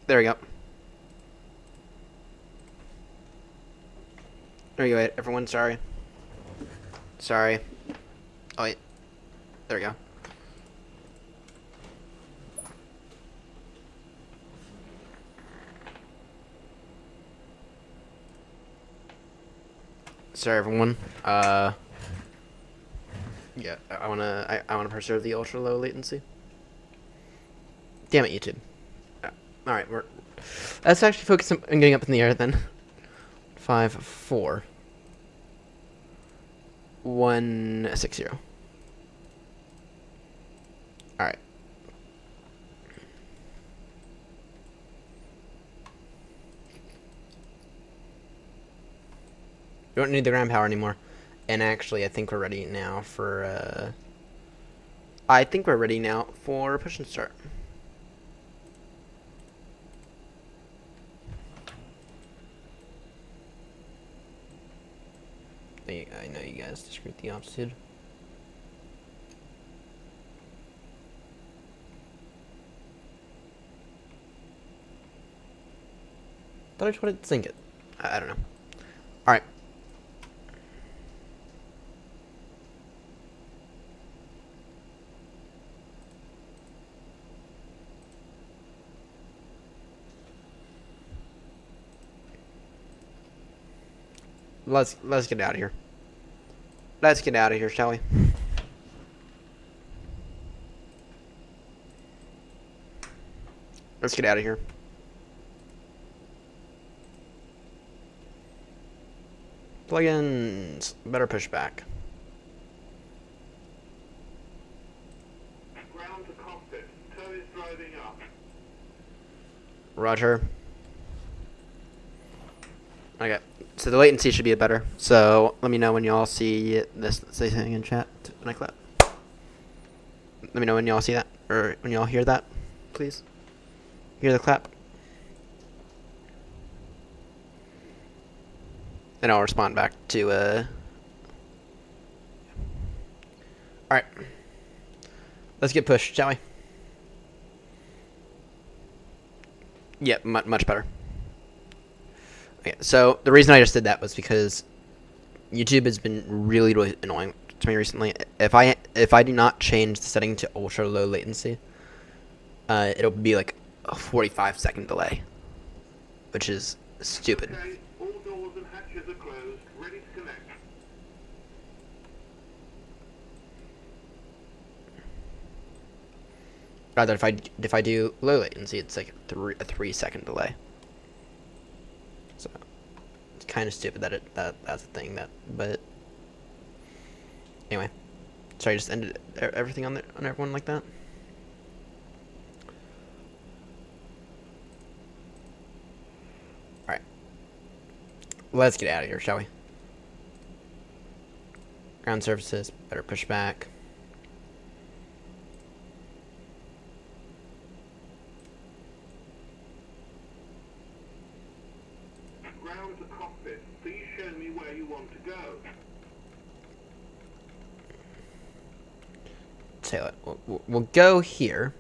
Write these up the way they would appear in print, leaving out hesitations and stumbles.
There we go. There you go, everyone. Sorry. Sorry. Oh, wait. There we go. Sorry, everyone. Yeah, I wanna preserve the ultra low latency. Damn it, YouTube. All right, let's actually focus on getting up in the air then. 5, 4, 1, 6, 0. All right. We don't need the ground power anymore. And actually, I think we're ready now for. I think we're ready now for push and start. I know you guys disagree with the altitude. Thought I just wanted to sink it. I don't know. All right. Let's get out of here. Let's get out of here, shall we? Let's get out of here. Plugins. Better push back. Ground to cockpit. Tow is driving up. Roger. Okay. So the latency should be better. So let me know when y'all see this. Say something in chat when I clap. Let me know when y'all see that, or when y'all hear that, please. Hear the clap. And I'll respond back to Alright. Let's get pushed, shall we? Yep, much better. Okay, so the reason I just did that was because YouTube has been really annoying to me recently. If I do not change the setting to ultra low latency, it'll be like a 45-second delay, which is stupid. Okay, all doors and hatches are closed, ready to connect. Rather, if I do low latency, it's like a 3-second delay. So it's kind of stupid that's a thing but anyway. Sorry, I just ended everything on everyone like that. All right, let's get out of here, shall we? Ground surfaces, better push back. Ground to cockpit. Please show me where you want to go. Tell it. We'll go here.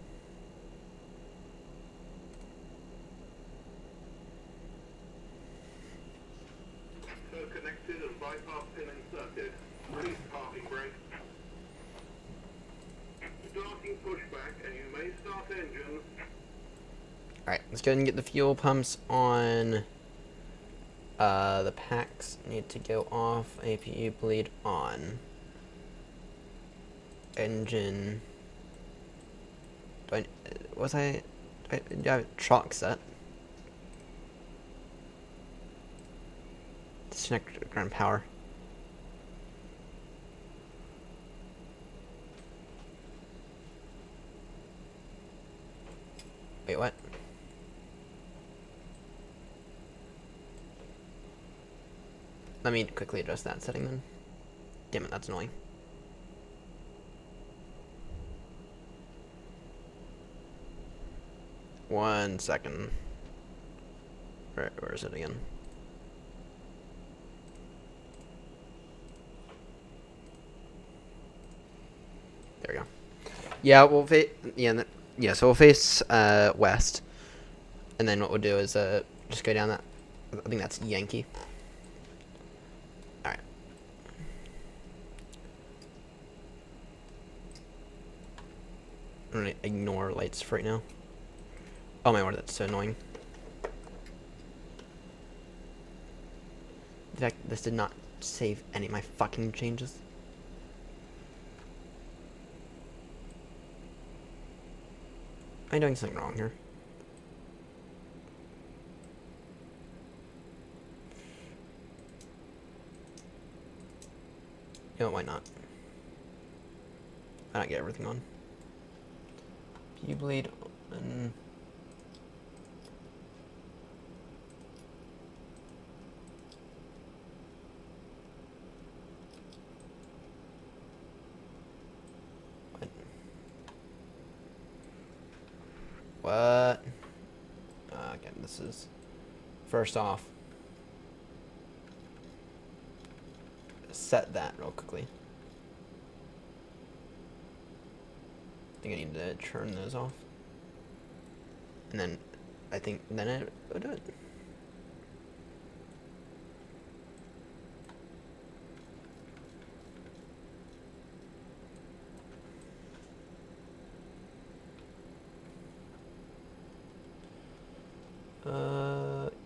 So connected and bypass pin inserted. Release parking brake. Starting pushback, and you may start engines. Alright, let's go ahead and get the fuel pumps on. The packs need to go off. APU bleed on. Engine. Do I have a chalk set? Disconnect ground power. Wait, what? Let me quickly adjust that setting then. Damn it, that's annoying. One second. Where is it again? There we go. Yeah, we'll face. So we'll face west. And then what we'll do is just go down that. I think that's Yankee. All right. I'm gonna ignore lights for right now. Oh my word, that's so annoying. In fact, this did not save any of my fucking changes. Am I doing something wrong here? You know, why not? Why not get everything on? You bleed and what? Again, this is first off. Set that real quickly. I think I need to turn those off. And then I think then it will do it.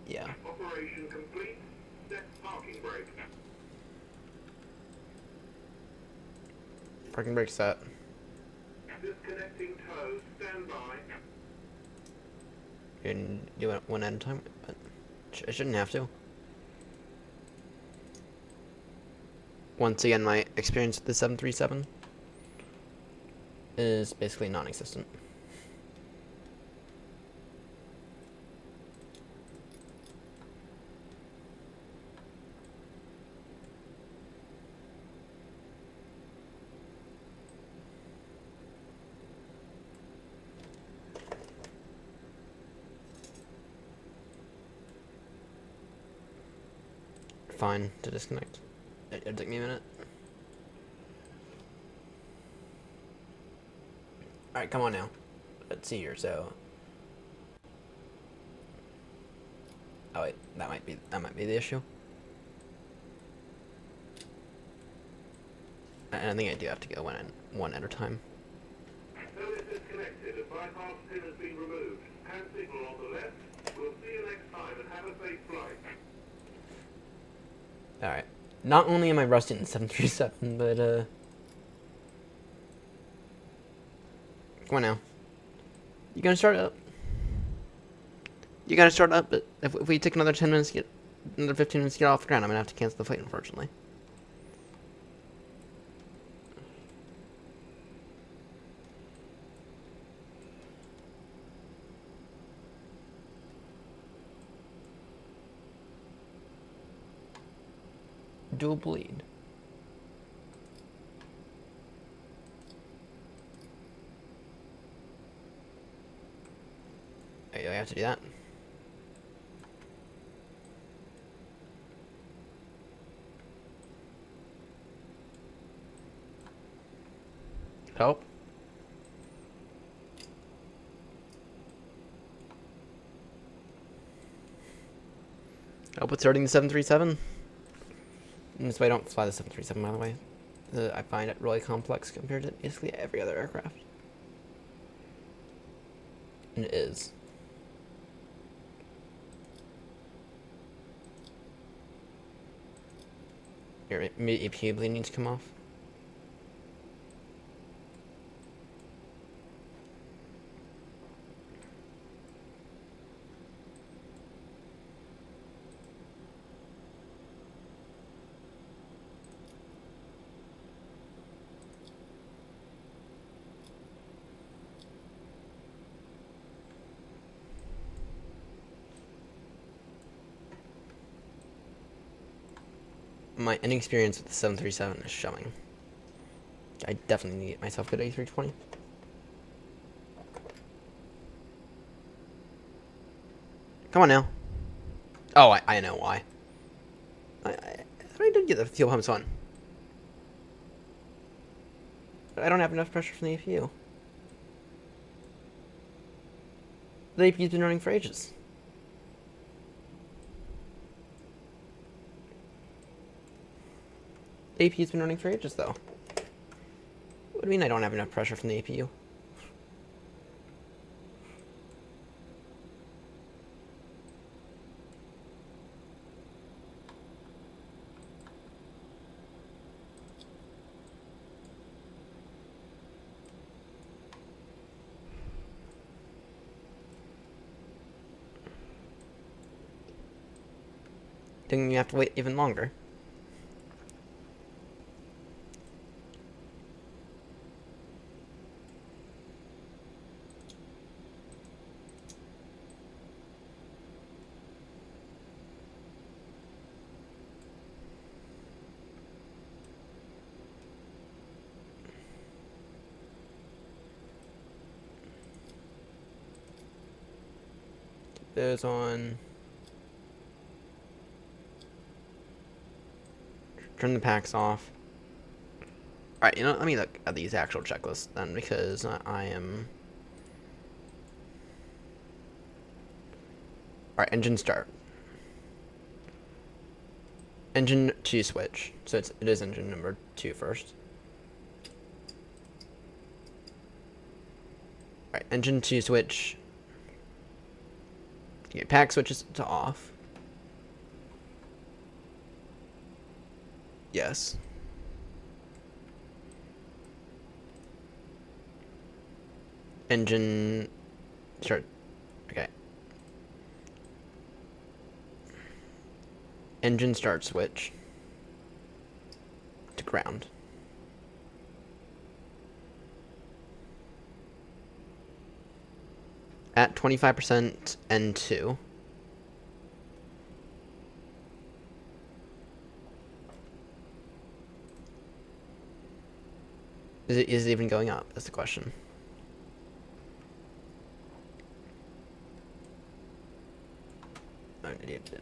Yeah. Operation complete. Set parking brake. Parking brake set. Disconnecting tow. Stand by. You can do it one at a time, but I shouldn't have to. Once again, my experience with the 737 is basically non-existent. Fine to disconnect. It'll take me a minute. Alright, come on now. Let's see here, so. Oh wait, that might be the issue. I think I do have to go one at a time. Tow is disconnected. A bypass pin has been removed. Hand signal on the left. We'll see you next time and have a safe flight. Alright. Not only am I rusty in 737, but come on now. You gonna start up? You gotta start up, but if we take another 10 minutes to get, another 15 minutes to get off the ground, I'm gonna have to cancel the flight, unfortunately. Dual bleed. I have to do that. Help. Help with starting the 737. And that's why I don't fly the 737, by the way. I find it really complex compared to basically every other aircraft. And it is. Your EPU bleed needs to come off. My inexperience with the 737 is showing. I definitely need to get myself good A320. Come on now. Oh, I know why. I did get the fuel pumps on. But I don't have enough pressure from the APU. The APU's been running for ages. APU's been running for ages, though. What do you mean I don't have enough pressure from the APU? Then you have to wait even longer. Those on. Turn the packs off. Alright, let me look at these actual checklists then, because I am... Alright, engine start. Engine 2 switch. So it is engine number 2 first. Alright, engine 2 switch. Okay, pack switches to off. Yes. Engine start. Okay. Engine start switch to ground. At 25% N2. Is it even going up? That's the question. I'm an idiot.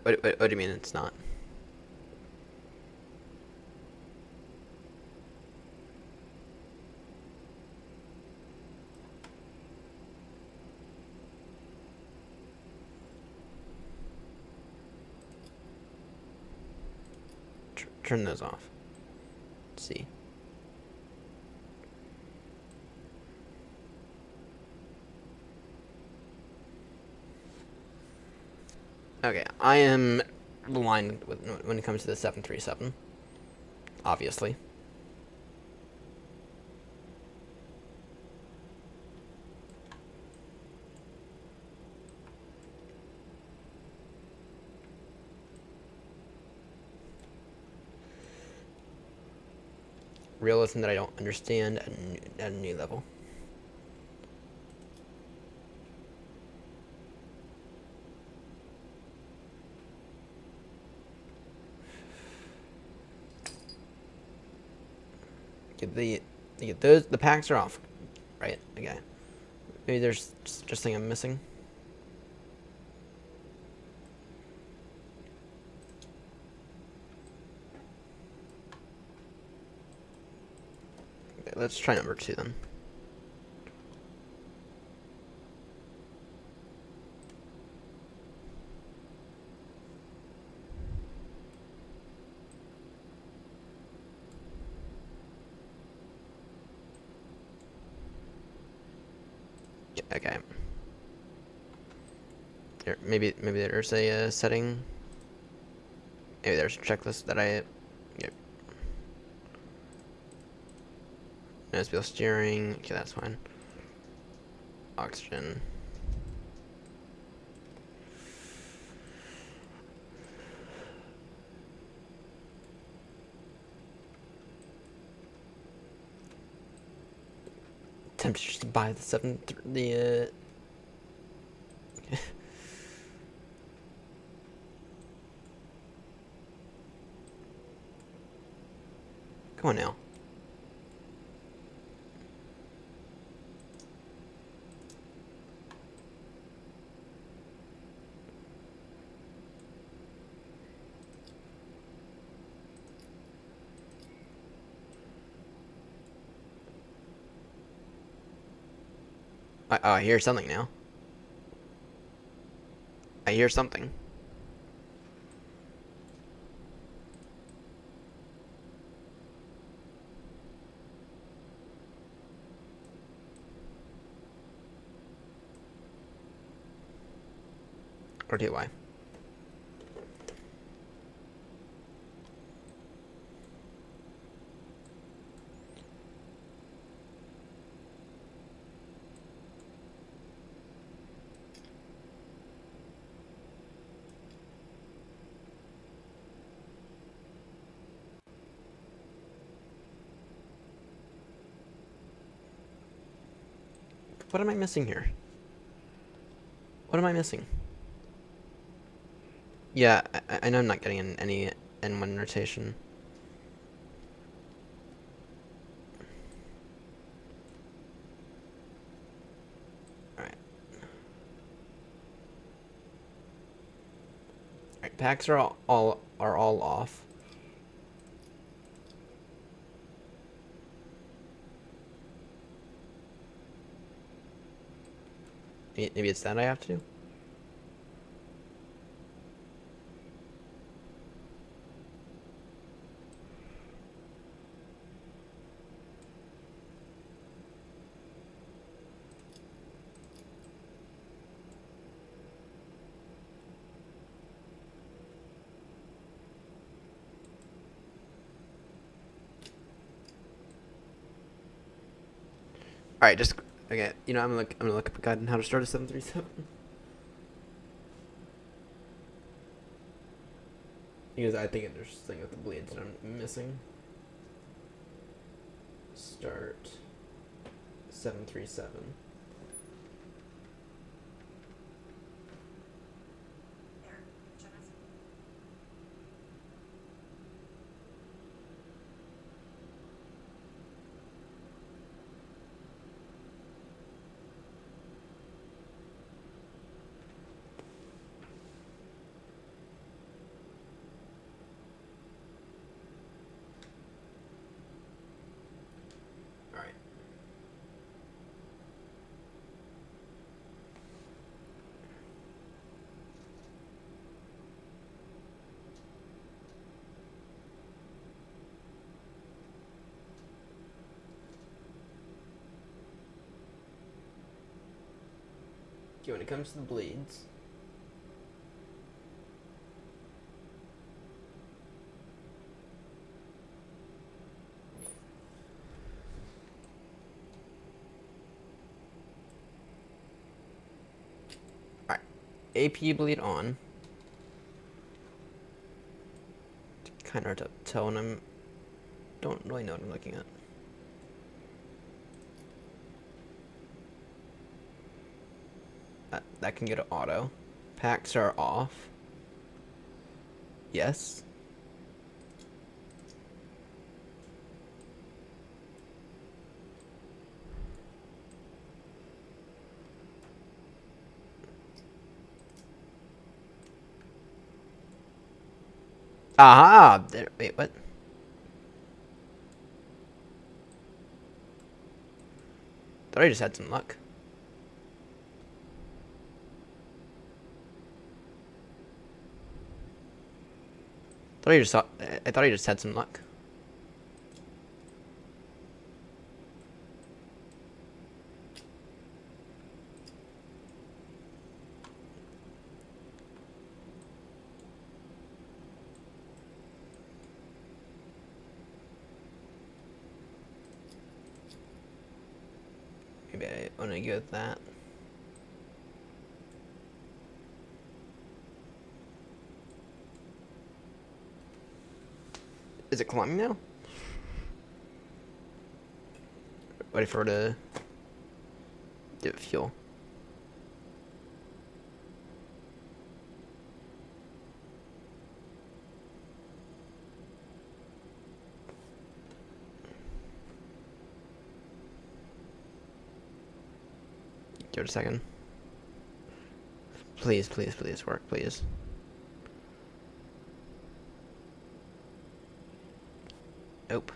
What do you mean it's not? Turn those off. Let's see. Okay, I am aligned with when it comes to the 737. Obviously. Realism that I don't understand at a new level. The packs are off, right? Okay. Maybe there's just something I'm missing. Okay, let's try number 2 then. Okay. Here, maybe there's a setting. Maybe there's a checklist that I. Yep. No wheel steering. Okay, that's fine. Oxygen. Tempted just to buy the Come on now. I hear something now. I hear something. Or do I? What am I missing here? What am I missing? Yeah, I know I'm not getting any N1 rotation. Alright. Alright, packs are all off. Maybe it's that I have to do? All right, just okay. You know, I'm gonna look up a guide on how to start a 737. Because I think there's something with the bleeds that I'm missing. Start 737. All right. Okay, when it comes to the bleeds, all right, AP bleed on. Kind of hard to tell when I'm don't really know what I'm looking at. That can go to auto. Packs are off. Yes. Aha! There, wait, what? Thought I just had some luck. I thought I just had some luck. Maybe I want to go with that. Is it climbing now? Waiting for her to give it fuel. Give it a second. Please, please, please work, please. Nope.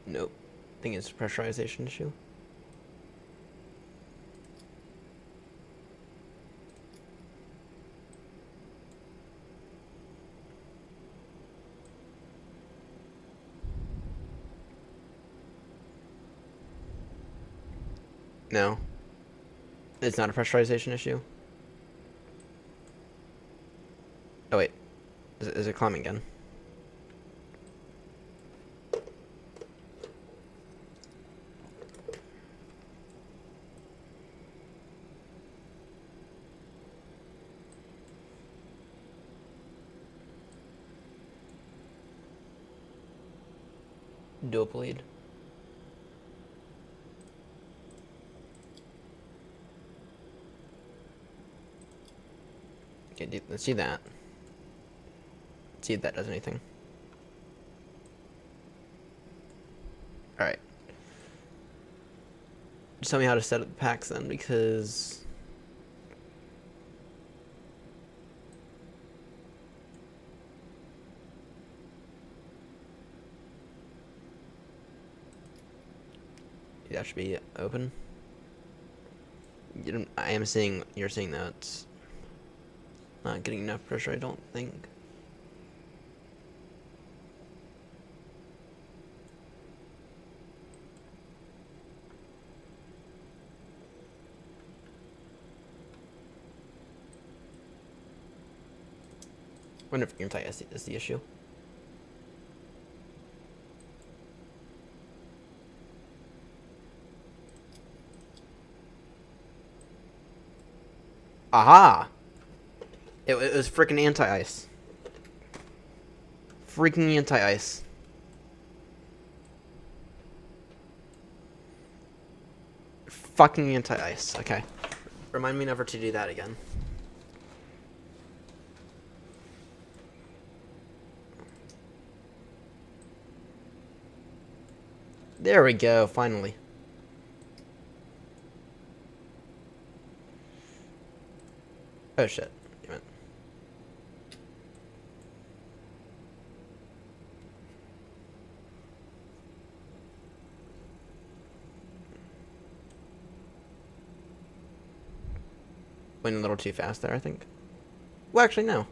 Nope. I think it's a pressurization issue. No. It's not a pressurization issue. Oh wait, is it climbing again? Dual bleed. Okay, let's see that. See if that does anything. Alright. Just tell me how to set up the packs then, because... that should be open. I am seeing, you're seeing that it's not getting enough pressure, I don't think. Wonder if anti-ice is the issue. Aha! It was freaking anti-ice. Freaking anti-ice. Fucking anti-ice. Okay. Remind me never to do that again. There we go, finally. Oh shit. Damn it. Went a little too fast there, I think. Well, actually, no.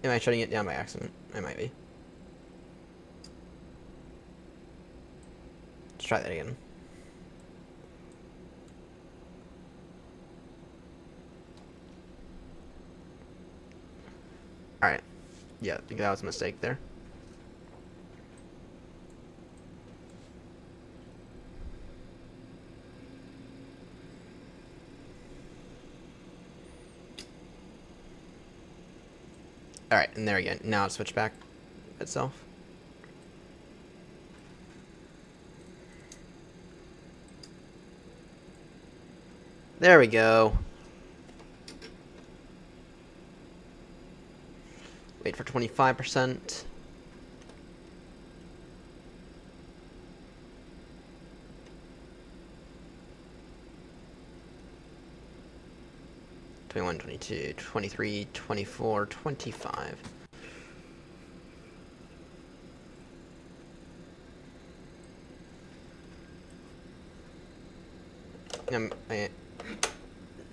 Am I shutting it down by accident? I might be. Let's try that again. Alright. Yeah, I think that was a mistake there. Alright, and there again. Now it's switched back itself. There we go. Wait for 25%. $21, $22, $23, $24, $25.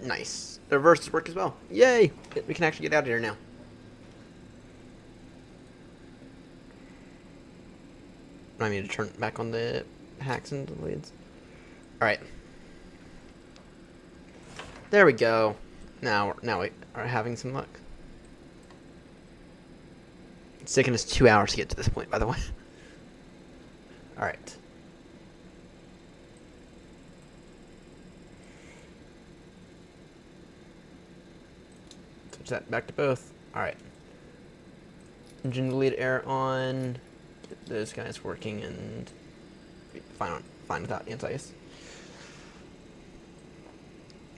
Nice. The reverses work as well. Yay! We can actually get out of here now. I need to turn back on the hacks and the leads. Alright. There we go. Now we are having some luck. It's taken us 2 hours to get to this point, by the way. Alright. Switch that back to both. Alright. Engine bleed air on. Get those guys working and fine without anti-ice.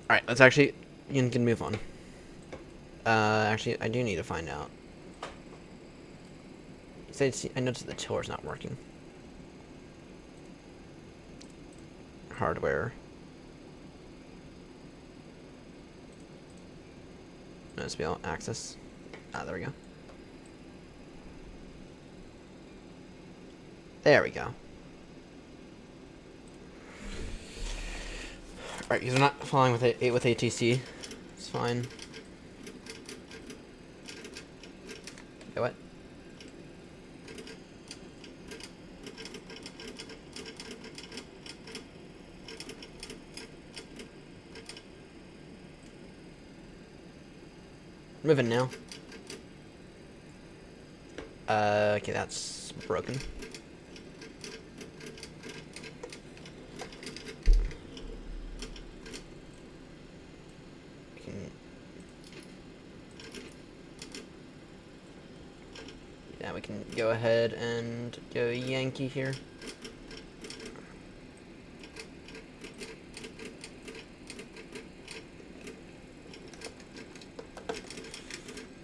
Alright, let's actually you can move on. Actually, I do need to find out. I noticed the tiller's not working. Hardware. NoSPL axis. Ah, there we go. There we go. Alright, because I'm not flying with ATC. It's fine. Okay, what? Moving now. Okay, that's broken. Yeah, we can go ahead and go Yankee here.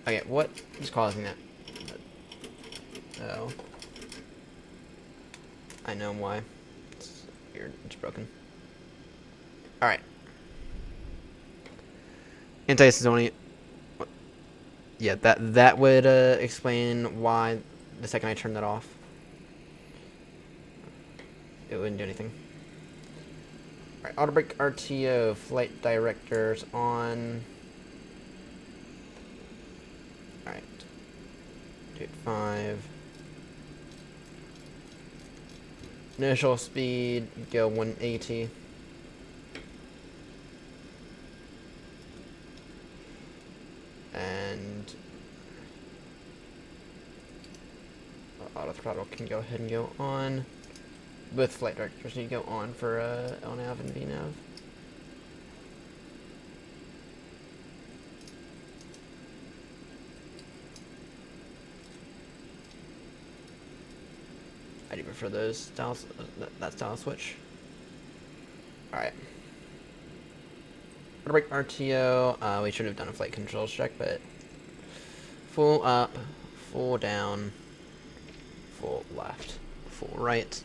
Okay, what is causing that? Oh. I know why. It's weird. It's broken. Alright. Anti-ice is only... Yeah, that would explain why the second I turned that off, it wouldn't do anything. Alright, auto brake RTO, flight directors on. Alright. 285. Initial speed, go 180. And auto throttle can go ahead and go on. Both flight directors need to go on for LNAV and VNAV. I do prefer those styles, that style switch. Alright. Auto brake RTO, we should have done a flight controls check, but full up, full down, full left, full right.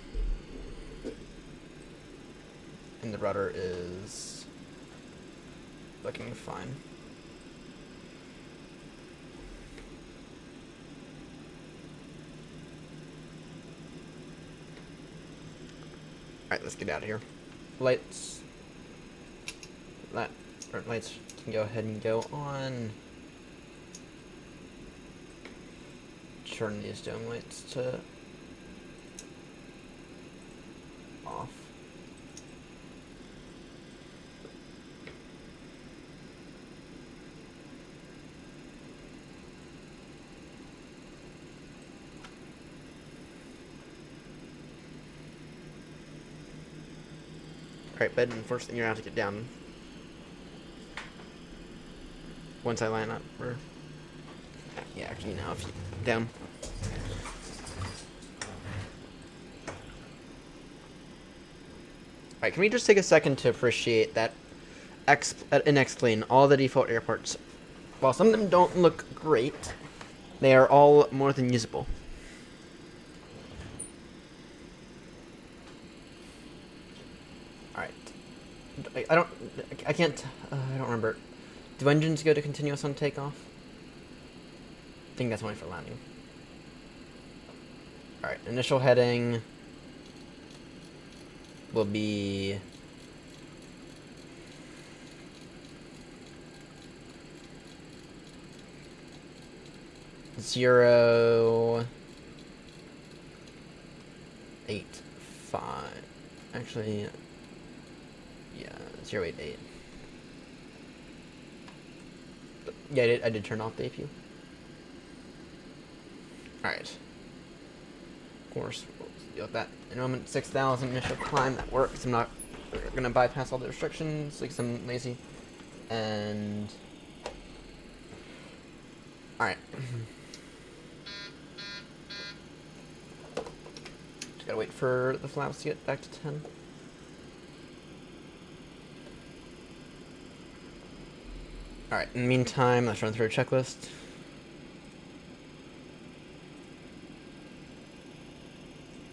And the rudder is looking fine. Alright, let's get out of here. Lights. Lights can go ahead and go on. Turn these dome lights to off. Alright, but first thing you're gonna have to get down. Once I line up, or yeah, actually now if you down. Alright, can we just take a second to appreciate that in Xplane, all the default airports, while some of them don't look great, they are all more than usable. Alright. I don't remember. Do engines go to continuous on takeoff? I think that's only for landing. Alright, initial heading will be zero 8 5. Actually, yeah, 088. Yeah, I did turn off the APU. Alright. Of course, we'll deal with that in a moment. 6,000 initial climb, that works. I'm not gonna bypass all the restrictions because I'm lazy. And alright. Just gotta wait for the flaps to get back to 10. Alright, in the meantime, let's run through a checklist.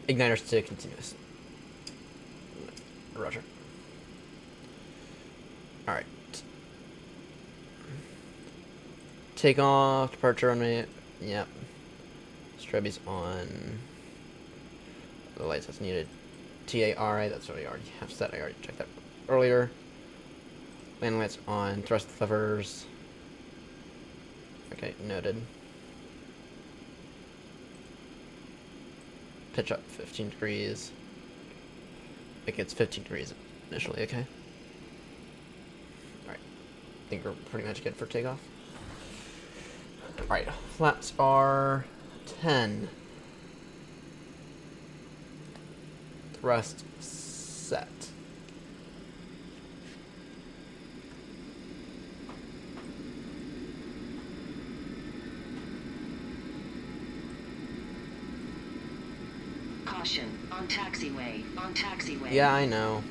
Igniters to continuous. Roger. Alright. Take off, departure runway. Yep. Strebby's on. The lights as needed. TARI, that's what I already have set. I already checked that earlier. Landing lights on. Thrust levers. Okay, noted. Pitch up 15 degrees. It gets 15 degrees initially, okay? Alright. I think we're pretty much good for takeoff. Alright, flaps are 10. Thrust set. Caution, on taxiway, on taxiway. Yeah, I know.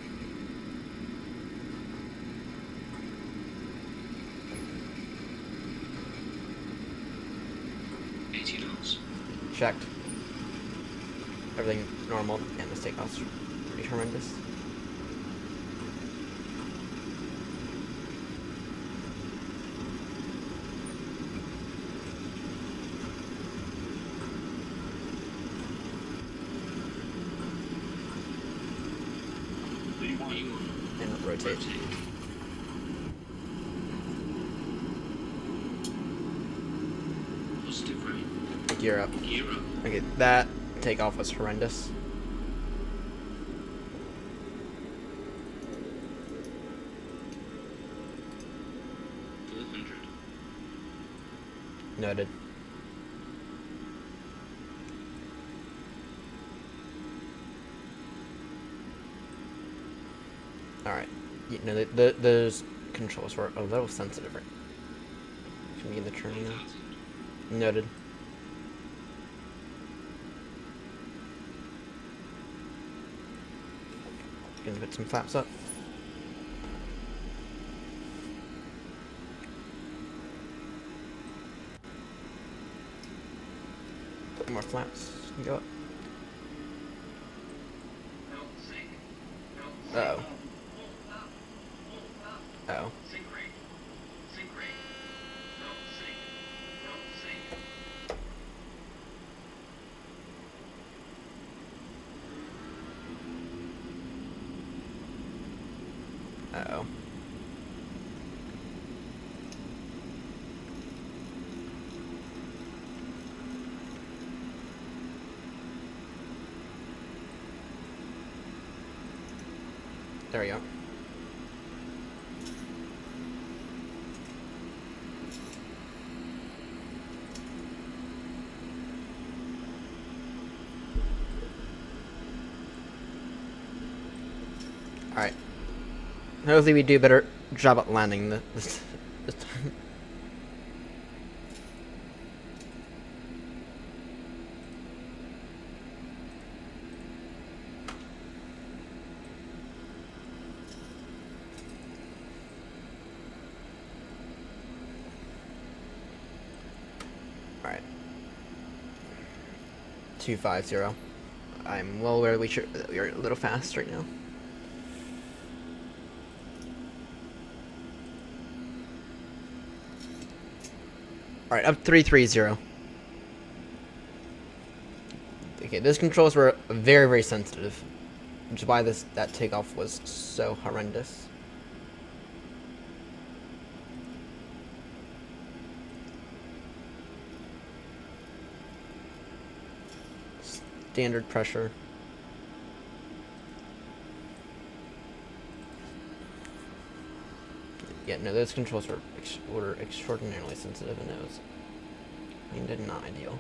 $80. Checked. Everything normal, and this takeoff's pretty horrendous. And rotate. Positive right. Gear up. Gear up. Okay, that takeoff was horrendous. Noted. Alright. You know, those controls were a little sensitive, right? Can we get the turn now? Noted. Gonna put some flaps up. More flaps can go up. Uh-oh. Uh-oh. Uh-oh. There we go. Alright. Hopefully we do a better job at landing this time. Alright. 250. I'm well aware that we are a little fast right now. Alright, up 330. Okay, those controls were very, very sensitive, which is why that takeoff was so horrendous. Standard pressure. Yeah, no, those controls were extraordinarily sensitive, and it was not ideal.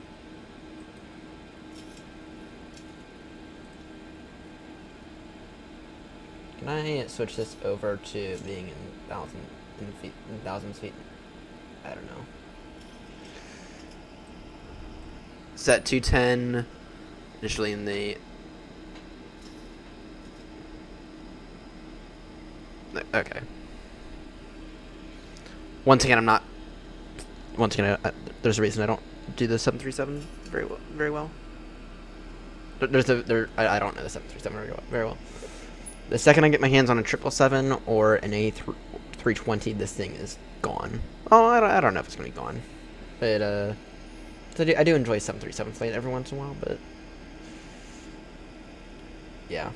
Can I switch this over to being in thousands feet? I don't know. Set 210 initially in the. Okay. Once again, there's a reason I don't do the 737 very well. I don't know the 737 very well. The second I get my hands on a 777 or an A320, this thing is gone. Oh, I don't know if it's gonna be gone. But so I do enjoy 737 flight every once in a while, but yeah.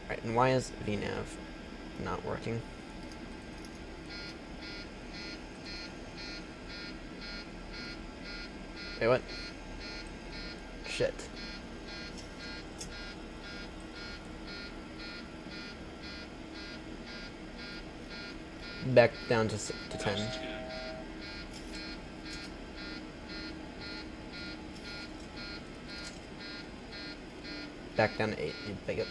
Alright, and why is VNav not working? Wait, what? Shit. Back down to 10. Thousands go. Back down to 8. You pick it.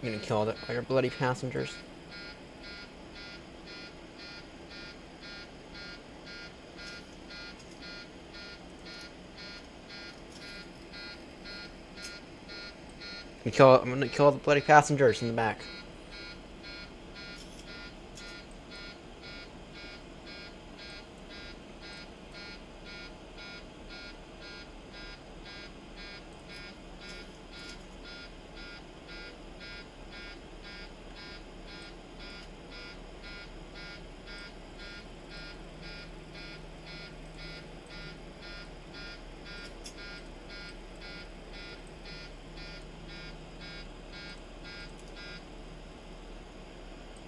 I'm gonna kill all your bloody passengers. I'm gonna kill all the bloody passengers in the back.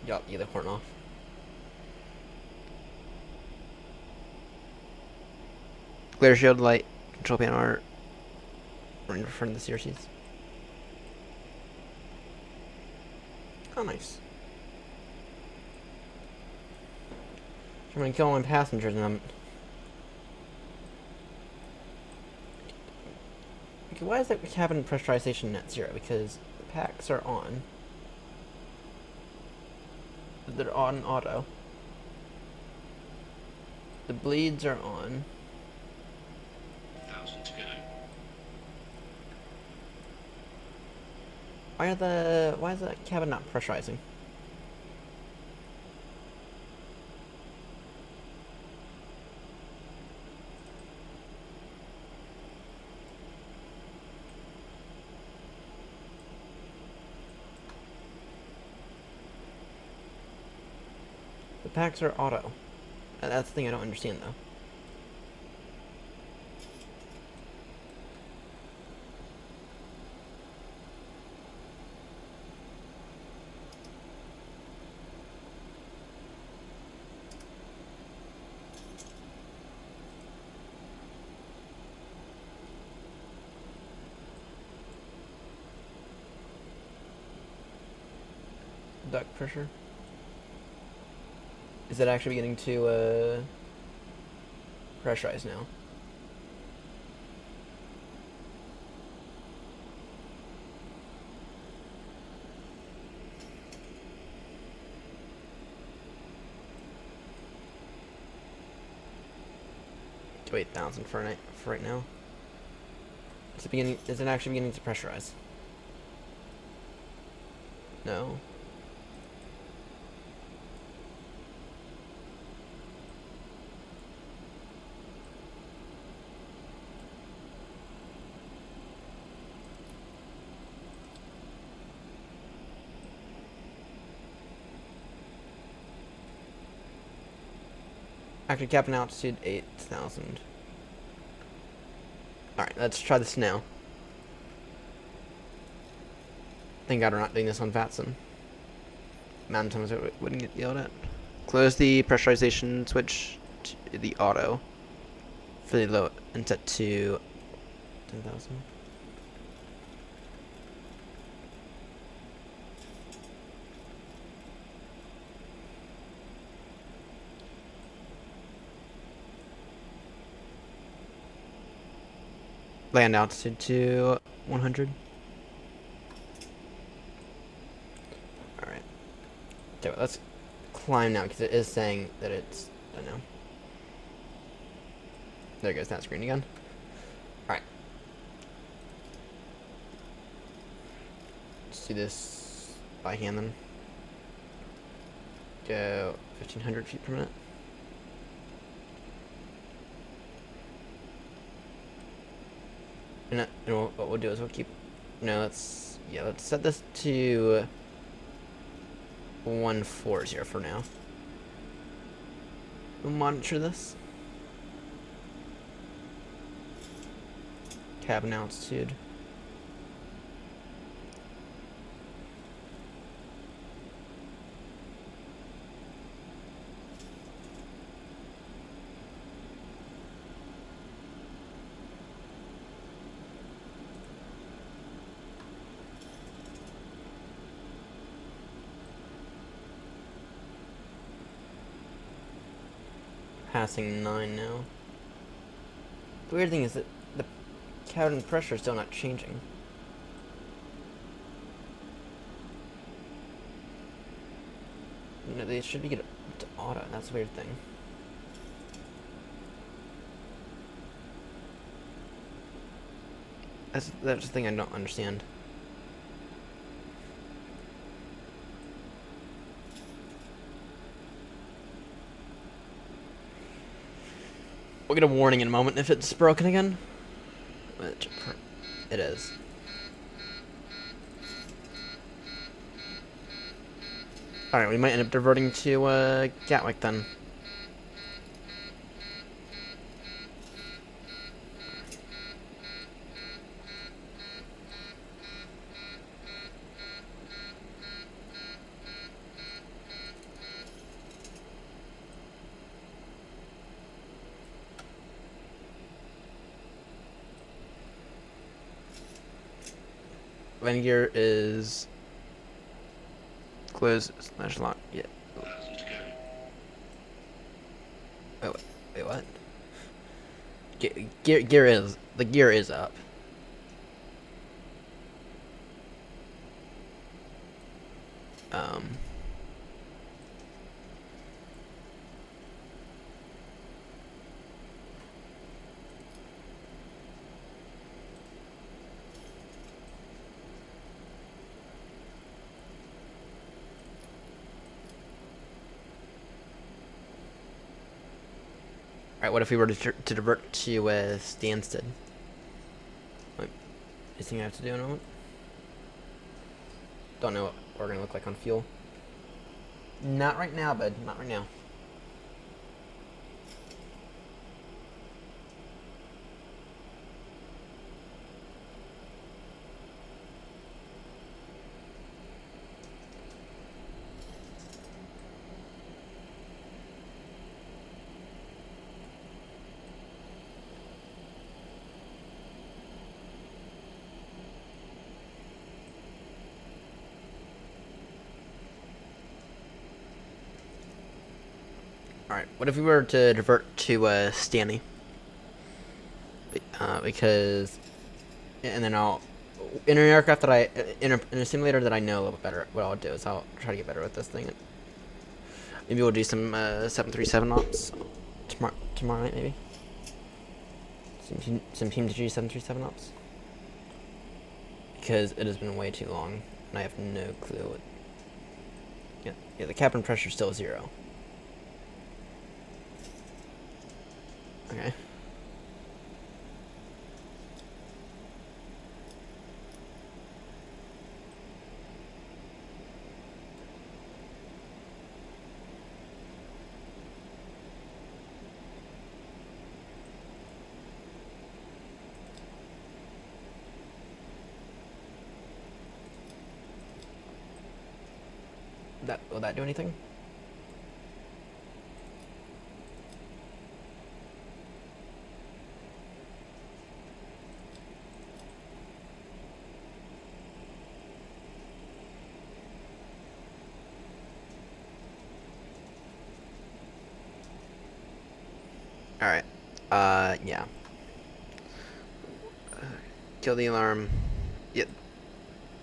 Yup, either horn off. Clear shield light, control panel art. We're in front of the series. Oh, nice. I'm gonna kill all my passengers and I'm... Okay, why is that cabin pressurization net 0? Because the packs are on. They're on auto. The bleeds are on. Thousands go. Why is the cabin not pressurizing? The packs are auto. That's the thing I don't understand though. Duct pressure. Is it actually beginning to pressurize now? To 8,000 for right now. Is it actually beginning to pressurize? No. Actually, capping altitude 8,000. Alright, let's try this now. Thank God we're not doing this on Vatson. Mountain times it wouldn't get yelled at. Close the pressurization switch to the auto for the low and set to 10,000. Land altitude to 100. Alright. So let's climb now because it is saying that it's... I don't know. There goes that screen again. Alright. Let's do this by hand then. Go 1,500 feet per minute. what we'll do is we'll keep. No, let's set this to 140 for now. We'll monitor this. Cabin altitude. Passing 9 now. The weird thing is that the cabin pressure is still not changing. No, they should be get to auto. That's a weird thing. That's the thing I don't understand. We'll get a warning in a moment if it's broken again. Which it is. Alright, we might end up diverting to Gatwick then. Landing gear is closed / lock. Yeah. Let's go. Oh, wait, what? Gear is up. Alright, what if we were to divert to Stansted? Like, anything I have to do in a moment? Don't know what we're gonna look like on fuel. Not right now, bud. Not right now. Alright, what if we were to divert to Stanley? Because, and then I'll, in an aircraft that I, in a simulator that I know a little bit better, what I'll do is I'll try to get better with this thing. Maybe we'll do some 737 ops tomorrow night, maybe. Some Team to G 737 ops. Because it has been way too long, and I have no clue what. Yeah, the cabin pressure is still 0. Okay. Will that do anything? Alright. Yeah. Kill the alarm. Yeah.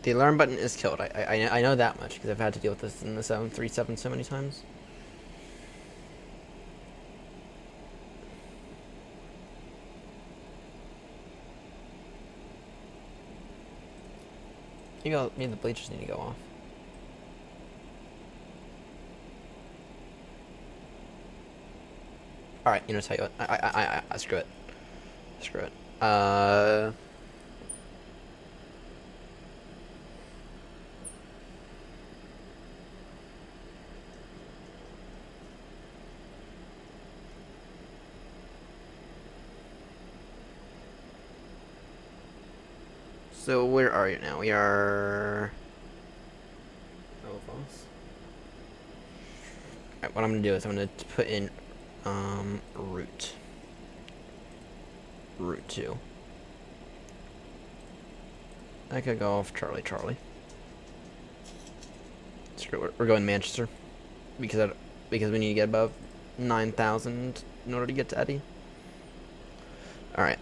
The alarm button is killed. I know that much because I've had to deal with this in the 737 so many times. Maybe the bleachers need to go off. Alright, you know, tell you what. I screw it. Screw it. So where are you now? We are. Oh, false. Alright, what I'm gonna do is I'm gonna put in route. Route 2. I could go off Charlie. Screw it. We're going Manchester because we need to get above 9,000 in order to get to Eddie. All right.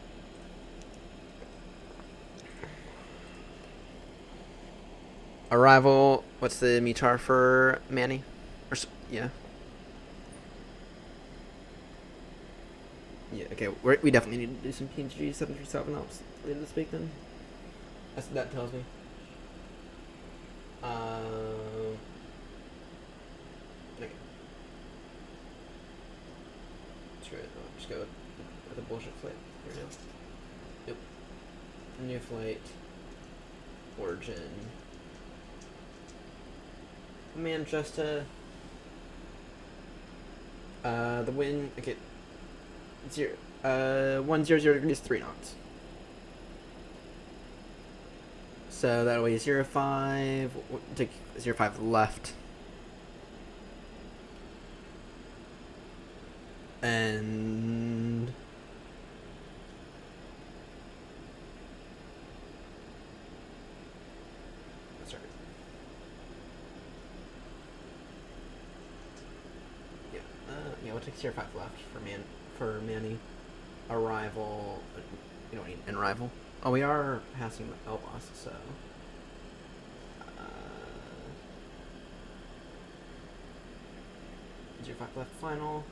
Arrival. What's the METAR for Manny? Yeah. Yeah. Okay. We definitely need to do some PNG 737 ops later this week then. That's what that tells me. Okay. Screw it. I'll just go with a bullshit flight here now. Yep. New flight. Origin. Manchester. The wind. Okay. 100 degrees 3 knots. So that'll be 05. Take 05 left. And sorry. Yeah. Yeah. We'll take 05 left for Manny. Arrival. You don't need an arrival. Oh, we are passing the Elbas, so. 05 left final.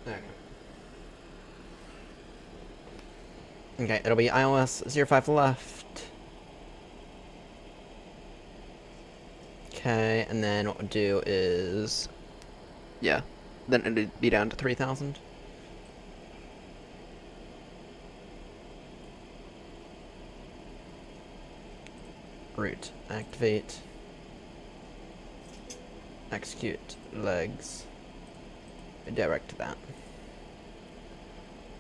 Okay. Okay, it'll be iOS 05 left. Okay, and then what we'll do is, yeah, then it'd be down to 3,000. Route, activate, execute, legs, direct to that.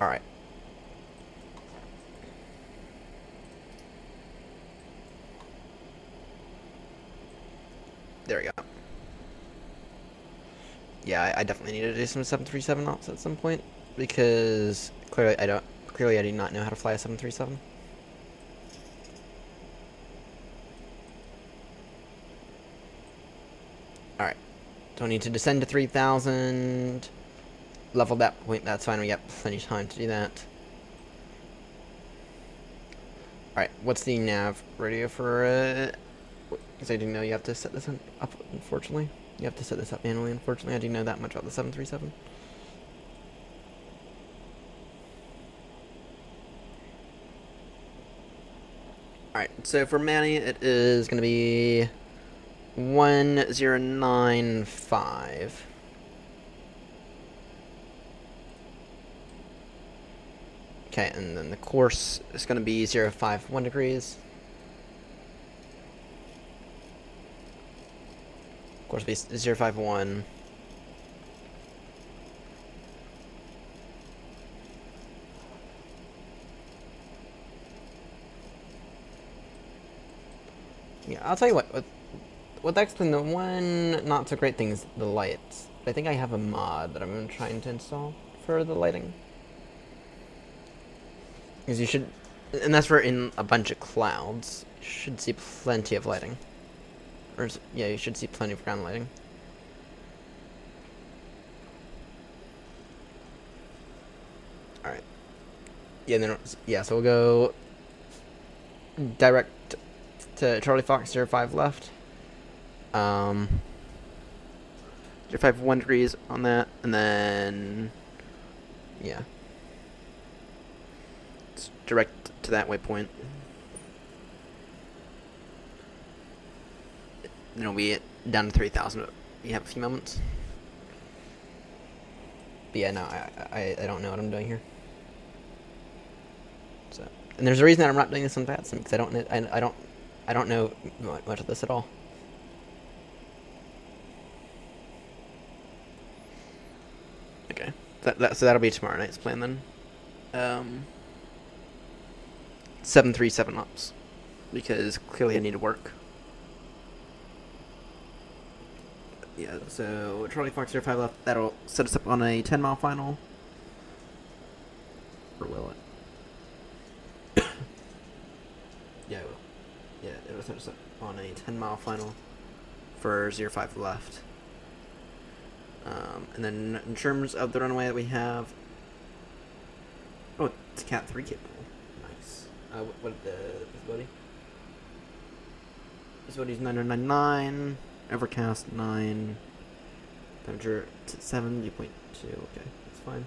Alright. There we go. Yeah, I definitely need to do some 737 ops at some point because clearly I do not know how to fly a 737. All right. Don't need to descend to 3,000. Level that point. That's fine. We got plenty of time to do that. All right. What's the nav radio for? Because I didn't know you have to set this up, unfortunately. You have to set this up manually, unfortunately. I didn't know that much about the 737. Alright, so for Manny, it is going to be 1095. Okay, and then the course is going to be 051 degrees. Course be 051. Yeah, I'll tell you what. With Xplane, the one not so great thing is the lights. I think I have a mod that I'm trying to install for the lighting. Because you should, and that's for in a bunch of clouds. You should see plenty of lighting. Yeah, you should see plenty of ground lighting. Alright. Yeah, then, yeah, so we'll go direct to Charlie Fox 05 left. 05 1 degrees on that, and then, yeah. It's direct to that waypoint. Then it'll be down to 3,000. You have a few moments. But yeah, no, I don't know what I'm doing here. So, and there's a reason that I'm not doing this on Vatsim, because I don't know much of this at all. So that'll be tomorrow night's plan then. 737 ops, because clearly I need to work. Yeah, so Charlie Fox 05 left. That'll set us up on a 10-mile final. Or will it? Yeah, it will. Yeah, it'll set us up on a 10-mile final for 05 left. And then in terms of the runway that we have, oh, it's Cat 3 capable. Nice. What visibility? Visibility's 999. Overcast 9. Temperature 7, viewpoint 2. Okay, that's fine.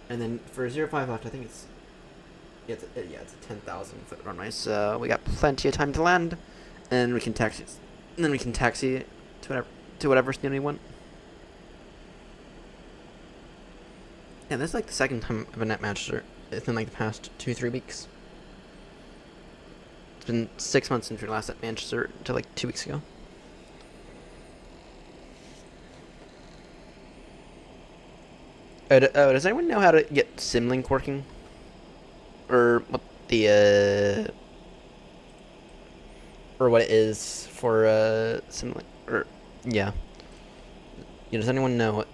And then for 05 left, I think it's it's a 10,000 foot runway. So we got plenty of time to land, and we can taxi. And then we can taxi to whatever speed we want. Yeah, this is like the second time of a net match. It's in like the past 2-3 weeks. It's been 6 months since we last at Manchester, to like 2 weeks ago. Does anyone know how to get Symlink working? Or what the or what it is for Symlink? Or yeah, does anyone know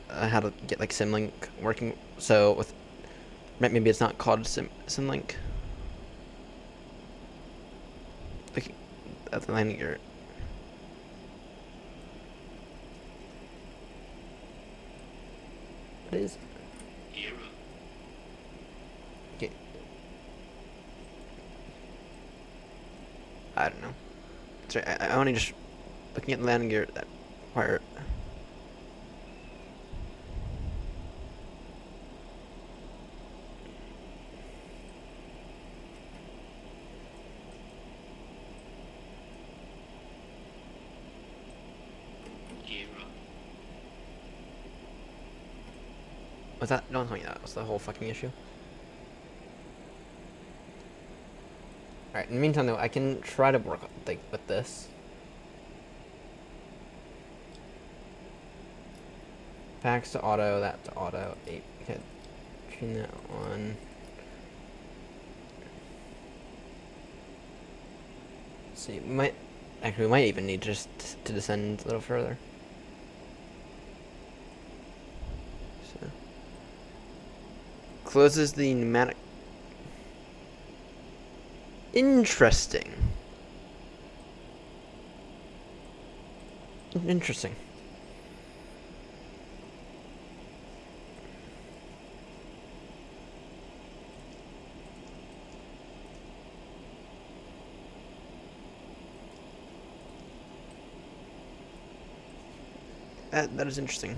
how to get like Symlink working? So with maybe it's not called Symlink. Like at the landing gear. What is? Era. Okay. I don't know. Sorry, I only just looking at the landing gear that require. Era. Was that? Don't tell me that was the whole fucking issue. Alright, in the meantime though, I can try to work like with this. Packs to auto, that to auto, 8. Okay, turn that on. Let's see, we might even need just to descend a little further. So closes the pneumatic. Interesting. Interesting. That is interesting.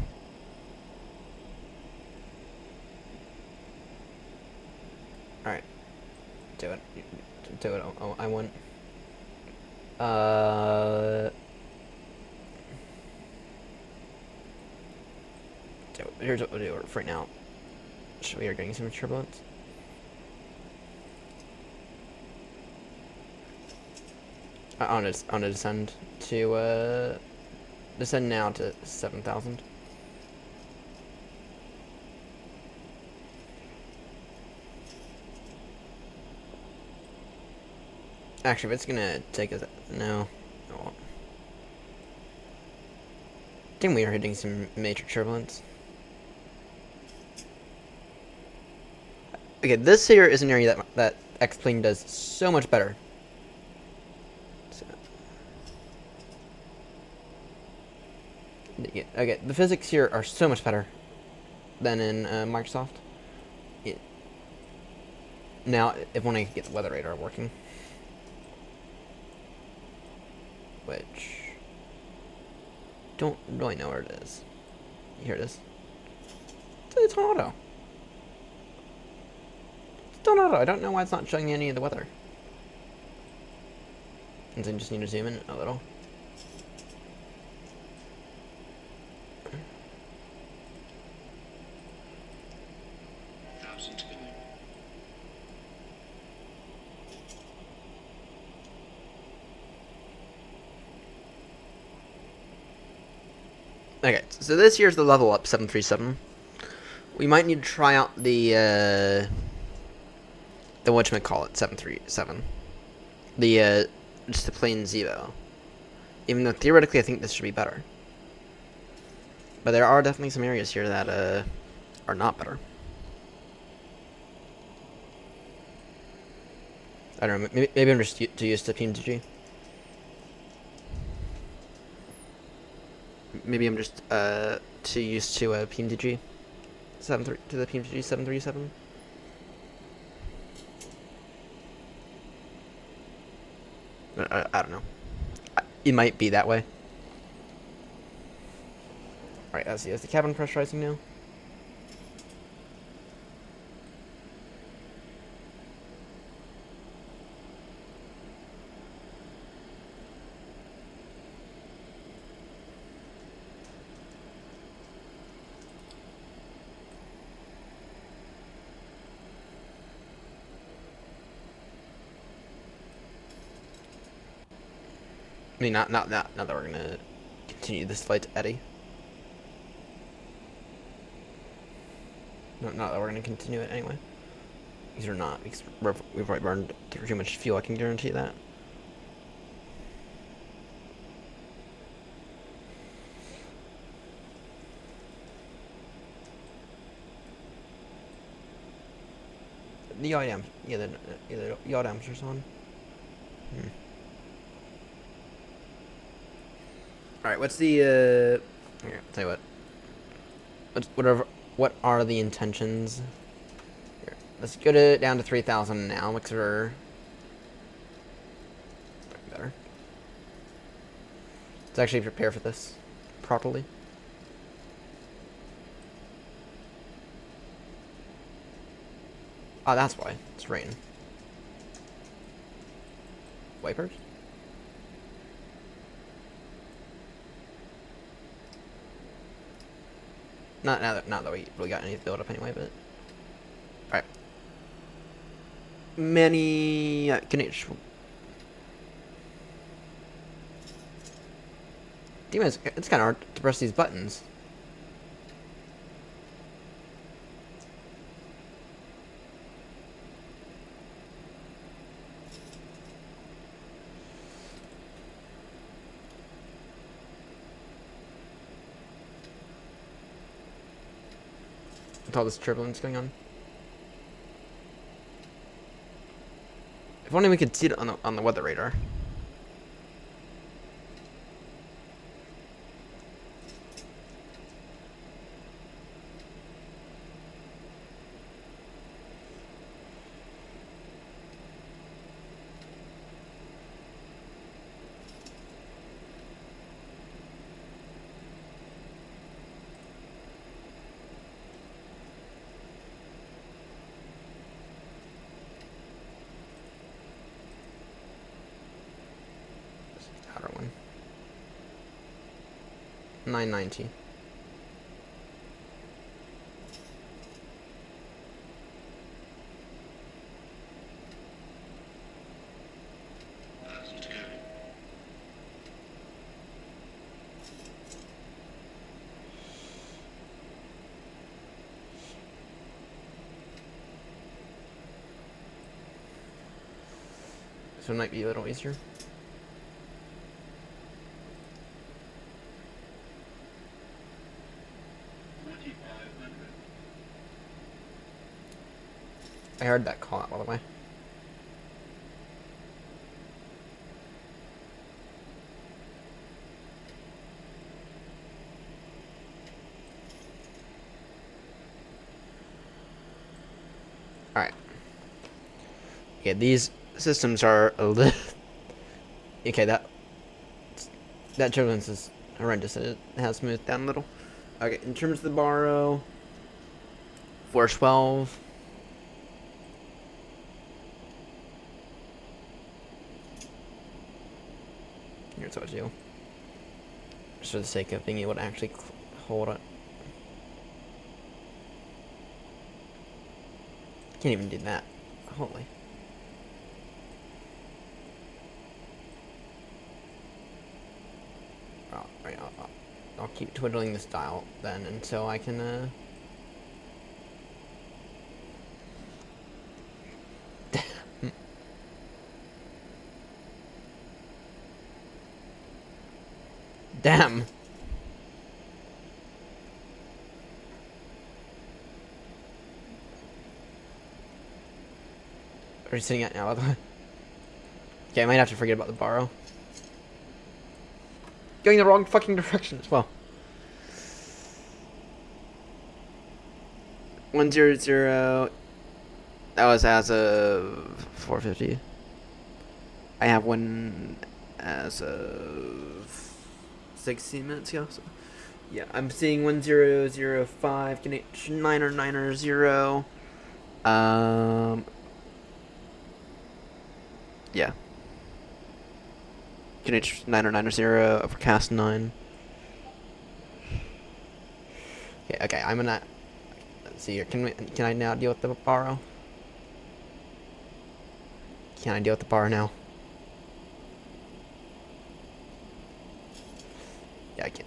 Alright. Do it. Do it. Oh, I want. Here's what we'll do right now. So we are getting some turbulence. I want to descend to descend now to 7,000. Actually, if it's gonna take us, no. It won't. I think we are hitting some major turbulence. Okay, this here is an area that Xplane does so much better. So. Yeah, okay, the physics here are so much better than in Microsoft. Yeah. Now, if only I could get the weather radar working. Which don't really know where it is. Here it is. It's on auto. It's on auto. I don't know why it's not showing any of the weather. And then just need to zoom in a little. Thousand to go. Okay, so this here's the level up 737. We might need to try out the whatchamacallit 737. Just the plain Zero. Even though theoretically I think this should be better. But there are definitely some areas here that are not better. I don't know, maybe I'm just too used to PT2. Maybe I'm just too used to PT2 to the PT2 737. I don't know. It might be that way. Alright, let's see. Is the cabin pressurizing now? I mean, not that we're gonna continue this flight to Eddie. Not that we're gonna continue it anyway. These are not, because we've already burned through too much fuel, I can guarantee that. The yaw dam, yeah, the yaw dampers on. Alright, what's the, here, I'll tell you what. What are the intentions? Here, let's go down to 3,000 now, because we're better. Let's actually prepare for this properly. Oh, that's why. It's rain. Wipers? Not that we really got any build up anyway, but alright. Many Damn, it's kind of hard to press these buttons. With all this turbulence going on. If only we could see it on the weather radar. Outer one. 990. Let's go. So it might be a little easier. I heard that call out, by the way. Alright. Yeah, these systems are a little... Okay, that turbulence is horrendous. It has smoothed down a little. Okay, in terms of the borrow... 412... Here's what I do. Just for the sake of being able to actually hold it. Can't even do that. Holy. Right, I'll keep twiddling this dial then until I can Damn. Are you sitting at now, by the way? Okay, I might have to forget about the borrow. Going the wrong fucking direction as well. 100. That was as of 450. I have one as of 16 minutes ago. So. Yeah, I'm seeing 1005 connection 990. Yeah. Connection 990 overcast 9. Okay, I'm gonna. Let's see here. Can I now deal with the borrow? Can I deal with the bar now? Yeah, I can.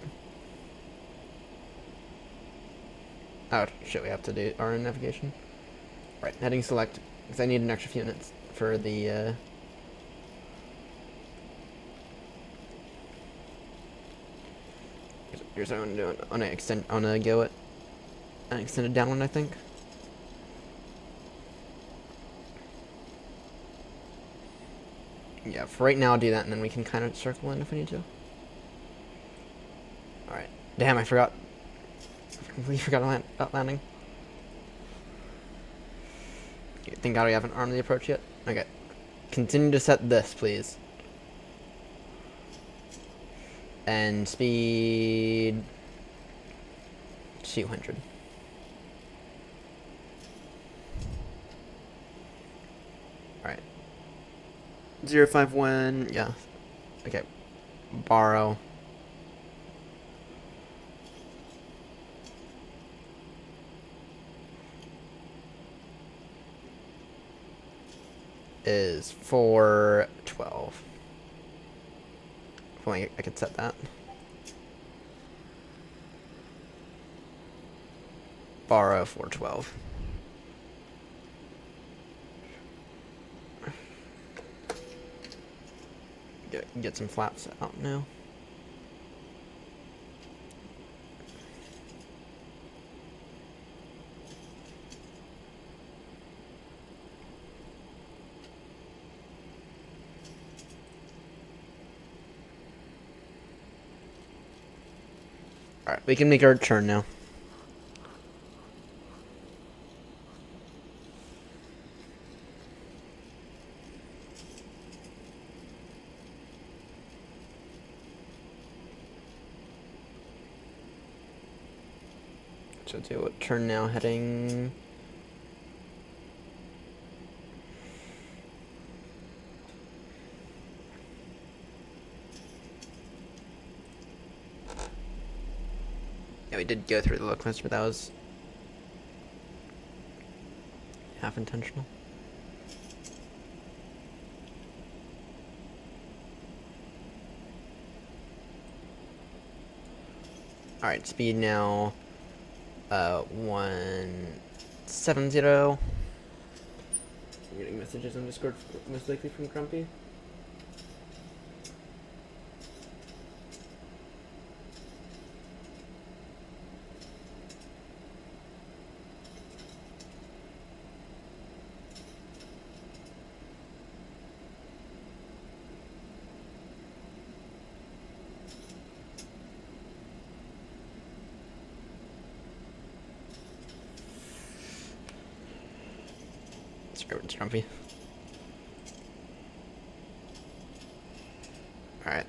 Oh, shit, we have to do our navigation. Right, heading select, because I need an extra few minutes for the, Here's what I'm gonna do. I'm gonna go it an extended downwind, I think. Yeah, for right now, I'll do that, and then we can kind of circle in if we need to. Alright. Damn, I forgot. I completely forgot about landing. Thank God we haven't armed the approach yet. Okay. Continue to set this, please. And speed 200. Alright. 051, yeah. Okay. Borrow. Is 412. If only I could set that. Borrow 412. Get some flaps out now. Alright, we can make our turn now. So do a turn now, heading... Yeah, we did go through the look list, but that was half intentional. Alright, speed now 170. I'm getting messages on Discord, most likely from Grumpy. It's Grumpy. Alright.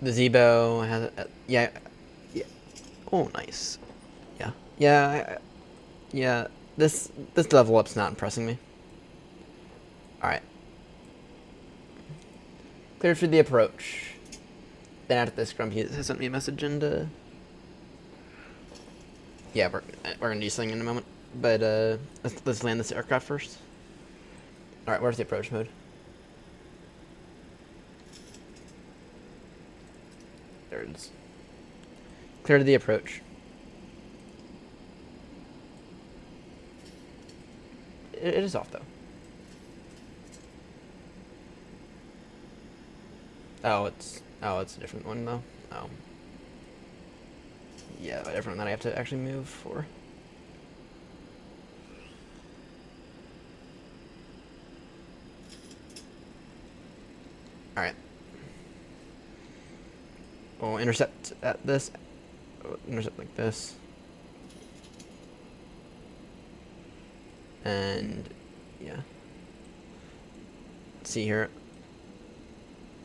The Zebo has yeah. Oh, nice. Yeah. This level up's not impressing me. All right. Clear for the approach. Then after this, Grumpy has sent me a message, and yeah, we're gonna do something in a moment. But let's land this aircraft first. All right, where's the approach mode? There it is. Clear to the approach. it is off though. Oh, it's a different one though. Oh. Yeah, a different one that I have to actually move for. Alright. We'll intercept at this. Intercept like this. And yeah. Let's see here.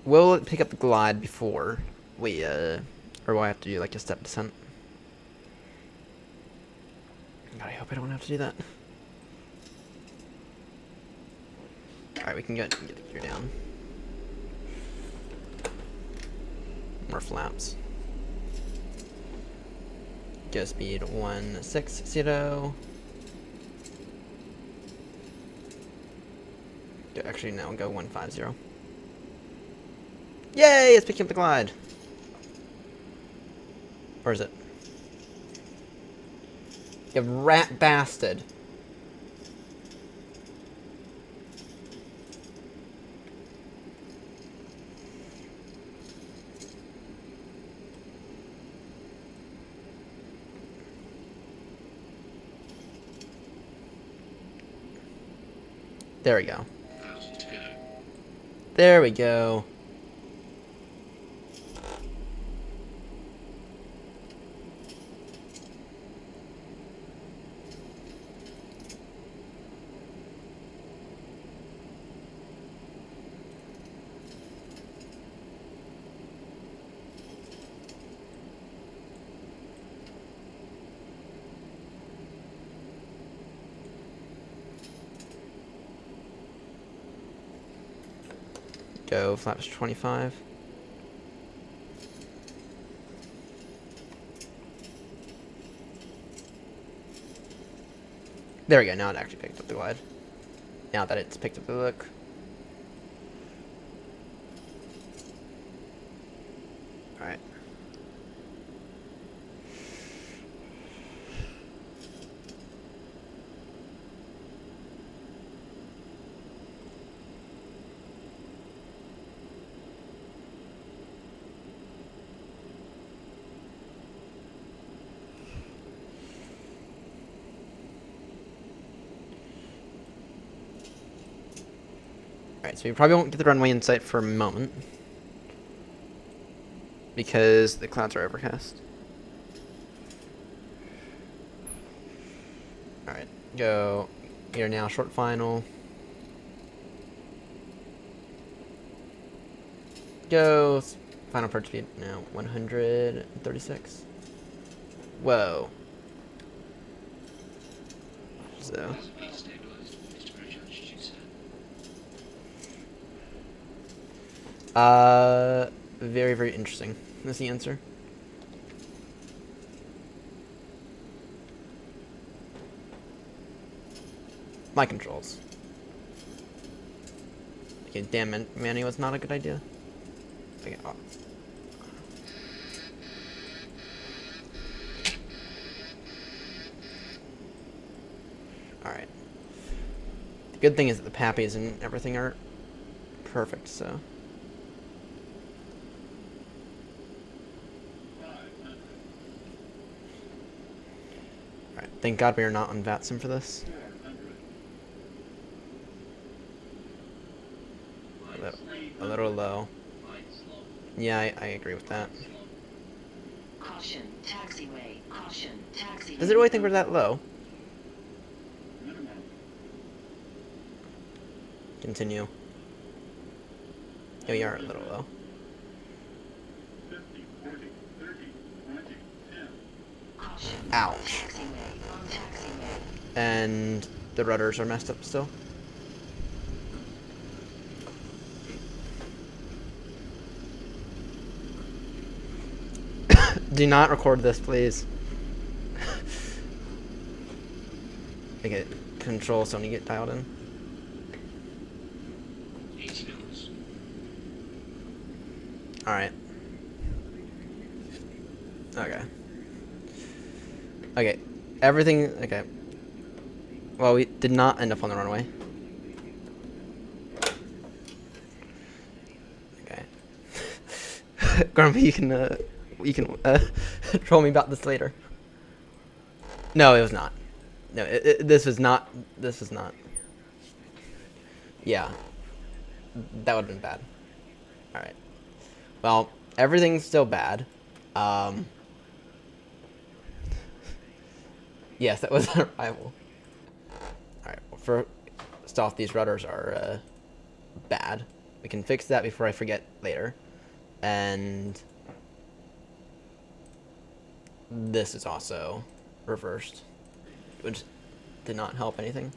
Will it pick up the glide before we or will I have to do like a step descent? God, I hope I don't have to do that. Alright, we can get the gear down. More flaps. Go speed 160. Actually, now go 150. Yay! It's picking up the glide. Where is it? You rat bastard. There we go. 1,000 to go. There we go. Go flaps 25. There we go, now it actually picked up the glide. Now that it's picked up the look. Alright. Alright, so we probably won't get the runway in sight for a moment. Because the clouds are overcast. Alright, go. You're now short final. Go. Final approach speed now 136. Whoa. So. Speed stabilized. Mr. Bridge, how did you say? Very, very interesting. That's the answer. My controls. Okay, damn it, Manny was not a good idea. Okay, oh. Alright. The good thing is that the pappies and everything are perfect, so. Alright, thank God we are not on VATSIM for this. A little low. Yeah, I agree with that. Caution, taxiway. Caution, taxiway. Does it really think we're that low? Continue. Yeah, we are a little low. Caution. Ouch. Taxiway. On taxiway. And the rudders are messed up still. Do not record this, please. Okay, control Sony get dialed in. 80 knots. Alright. Okay. Okay. Everything. Okay. Well, we did not end up on the runway. Okay. Grumpy, you can troll me about this later. No, it was not. No, this was not. This was not. Yeah, that would have been bad. All right. Well, everything's still bad. Yes, that was an arrival. All right. Well, first off, these rudders are bad. We can fix that before I forget later. And this is also reversed, which did not help anything.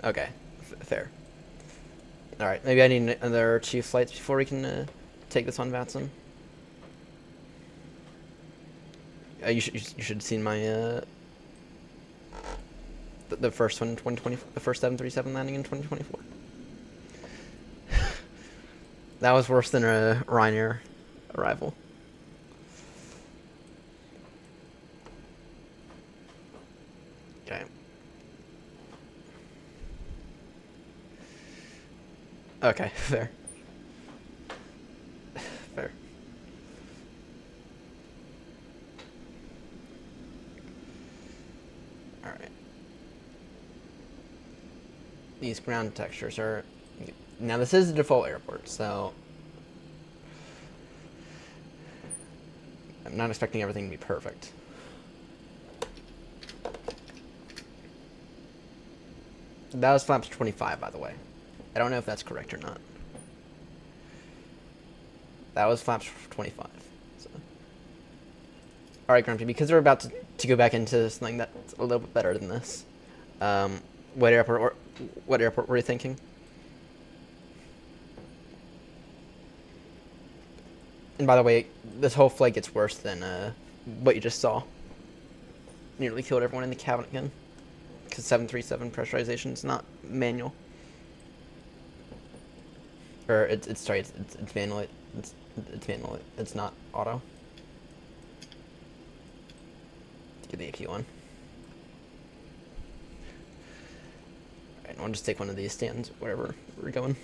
Okay, fair. All right, maybe I need another 2 flights before we can take this on Vatson. You should have seen my the first one in 2020, the first 737 landing in 2024. That was worse than a Ryanair arrival. Okay. Okay, fair. Fair. Alright. These ground textures are... Now, this is the default airport, so... I'm not expecting everything to be perfect. That was flaps 25, by the way. I don't know if that's correct or not. That was flaps 25. So. Alright, Grumpy, because we're about to go back into something that's a little bit better than this. What airport were you thinking? And by the way, this whole flight gets worse than what you just saw. Nearly killed everyone in the cabin again. Because 737 pressurization is not manual. Or it's manual. It's manual. It's not auto. Let's get the AP one. Alright, I'll just take one of these stands wherever we're going.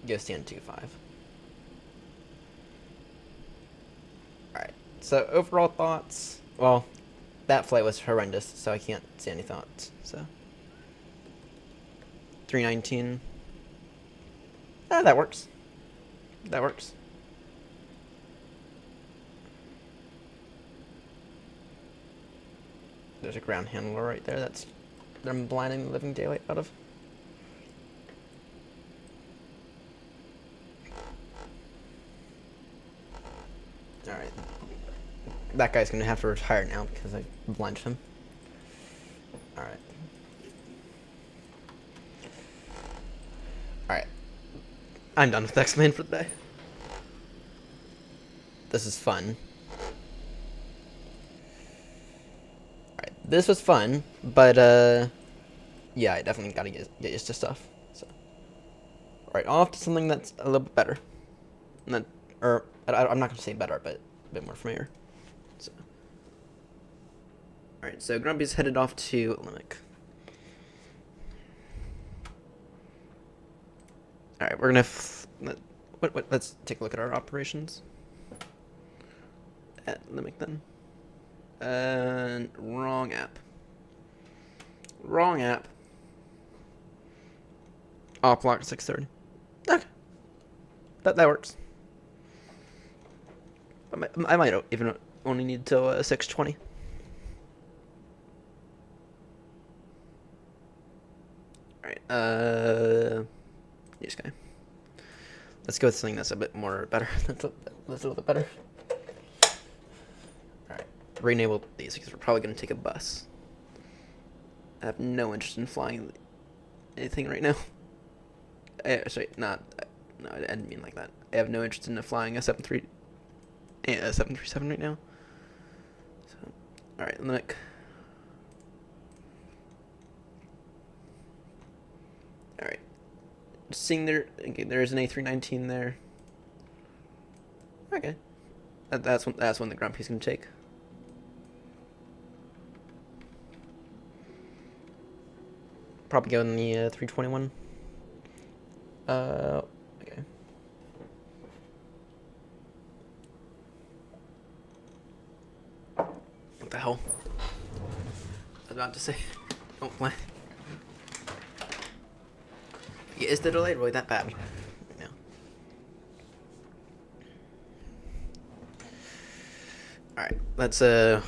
Go stand 2-5. Alright, so overall thoughts. Well, that flight was horrendous, so I can't say any thoughts. So 319. That works. That works. There's a ground handler right there that I'm blinding the living daylight out of. Alright. That guy's gonna have to retire now because I blinded him. Alright. Alright. I'm done with Xplane for the day. This is fun. Alright, this was fun, but yeah, I definitely gotta get used to stuff. So, alright, off to something that's a little bit better. And then, or I'm not gonna say better, but a bit more familiar. So, alright, so Grumpy's headed off to Limerick. Alright, we're gonna let's take a look at our operations at Limerick then. Wrong app. Wrong app. Op lock 630. Okay. That works. I might even only need till 620. Alright, yes, guy. Let's go with something that's a bit more better. That's a little bit better. Alright, re-enable these because we're probably going to take a bus. I have no interest in flying anything right now. Sorry, no, I didn't mean like that. I have no interest in flying a 737 right now. So, alright, Limerick. seeing there, okay, there's an A319 there. Okay, that's one the Grumpy's gonna take. Probably go in the 321. Okay. What the hell? I was about to say, don't play. Yeah, is the delay really that bad? No. All right, let's yeah,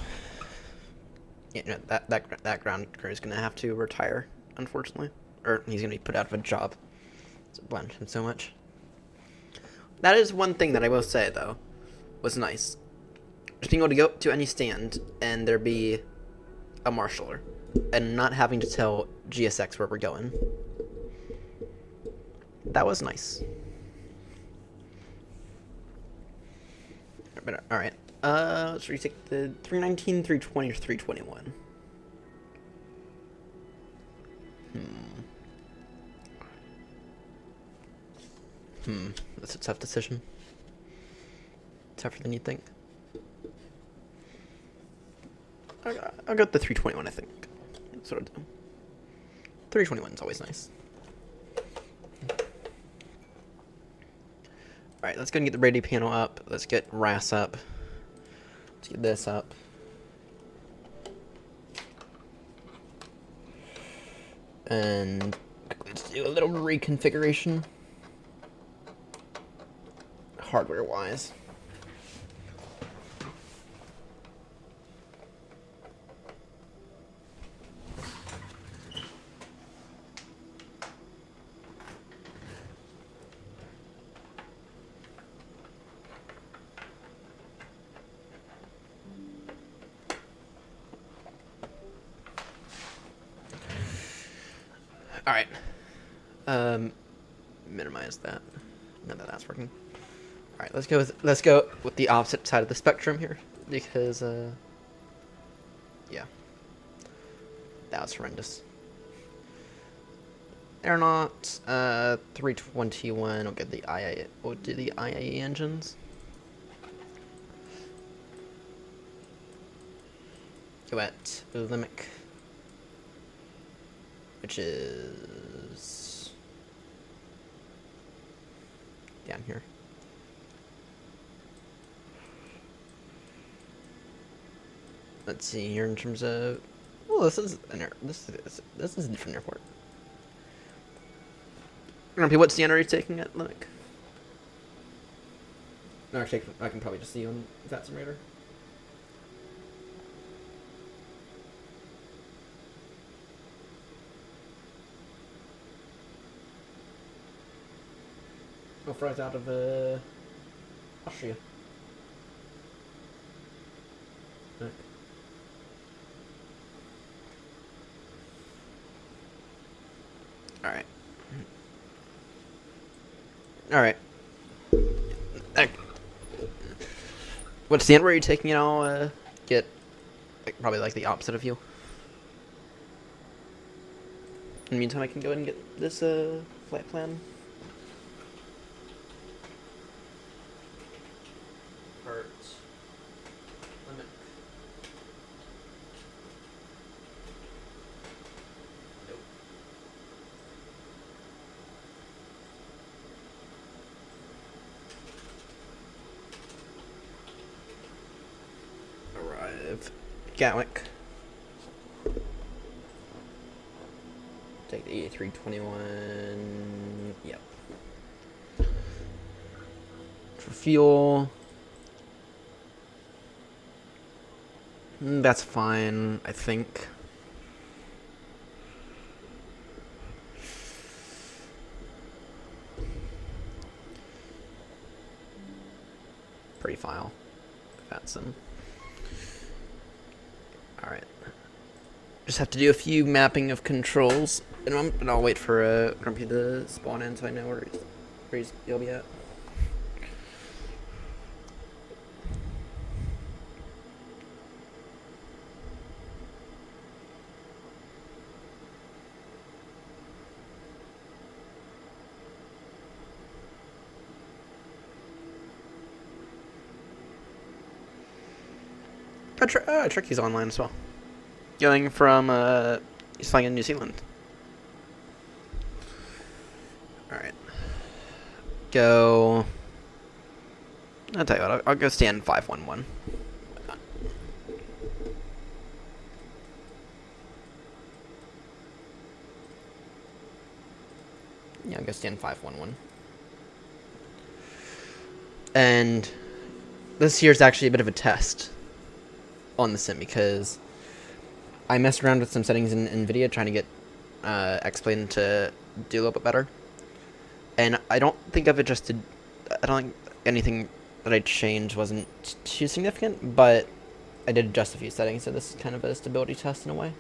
no, that ground crew is gonna have to retire, unfortunately, or he's gonna be put out of a job. It's blamed him so much. That is one thing that I will say though, was nice. Just being able to go to any stand and there be a marshaller, and not having to tell GSX where we're going. That was nice. But all right. Let's retake the 319, 320, or 321. That's a tough decision. Tougher than you think. I'll go with the 321, I think. That's what I'll do. 321 is always nice. Alright, let's go and get the radio panel up. Let's get RAS up. Let's get this up. And let's do a little reconfiguration. Hardware-wise. Alright. Minimize that. Now that that's working. Alright, let's go with the opposite side of the spectrum here. Because yeah. That was horrendous. Aeronaut 321 will get the IA, we'll do the IAE engines. Go at Limerick, which is down here. Let's see here in terms of. Well, this is this is a different airport. Grumpy, what stand are you taking at Limerick? No, actually, I can probably just see you on that simulator. Go fries out of Austria. Right. Alright. Alright. What stand were you taking it? I'll get probably like the opposite of you. In the meantime, I can go ahead and get this flight plan. Part limit. Nope. Arrive. Gatwick. Take the A321. Yep. For fuel. That's fine, I think. Pretty file. That's them. Alright. Just have to do a few mapping of controls. And I'll wait for Grumpy to spawn in so I know where he'll be at. Tricky's online as well. Going from, he's flying in New Zealand. Alright. Go. I'll tell you what, I'll go stand 511. Yeah, I'll go stand 511. And this here's actually a bit of a test on the sim because I messed around with some settings in NVIDIA trying to get Xplane to do a little bit better. And I don't think of it just to... I don't think anything that I changed wasn't too significant, but I did adjust a few settings, so this is kind of a stability test in a way.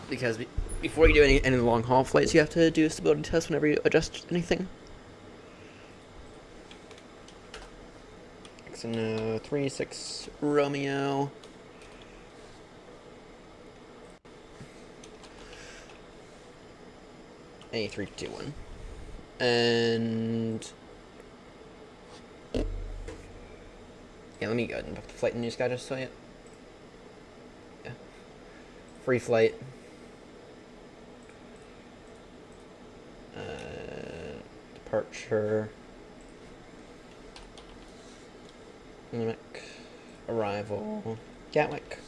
Because before you do any long haul flights, you have to do a stability test whenever you adjust anything. XNO 36 Romeo. A321. And yeah, let me go ahead and book the flight in New Sky just so you. Yeah. Free flight. Departure. Limerick. Arrival. Gatwick.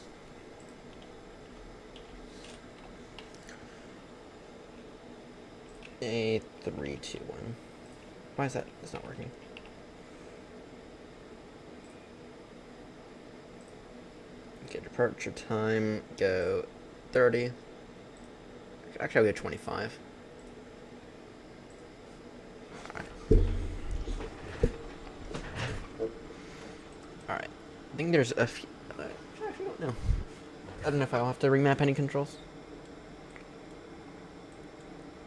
A321. Why is that? It's not working. Okay, departure time. Go 30. Actually, I'll go 25. Alright. I think there's a few... I actually don't know. I don't know if I'll have to remap any controls.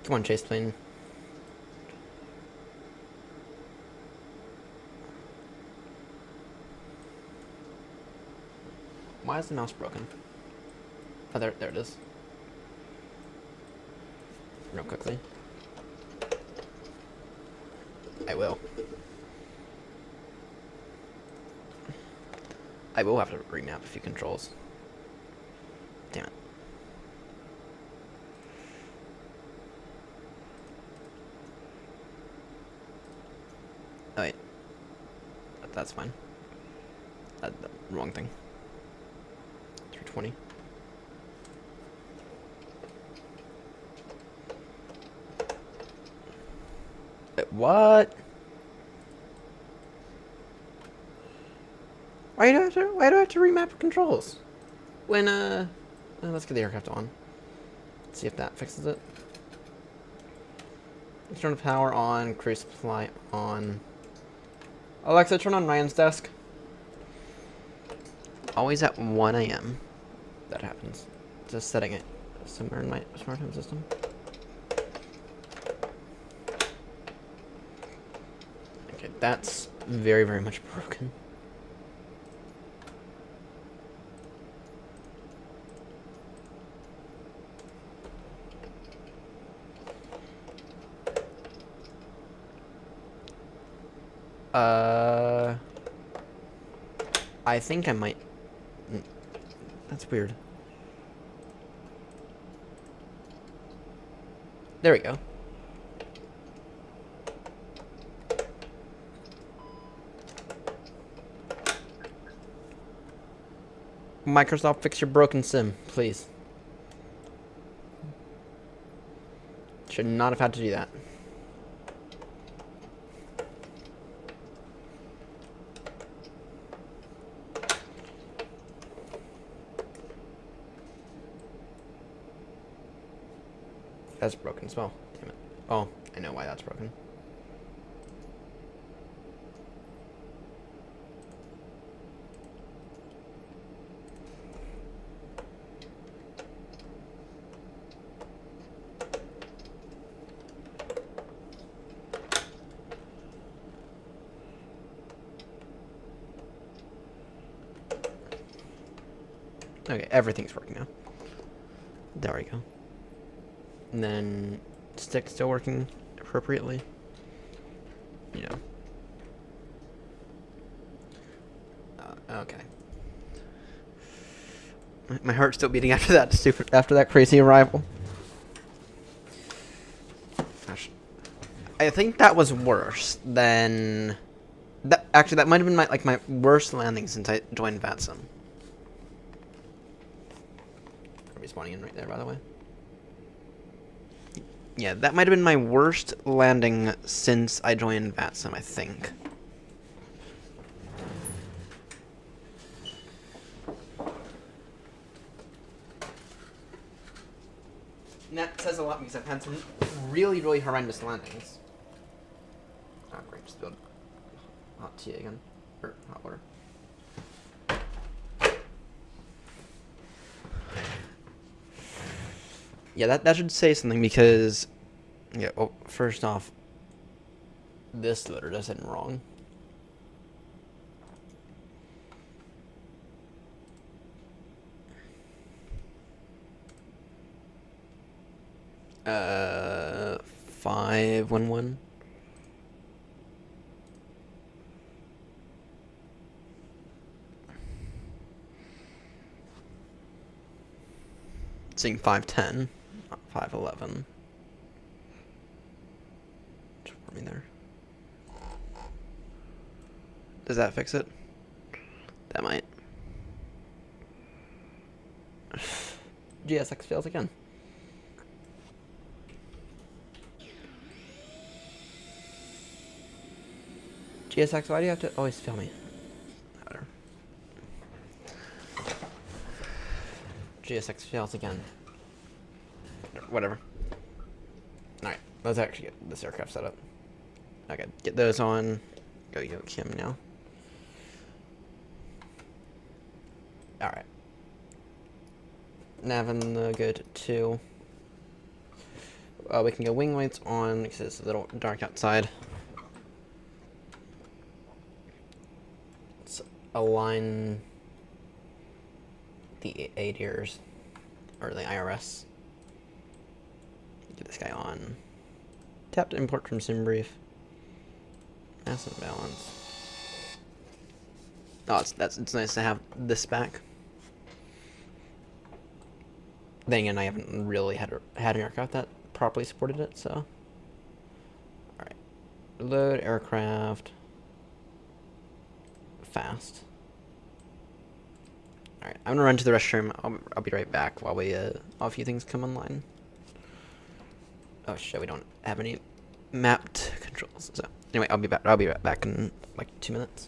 Come on, Xplane. Why is the mouse broken? Oh, there it is. Real quickly. I will. I will have to remap a few controls. Damn it. Oh wait. That's fine. The wrong thing. 320. Wait, what? Why do I have to remap controls? When let's get the aircraft on. Let's see if that fixes it. Turn the power on, cruise supply on. Alexa, turn on Ryan's desk. Always at 1 a.m. That happens. Just setting it somewhere in my smart home system. Okay, that's very, very much broken. I think I might... That's weird. There we go. Microsoft, fix your broken sim, please. Should not have had to do that. That's broken as well. Damn it. Oh, I know why that's broken. Okay, everything's working now. There we go. And then stick still working appropriately. You know, Okay. My heart's still beating after that crazy arrival. Gosh. I think that was worse than that. Actually, that might have been my worst landing since I joined VATSIM. Respawning in right there, by the way. Yeah, that might have been my worst landing since I joined VATSIM, I think. And that says a lot because I've had some really, really horrendous landings. Oh, great, just build hot tea again. Or hot water. Yeah, that should say something because, yeah, well, first off, this loader does it wrong. Uh, 511. Seeing 510, not 511. Just for me there. Does that fix it? That might. GSX fails again. GSX, why do you have to always fail me? Whatever. GSX fails again. Whatever. Alright, let's actually get this aircraft set up. Okay, get those on. Go Kim now. Alright. Nav in the good 2. We can go wing lights on because it's a little dark outside. Let's align the ADIRs, or the IRS. Get this guy on. Tap to import from SimBrief. Massive balance. Oh, it's nice to have this back. Then again, I haven't really had an aircraft that properly supported it, so. Alright. Load aircraft. Fast. Alright, I'm gonna run to the restroom. I'll be right back while a few things come online. Oh shit, we don't have any mapped controls. So anyway, I'll be back in like 2 minutes.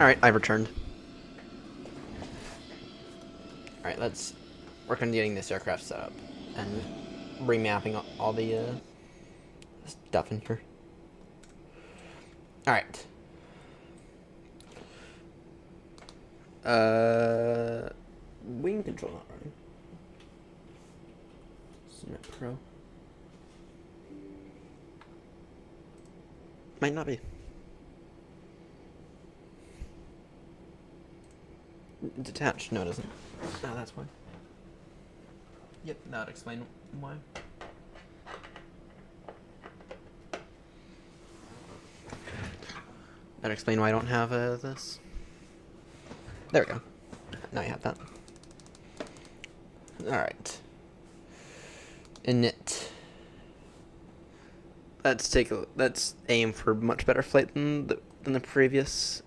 Alright, I've returned. Alright, let's work on getting this aircraft set up and remapping all the stuff in here. Alright. Wing control not running. Submit Pro. Might not be. Detached? No, it doesn't. No, that's why. Yep, that would explain why. That'd explain why I don't have this. There we go. Now you have that. Alright. Init. Let's aim for much better flight than the previous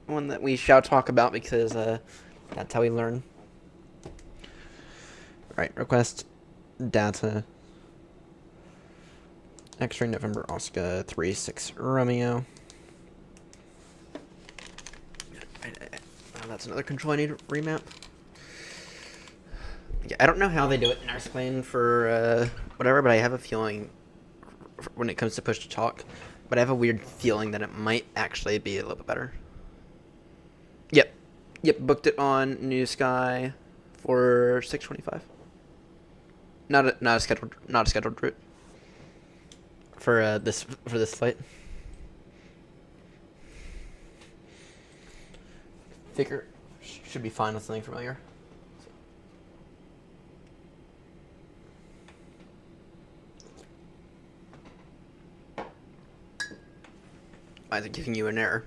one that we shall talk about, because that's how we learn. Right, request data. X-ray November Oscar 36 Romeo. That's another control I need to remap. Yeah, I don't know how they do it in Xplane for whatever, but I have a feeling when it comes to push to talk, but I have a weird feeling that it might actually be a little bit better. Yep, booked it on New Sky for 6:25. Not a scheduled route for this flight. Figure should be fine with something familiar. Why is it giving you an error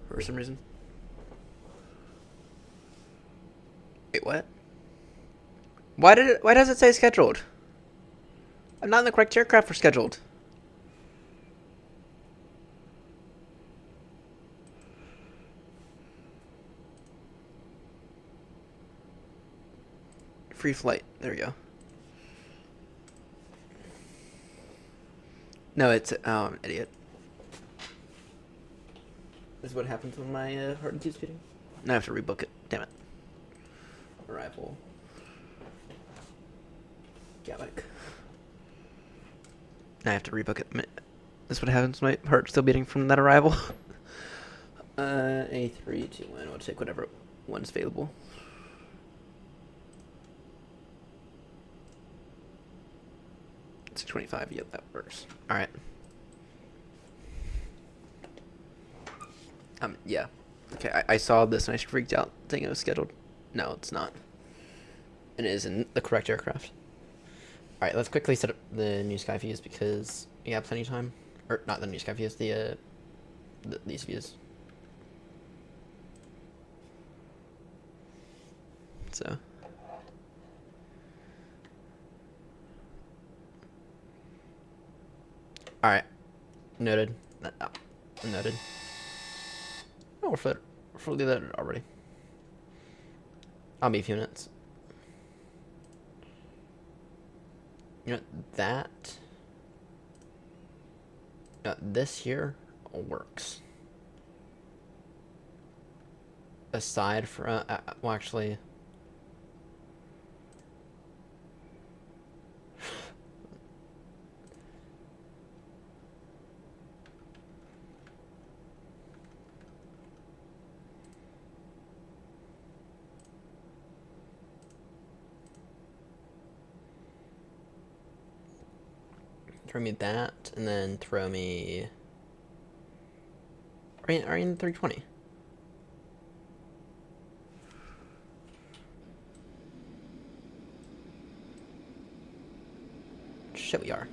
for some reason? Wait, what? Why does it say scheduled? I'm not in the correct aircraft for scheduled. Free flight. There we go. No, it's I'm an idiot. This is what happens when my heart keeps beating. Now I have to rebook it. Damn it. Arrival. Gatwick. Now I have to rebook it. This is what happens when my heart's still beating from that arrival. A321. I'll take whatever one's available. $625. Yep, that works. All right. Yeah. Okay, I saw this and I freaked out thinking it was scheduled. No, it's not. It is in the correct aircraft. All right, let's quickly set up the new sky views because we have plenty of time. Or not the new sky views, these views. So. All right. Noted. Noted. Oh, we're fully loaded already. I'll be a few minutes. You know, this here works. Aside from, well, actually, throw me that, and then throw me. Are you in 320? Shit, we are.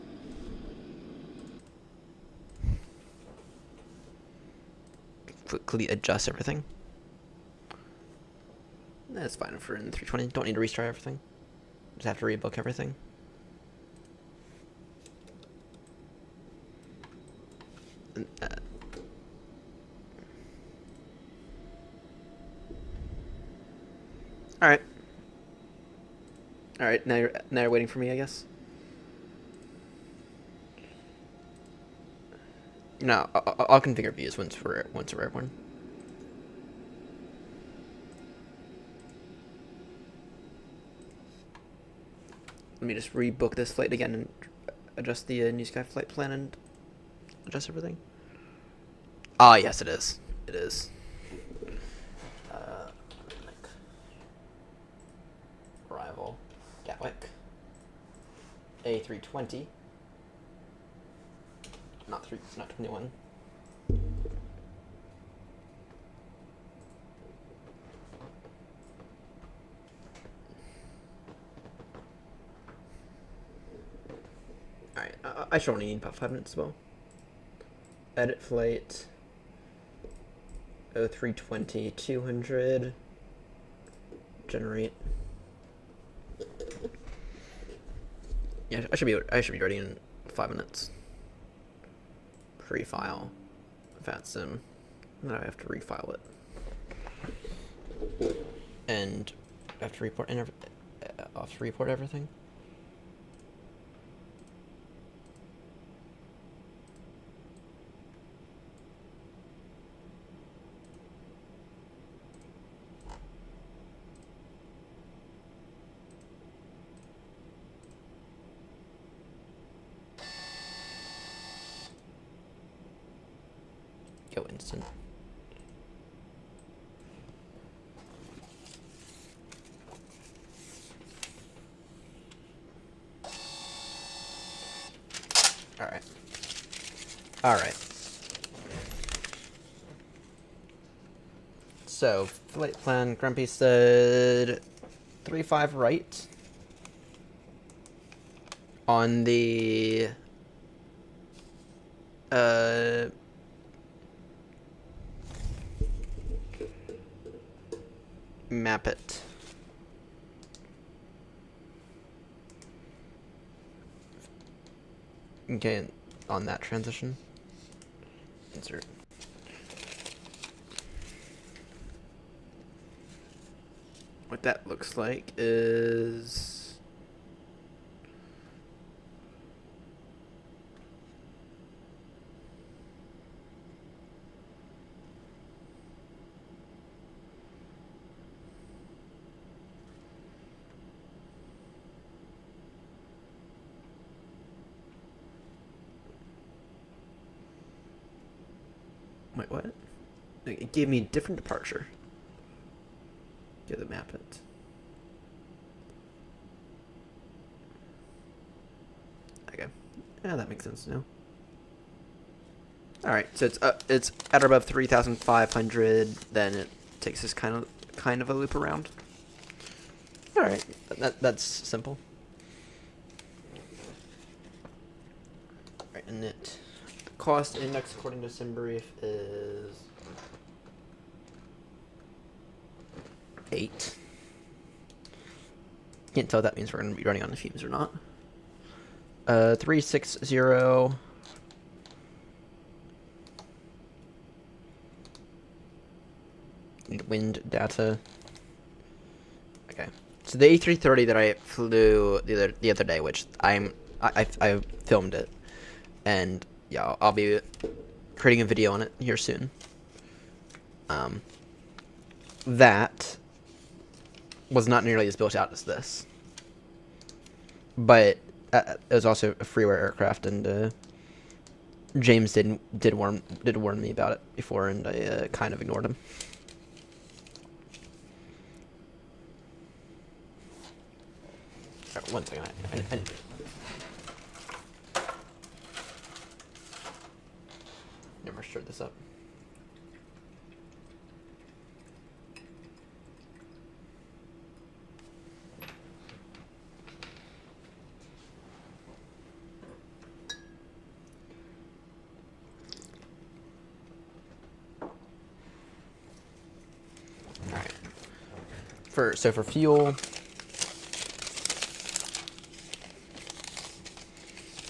Quickly adjust everything. That's fine if we're in 320. Don't need to restart everything. Just have to rebook everything. Alright. Alright, now you're waiting for me, I guess. No, I'll configure views once we're airborne. Let me just rebook this flight again and adjust the New Sky flight plan and adjust everything. Ah, yes, it is. It is. Arrival, Gatwick. A320. Not 21. Alright, I should only need about 5 minutes as well. Edit flight. 0320 200. Generate. Yeah, I should be ready in 5 minutes. Pre-file VATSIM. Then I have to refile it. And I have to report everything. Go instant. Alright. So, flight plan, Grumpy said 35 right. On the map it. Okay, on that transition. Insert. What that looks like is wait, what? It gave me a different departure. Yeah, the map it. Okay. Yeah, that makes sense now. Alright, so it's at or above 3,500, then it takes this kind of a loop around. Alright, that's simple. Alright, and it cost index according to SimBrief is 8. Can't tell if that means we're going to be running on the fumes or not. 360. Need wind data. Okay. So the A330 that I flew the other day, which I filmed it, and yeah, I'll be creating a video on it here soon. That was not nearly as built out as this, but it was also a freeware aircraft, and James did warn me about it before, and I kind of ignored him. Right, one second, I never stirred this up. Alright. For fuel,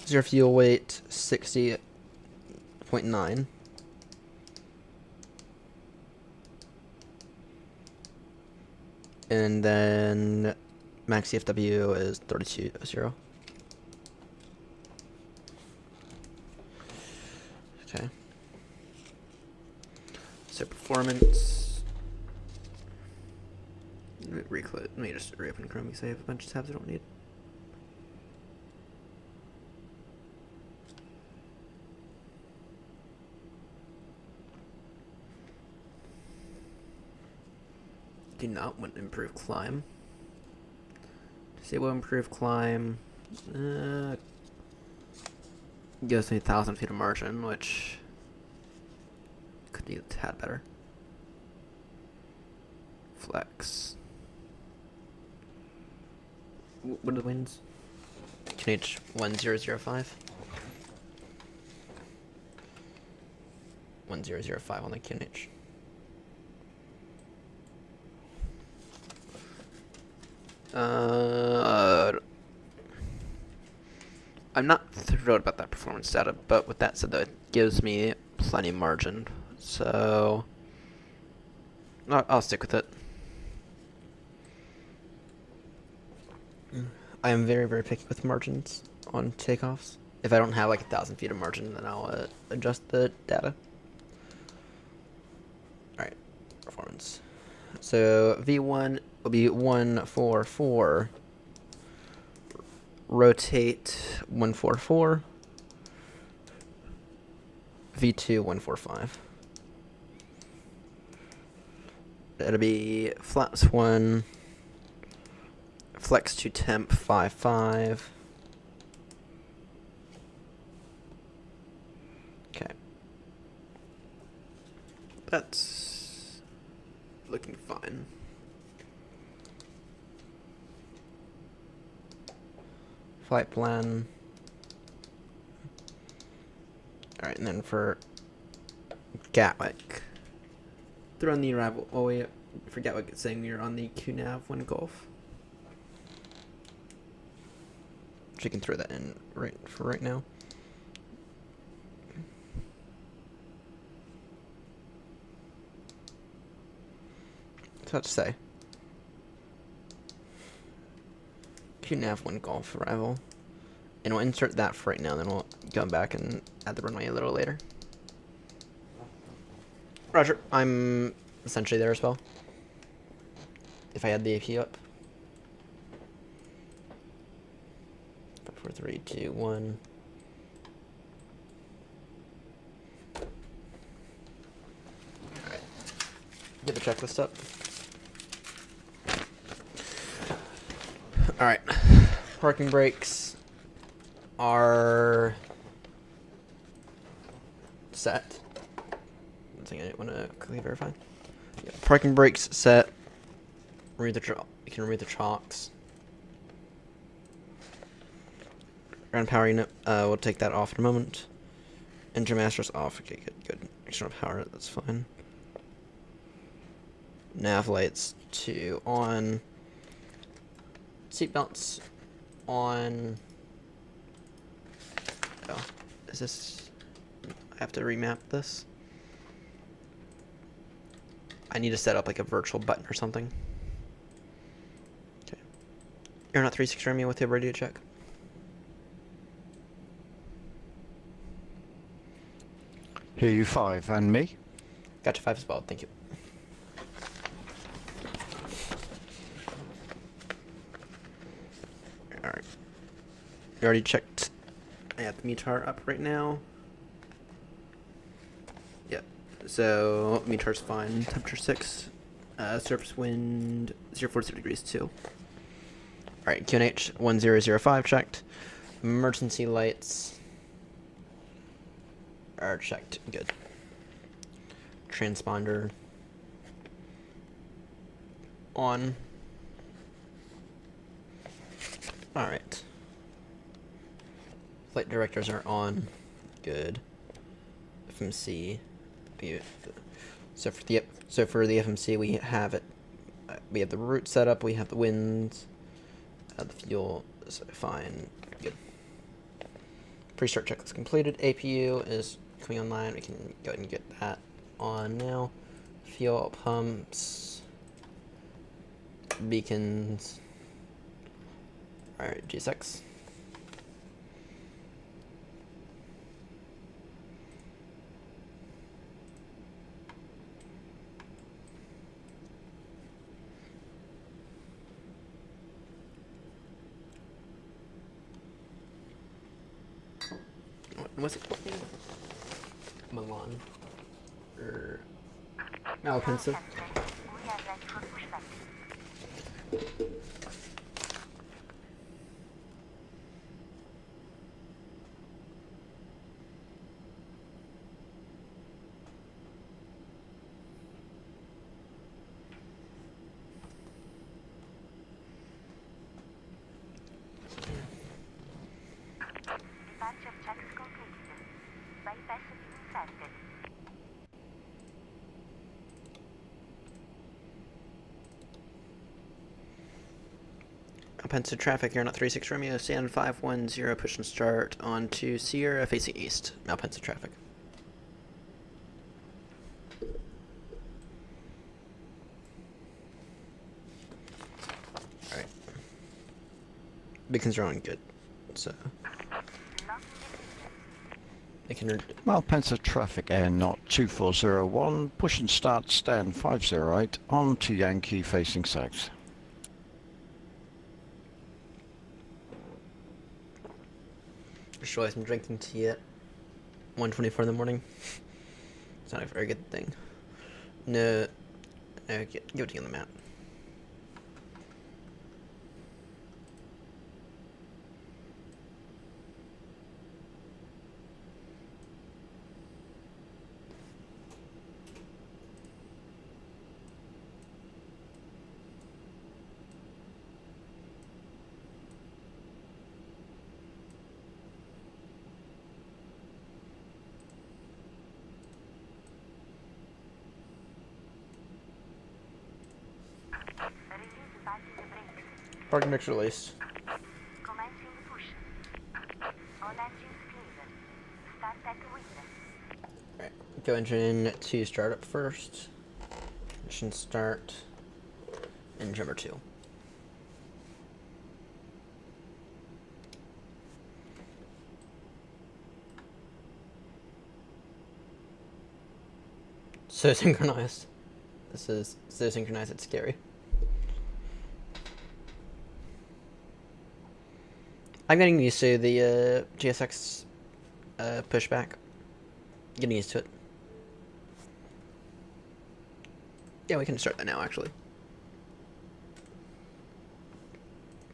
your fuel weight 60.9. And then max CFW is 32.0. Okay. So performance. Let me just reopen Chrome because I have a bunch of tabs I don't need. do not want to improve climb. Disable improve climb. Gives me 1,000 feet of margin, which could be a tad better. Flex. What are the winds? QNH 1005. 1005 on the QNH. I'm not thrilled about that performance data, but with that said, though, it gives me plenty of margin, so I'll stick with it. I am very, very picky with margins on takeoffs. If I don't have like 1,000 feet of margin, then I'll adjust the data. Alright, performance. So V1 will be 144. Rotate 144. V2 145. It'll be flaps 1. Flex to temp 55. Okay. That's looking fine. Flight plan. Alright, and then for Gatwick. They're on the arrival. Oh, wait. I forget what it's saying. We're on the QNAV 1 Golf. So you can throw that in right now. What's that to say? QNAV 1 Golf arrival. And we'll insert that for right now, then we'll go back and add the runway a little later. Roger, I'm essentially there as well. If I had the AP up. 5, 4, 3, 2, 1. Alright. Get the checklist up. Alright. Parking brakes are set. One thing I want to quickly verify. Yeah, parking brakes set. You can remove the chocks. Ground power unit, we'll take that off in a moment. Engine master's off. Okay, good. External power, that's fine. Nav lights 2 on. Seatbelts on. Oh, is this? I have to remap this. I need to set up like a virtual button or something. Okay. You're not 360 Romeo with your radio check. Hear you 5, and me? Gotcha, 5 as well, thank you. Alright. We already checked. I have the METAR up right now. Yep. So, METAR's fine. Temperature 6. Surface wind 040 degrees 2. Alright, QNH 1005 checked. Emergency lights are checked. Good. Transponder on. Alright. Flight directors are on. Good. FMC. So for the FMC we have it. We have the route set up. We have the winds. The fuel is fine. Good. Pre-start checklist completed. APU is coming online. We can go ahead and get that on now. Fuel pumps. Beacons. Alright, G6. What's it called? Milan. Or Malapensa. Departure checks completed. Bypass inserted. Offensive traffic, Aeronaut 36 Romeo, stand 510, push and start on to Sierra facing east. Offensive traffic. Alright. Beacons are on good, so they can. Malpensa traffic air not 2401, push and start stand 508 on to Yankee facing south. Just realized I'm drinking tea at 1:24 in the morning. It's not a very good thing. No, give it to you on the map. Release parking brakes. Parking mix released. Commencing push. All engines clear. Start at window. Alright, go engine to start up first. Mission start. Engine number 2. So synchronized. This is so synchronized, it's scary. I'm getting used to the GSX pushback. Getting used to it. Yeah, we can start that now, actually.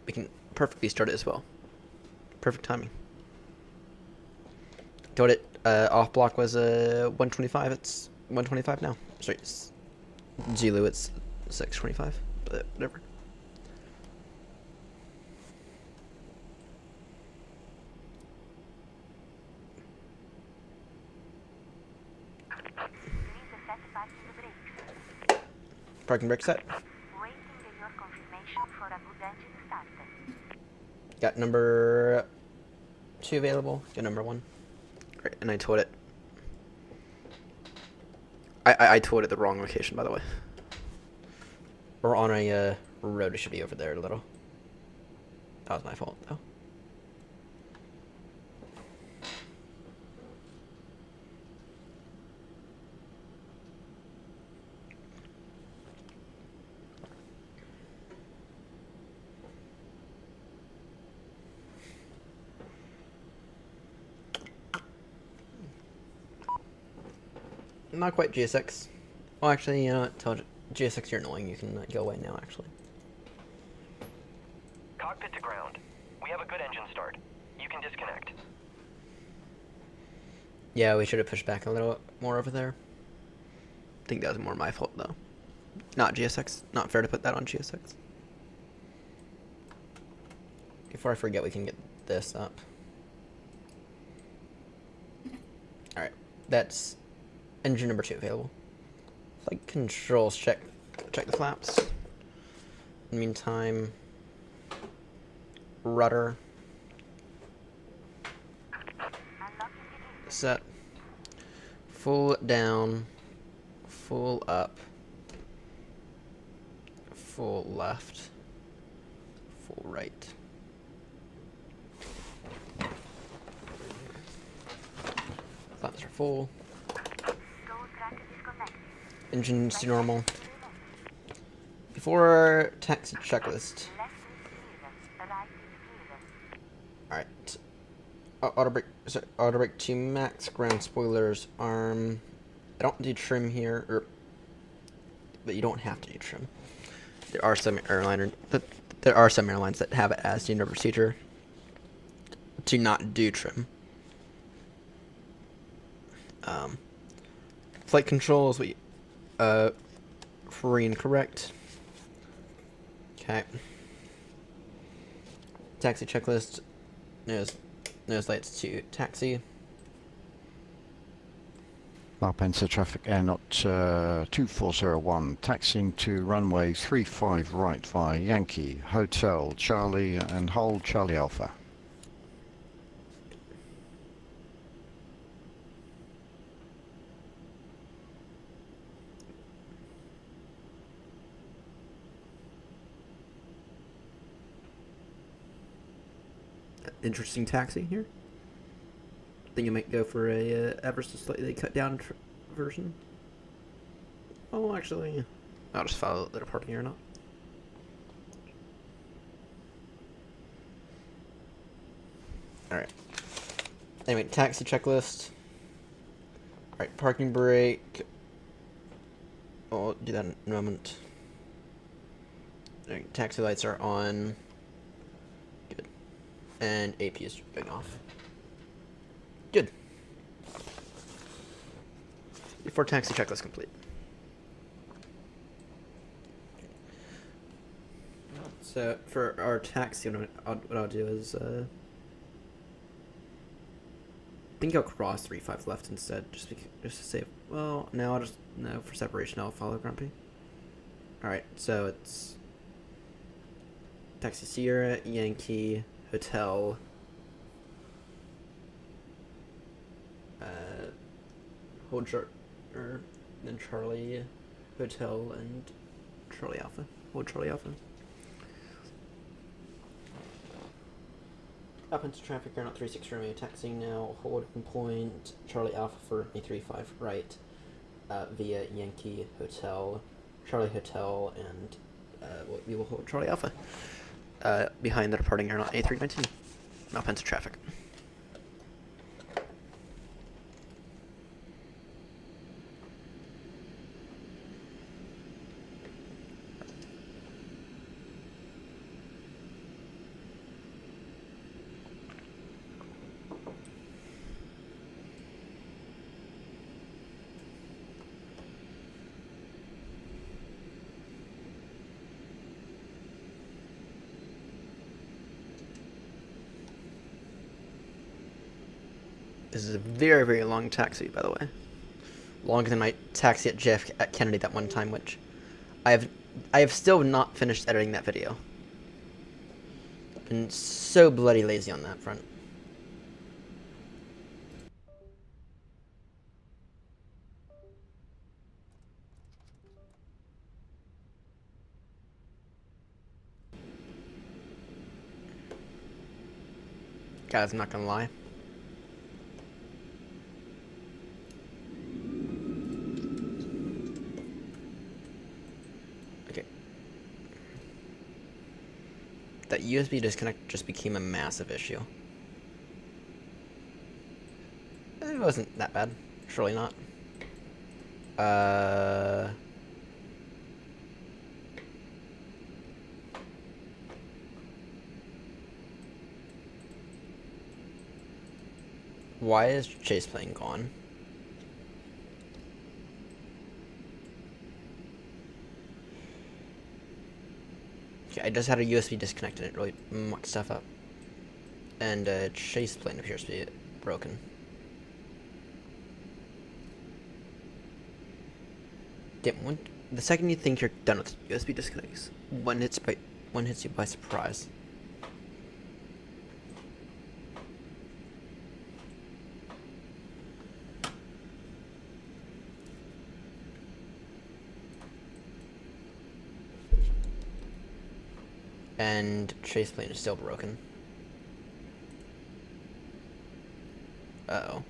We can perfectly start it as well. Perfect timing. Told it off block was 125. It's 125 now. Sorry, Zulu. It's 625. But whatever. Please set parking brakes. Parking brake set. Waiting your confirmation for a good engine start. Got number 2 available. Got number 1. Great, and I told it. I told it the wrong location, by the way. We're on a road. It should be over there a little. That was my fault, though. Not quite GSX. Well, actually, you know what? Tell GSX you're annoying. You can go away now, actually. Cockpit to ground. We have a good engine start. You can disconnect. Yeah, we should have pushed back a little more over there. I think that was more my fault, though. Not GSX. Not fair to put that on GSX. Before I forget, we can get this up. Alright. That's engine number 2 available. Flight controls, check the flaps. In the meantime, rudder set. Full down, full up, full left, full right. Flaps are full. Engines to normal. Before taxi checklist. Alright. Auto brake to max, ground spoilers, arm. I don't do trim here, but you don't have to do trim. there are some airlines that have it as standard procedure to not do trim. Flight controls, free and correct. Okay. Taxi checklist. Nose lights to taxi. Malpensa traffic air not 2401, taxiing to runway 35 right via Yankee, Hotel Charlie and hold Charlie Alpha. Interesting taxi here. Think you might go for a ever so slightly cut down version. Oh, actually, I'll just follow the departing or not. All right. Anyway, taxi checklist. All right, parking brake. I'll do that in a moment. All right, taxi lights are on. Good. And AP is going off. Good. Before taxi checklist complete. So for our taxi, what I'll do is I think I'll cross 3-5 left instead, just to save. Well, no, for separation I'll follow Grumpy. All right, so it's Taxi Sierra, Yankee, Hotel. Hold then Charlie, Hotel, and Charlie Alpha. Hold Charlie Alpha. Up into traffic, air not 36 Romeo, taxiing now, hold point, Charlie Alpha for A35 right, via Yankee Hotel, Charlie Hotel, and we will hold Charlie Alpha. Behind the departing air not A319. Up into traffic. This is a very, very long taxi, by the way. Longer than my taxi at at Kennedy that one time, which I have still not finished editing that video. Been so bloody lazy on that front. Guys, I'm not gonna lie. That USB disconnect just became a massive issue. It wasn't that bad. Surely not. Why is Xplane gone? I just had a USB disconnect and it really mucked stuff up. And Xplane appears to be broken. Damn, the second you think you're done with USB disconnects, one hits you by surprise. And Xplane is still broken. Uh-oh.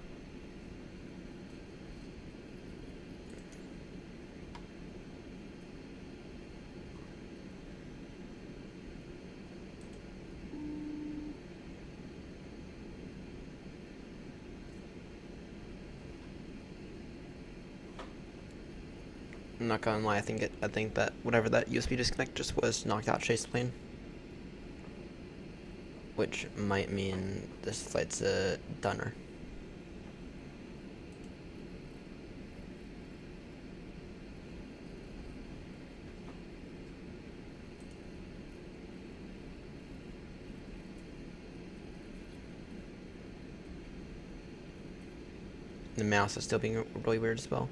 I'm not gonna lie. I think that whatever that USB disconnect just was knocked out Xplane, which might mean this flight's a dunner. The mouse is still being really weird as well.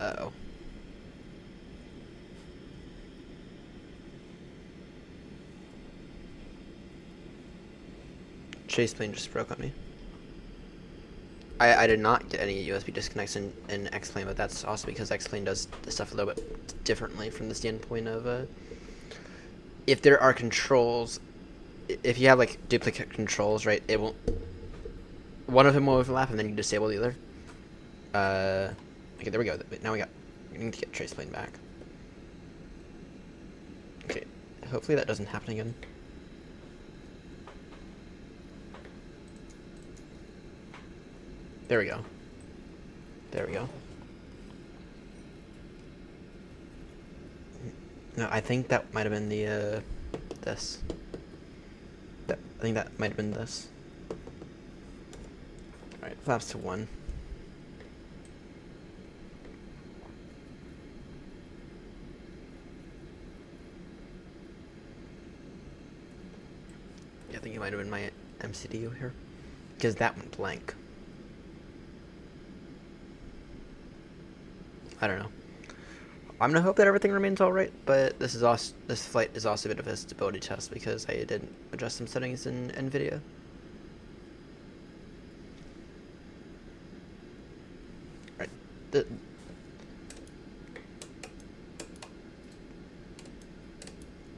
Uh-oh. Xplane just broke on me. I did not get any USB disconnects in Xplane, but that's also because Xplane does the stuff a little bit differently from the standpoint of if there are controls, if you have like duplicate controls, right, it will, one of them will overlap and then you disable the other. Okay, there we go. Now we need to get Xplane back. Okay, hopefully that doesn't happen again. There we go. There we go. No, I think that might have been the, this. I think that might have been this. Alright, flaps to 1. Yeah, I think it might have been my MCDU here. Because that went blank. I don't know. I'm gonna hope that everything remains alright, but this flight is also a bit of a stability test because I didn't adjust some settings in NVIDIA. Alright.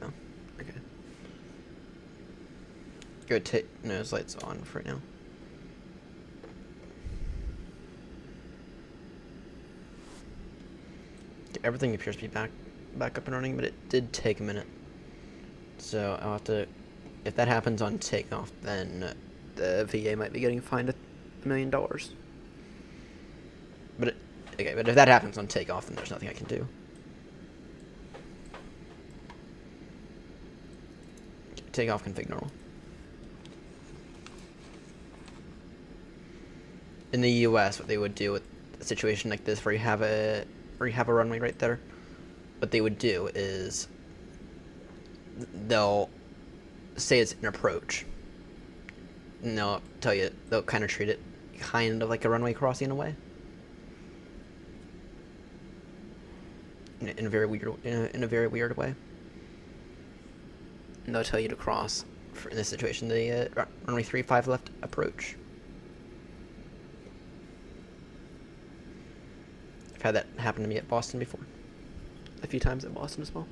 Oh, okay. Good, take nose lights on for right now. Everything appears to be back up and running, but it did take a minute. So I'll have to, if that happens on takeoff, then the VA might be getting fined $1 million. But okay, but if that happens on takeoff, then there's nothing I can do. Takeoff config normal. In the US, what they would do with a situation like this, where you have a runway right there, what they would do is they'll say it's an approach, and they'll tell you, they'll kind of treat it kind of like a runway crossing in a way, in a very weird way, and they'll tell you to cross, in this situation, the runway 35 left approach. Had that happen to me at Boston before. A few times at Boston as well.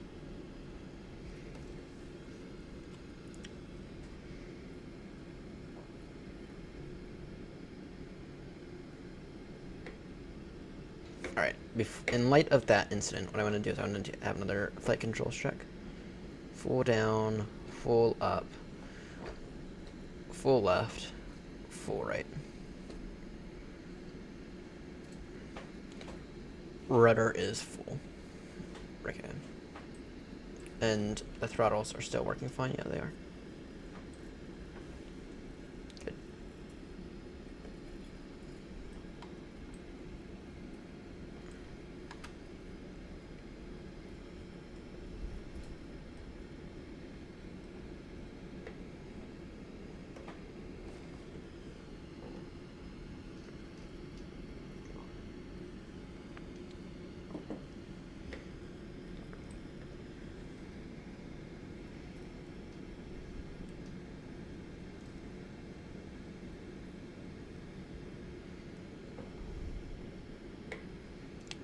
Alright, in light of that incident, what I want to do is I want to have another flight controls check. Full down, full up, full left, full right. Rudder is full. Okay. And the throttles are still working fine? Yeah, they are. Good.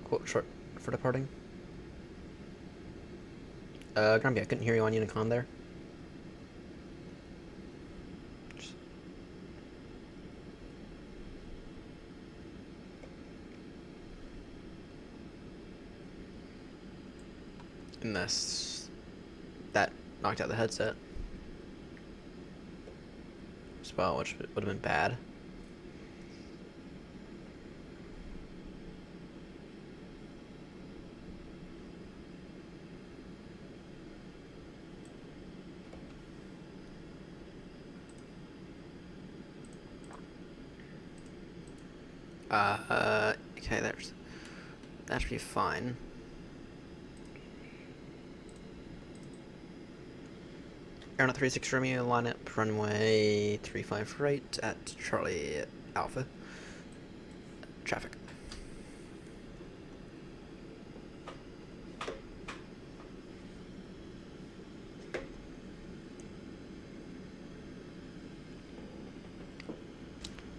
Quote short for departing. Grumpy, I couldn't hear you on Unicom there. Unless that knocked out the headset as well, which would have been bad. Okay, that should be fine. Airnet 36 Romeo, line up runway 35 right at Charlie Alpha. Traffic.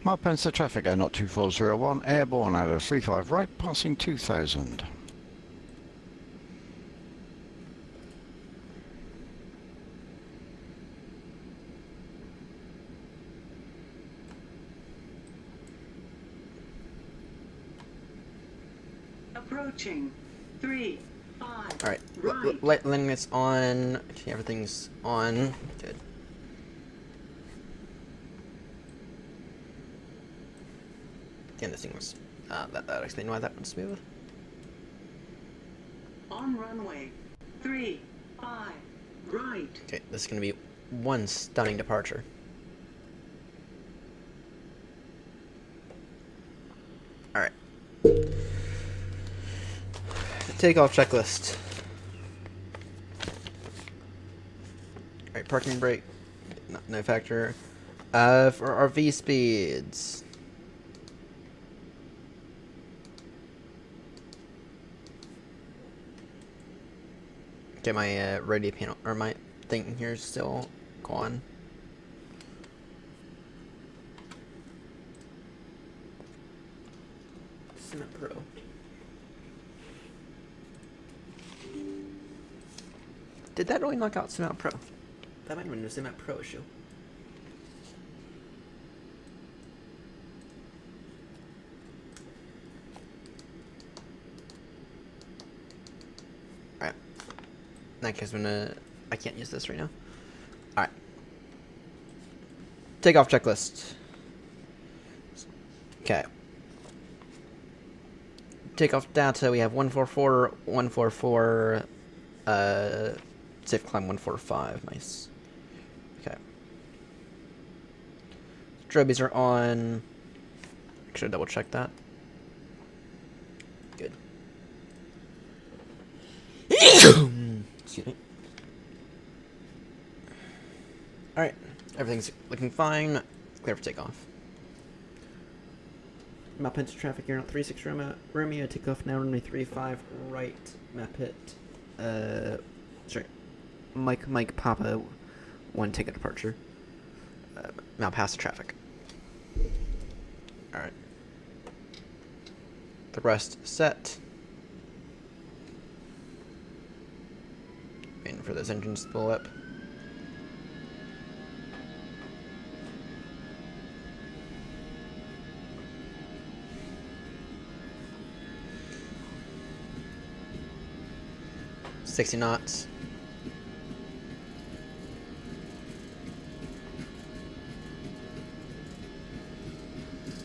Malpensa traffic Airnet 2401, airborne out of 35 right, passing 2000. Approaching 3, 5. Alright, Right. landing it's on. Okay, everything's on. Good. Again, this thing was. That explained why that one's smooth. On runway 3, 5. Right. Okay, this is gonna be one stunning departure. Alright. Takeoff checklist. Alright, parking brake. No factor. For our V speeds. Okay, my radio panel, or my thing here is still gone. Cement Pro. Did that really knock out Cement Pro? That might have been a Cement Pro issue. Alright. In that case, I can't use this right now. Alright. Takeoff checklist. Okay. Takeoff data, we have 144, 144, safe climb 145, nice. Okay. Strobies are on. Should I double check that? Good. Excuse me. Alright, everything's looking fine. Clear for takeoff. Map into traffic here on 36 Romeo, takeoff now runway 35 right, map hit. Sorry. Mike Papa, 1 ticket departure. Now past the traffic. Alright. The rest set. Waiting for those engines to blow up. $60 knots.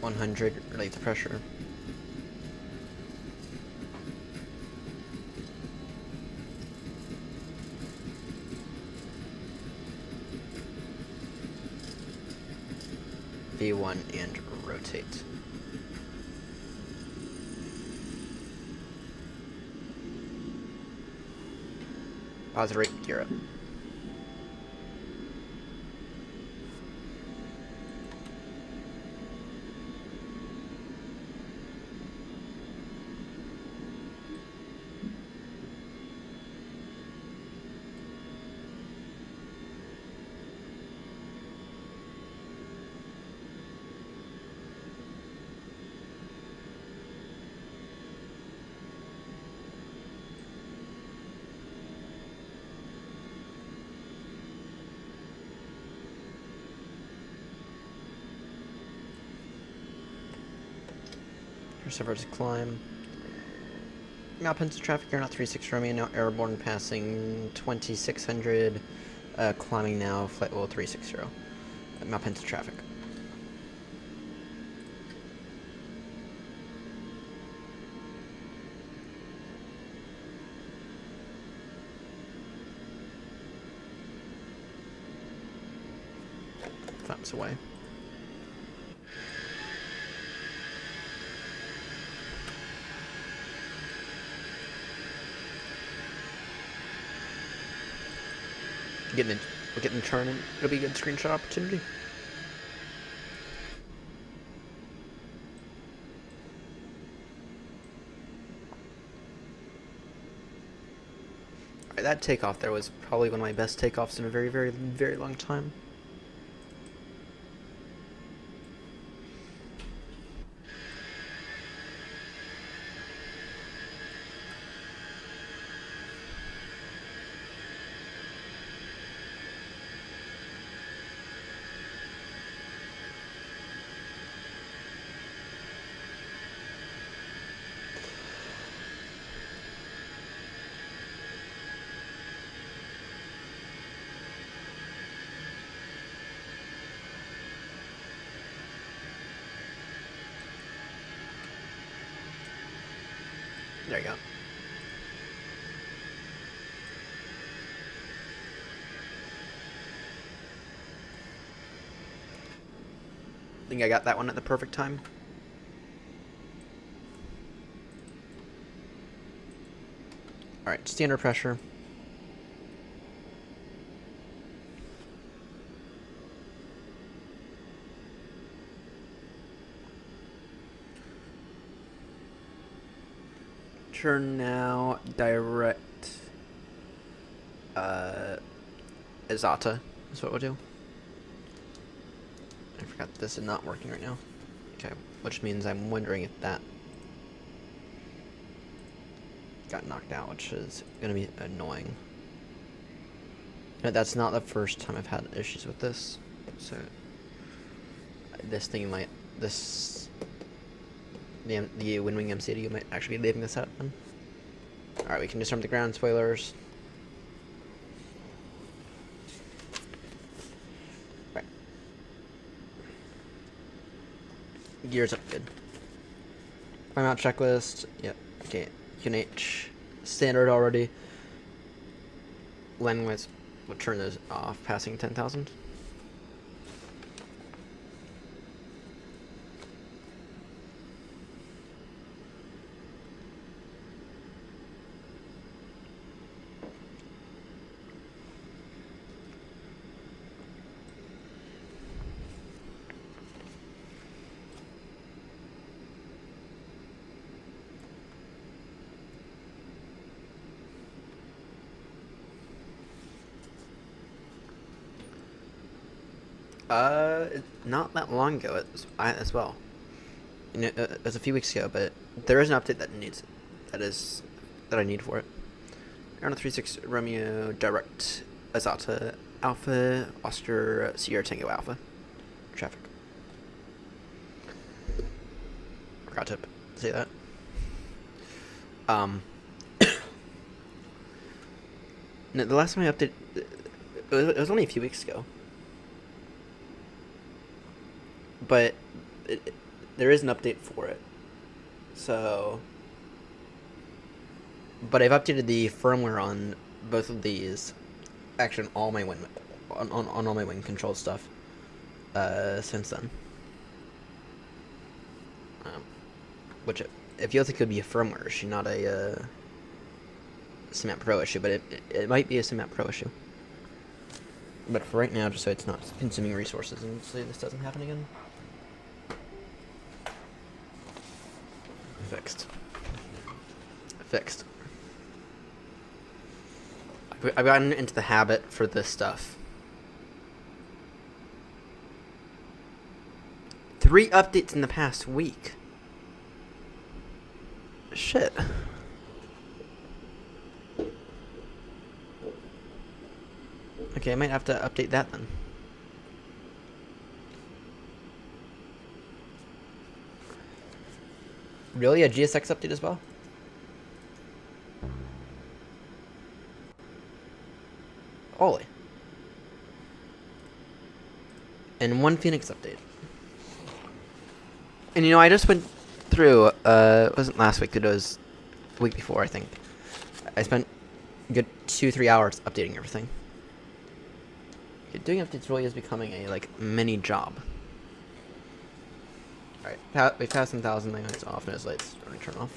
$100, relieve the pressure. V1 and rotate. Positive rate, gear up. Suffer to climb. Malpensa traffic, you're not 36 Romeo, now airborne passing 2600, climbing now, flight level 360. Malpensa traffic. Flaps away. We're getting the turn in. It'll be a good screenshot opportunity. Alright, that takeoff there was probably one of my best takeoffs in a very, very, very long time. There you go. Think I got that one at the perfect time. Alright, stay under pressure. Turn now, direct Izata is what we'll do. I forgot this is not working right now. Okay, which means I'm wondering if that got knocked out, which is gonna be annoying. But that's not the first time I've had issues with this, so this thing might the Windwing MCD might actually be leaving this out then. Alright, we can disarm the ground spoilers. Right. Gears up good. Timeout checklist. Yep. Okay. QNH. Standard already. Landing lights. We'll turn those off, passing 10,000. Not that long ago as well. You know, it was a few weeks ago, but there is an update that I need for it. Airline 36 Romeo Direct Azata Alpha Oscar Sierra Tango Alpha traffic. Forgot to say that. No, the last time I updated, it was only a few weeks ago. But there is an update for it. So, but I've updated the firmware on both of these. Actually, on all my wing, on all my wing control stuff. Since then. Which it feels like it could be a firmware issue, not a Cement Pro issue. But it might be a Cement Pro issue. But for right now, just so it's not consuming resources, and so this doesn't happen again. Fixed. I've gotten into the habit for this stuff. 3 updates in the past week. Shit. Okay, I might have to update that then. Really, a GSX update as well? Holy. And one Phoenix update. And you know, I just went through, it wasn't last week, it was the week before, I think. I spent a good 2-3 hours updating everything. Doing updates really is becoming a, like, mini job. Alright, we passed 1,000 things as often as lights starting to turn off.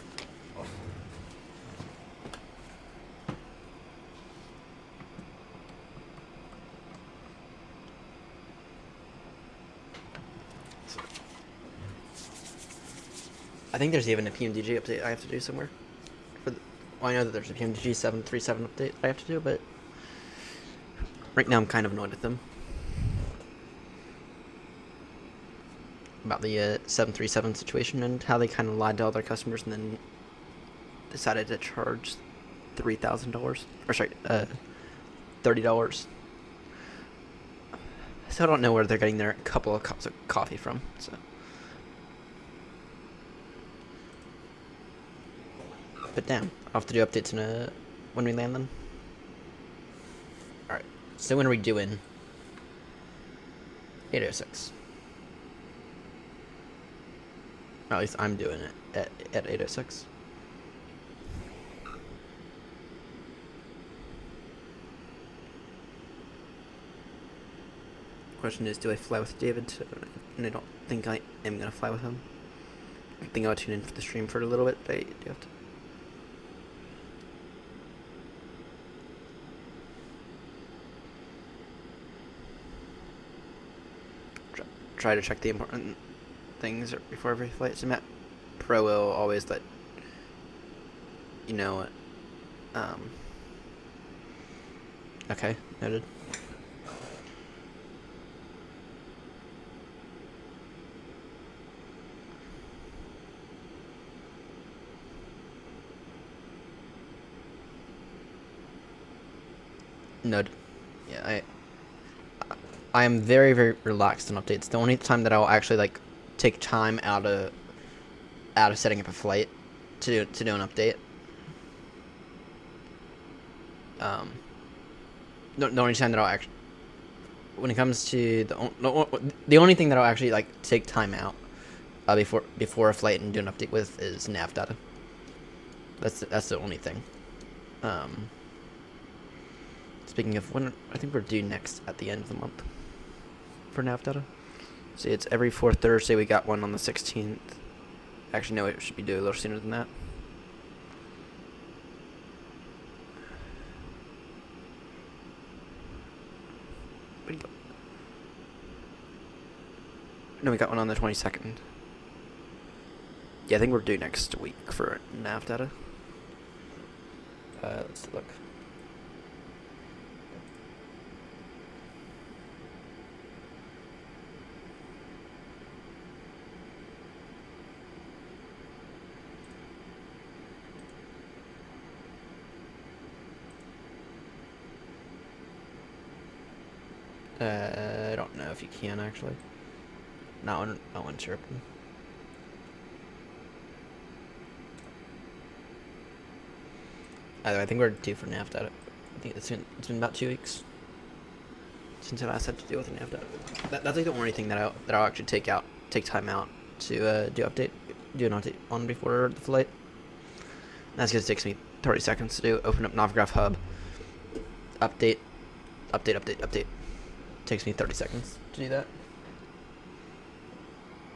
I think there's even a PMDG update I have to do somewhere. Well, I know that there's a PMDG 737 update I have to do, but right now I'm kind of annoyed with them. About the 737 situation and how they kind of lied to all their customers and then decided to charge $3,000. Or sorry, $30. So I don't know where they're getting their couple of cups of coffee from, so. But damn, I'll have to do updates in when we land then. Alright, so when are we doing 806? Or at least I'm doing it at 806. Question is, do I fly with David? And I don't think I am going to fly with him. I think I'll tune in for the stream for a little bit, but I do have to. Try to check the important things before every flight. So Matt Pro will always let you know. Okay, noted. Noted. Yeah, I am very, very relaxed on updates. The only time that I'll actually like take time out of setting up a flight to do an update. The only time that I'll actually, when it comes to the only thing that I'll actually like take time out before a flight and do an update with is nav data. That's the only thing. Speaking of when, I think we're due next at the end of the month for nav data. See, it's every fourth Thursday. We got one on the 16th. Actually, no, it should be due a little sooner than that. No, we got one on the 22nd. Yeah, I think we're due next week for nav data. Let's look. I don't know if you can actually. Not one chirping. Either I think we're due for nav data. I think it's been about 2 weeks since I last had to deal with a nav data. That's like the only thing that I'll actually take time out to do an update on before the flight. And that's because it takes me 30 seconds to do. Open up Navgraph Hub, update. Takes me 30 seconds to do that.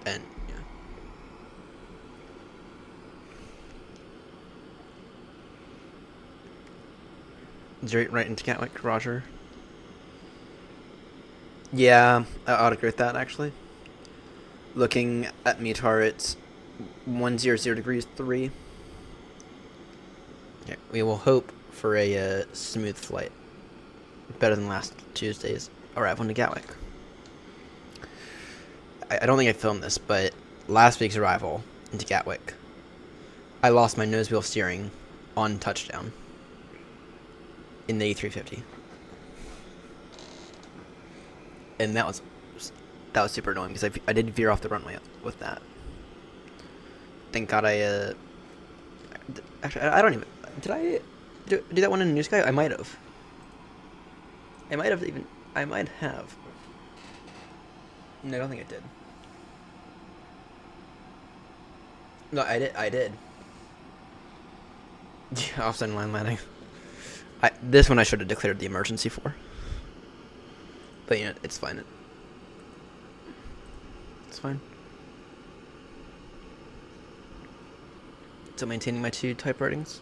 And yeah. Straight right into Gatwick, Roger. Yeah, I would agree with that actually. Looking at METAR, it's 100 degrees 3. Okay, we will hope for a smooth flight. Better than last Tuesday's arrival into Gatwick. I don't think I filmed this, but last week's arrival into Gatwick, I lost my nose wheel steering on touchdown in the A350. And that was super annoying because I did veer off the runway with that. thank God actually, I don't even. Did I do that one in New Sky? I might have. I might have even. I might have. No, I don't think I did. No, I did. I did. Yeah, offset line landing. This one I should have declared the emergency for. But you know, it's fine. It's fine. So maintaining my 2 type ratings.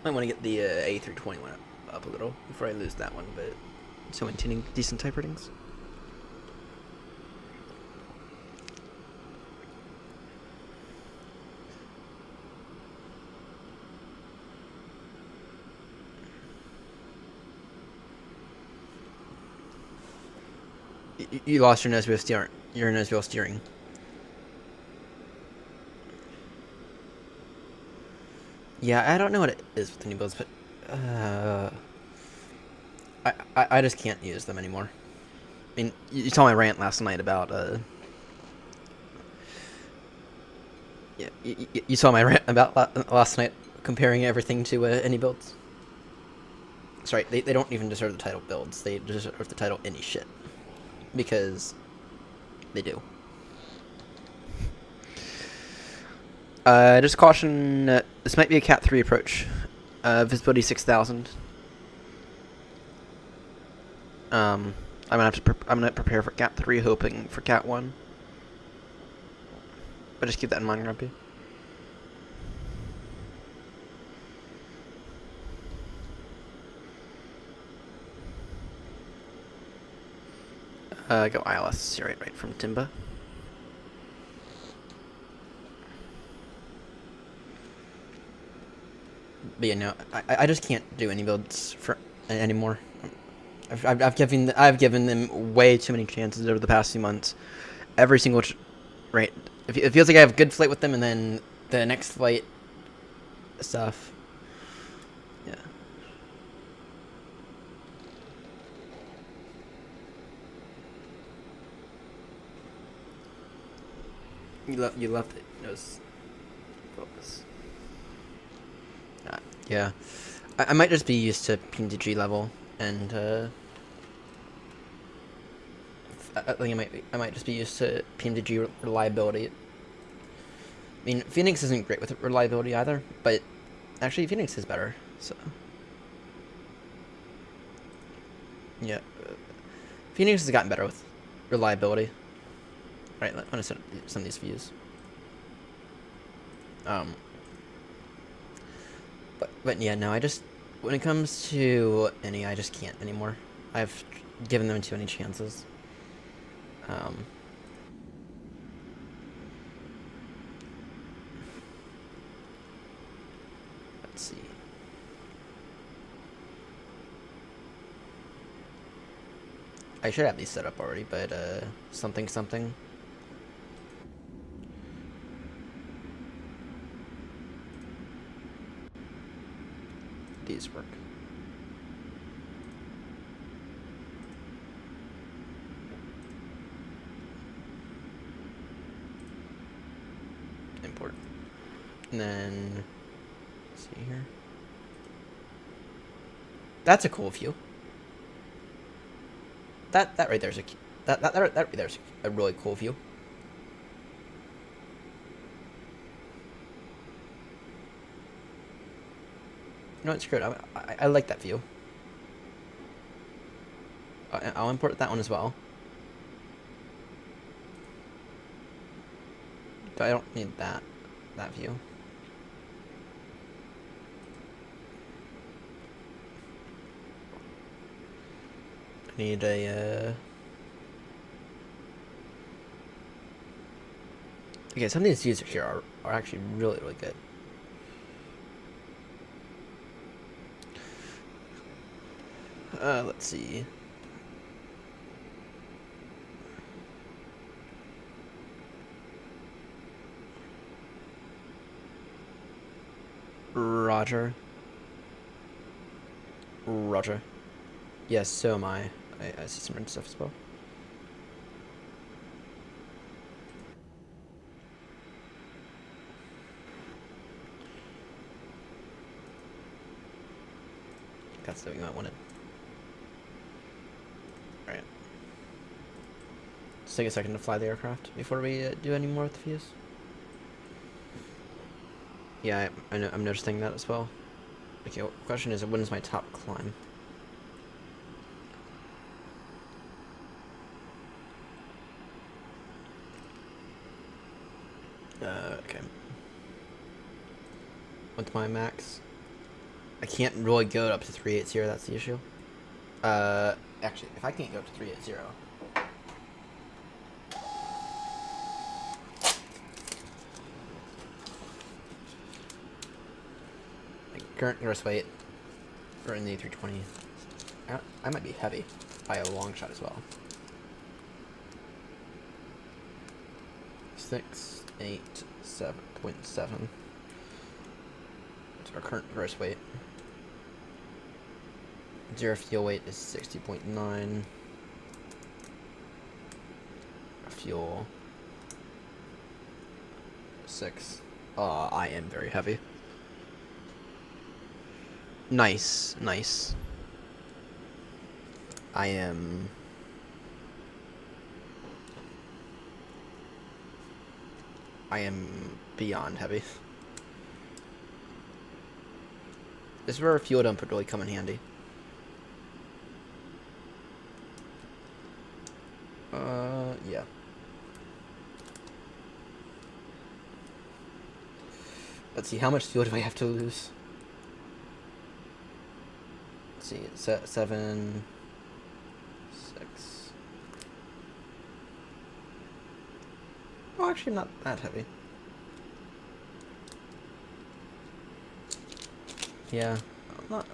I want to get the A320 one up a little before I lose that one, but so maintaining decent type ratings. You lost your nose wheel steering. Your nose wheel steering. Yeah, I don't know what it is with the new builds, but I just can't use them anymore. I mean, you saw my rant last night about yeah, you saw my rant about last night comparing everything to any builds. That's right. They don't even deserve the title builds. They deserve the title any shit. Because they do. Just caution, this might be a Cat 3 approach. Visibility 6,000. I'm gonna prepare for Cat 3, hoping for Cat 1. But just keep that in mind, Grumpy. Go ILS, right from Timba. But yeah, no, I just can't do any builds for anymore. I've given them way too many chances over the past few months. Every single right, it feels like I have a good flight with them, and then the next flight stuff. Yeah. You left it. Nose focus. Yeah, I might just be used to PT2 level, and I think I might just be used to PT2 reliability. I mean, Phoenix isn't great with reliability either, but actually Phoenix is better. So yeah, Phoenix has gotten better with reliability. Right, let me set some of these views. But yeah, no, when it comes to any, I just can't anymore. I've given them too many chances. Let's see. I should have these set up already, but something. These work. Import. And then, let's see here. That's a cool view. That right there's that right there's a really cool view. You know what, screw it. I like that view. I'll import that one as well. But I don't need that view. I need a okay, some of these views here are actually really good. Let's see. Roger. Yes, so am I. I see some red stuff as well. that's the thing I wanted. Alright. Let's take a second to fly the aircraft before we do any more with the fuse. Yeah, I'm noticing that as well. Okay, well, question is, when is my top climb? Okay. What's my max? I can't really go up to 380, that's the issue. Actually, if I can't go up to 380... Current gross weight for in the A320. I might be heavy by a long shot as well. 687.7. That's our current gross weight. Zero fuel weight is 60.9. Fuel 6. I am very heavy. Nice. I am beyond heavy. This is where a fuel dump would really come in handy. Yeah. Let's see, how much fuel do I have to lose? Let's see, it's at 7, 6. Oh, actually, I'm not that heavy. Yeah, I'm not.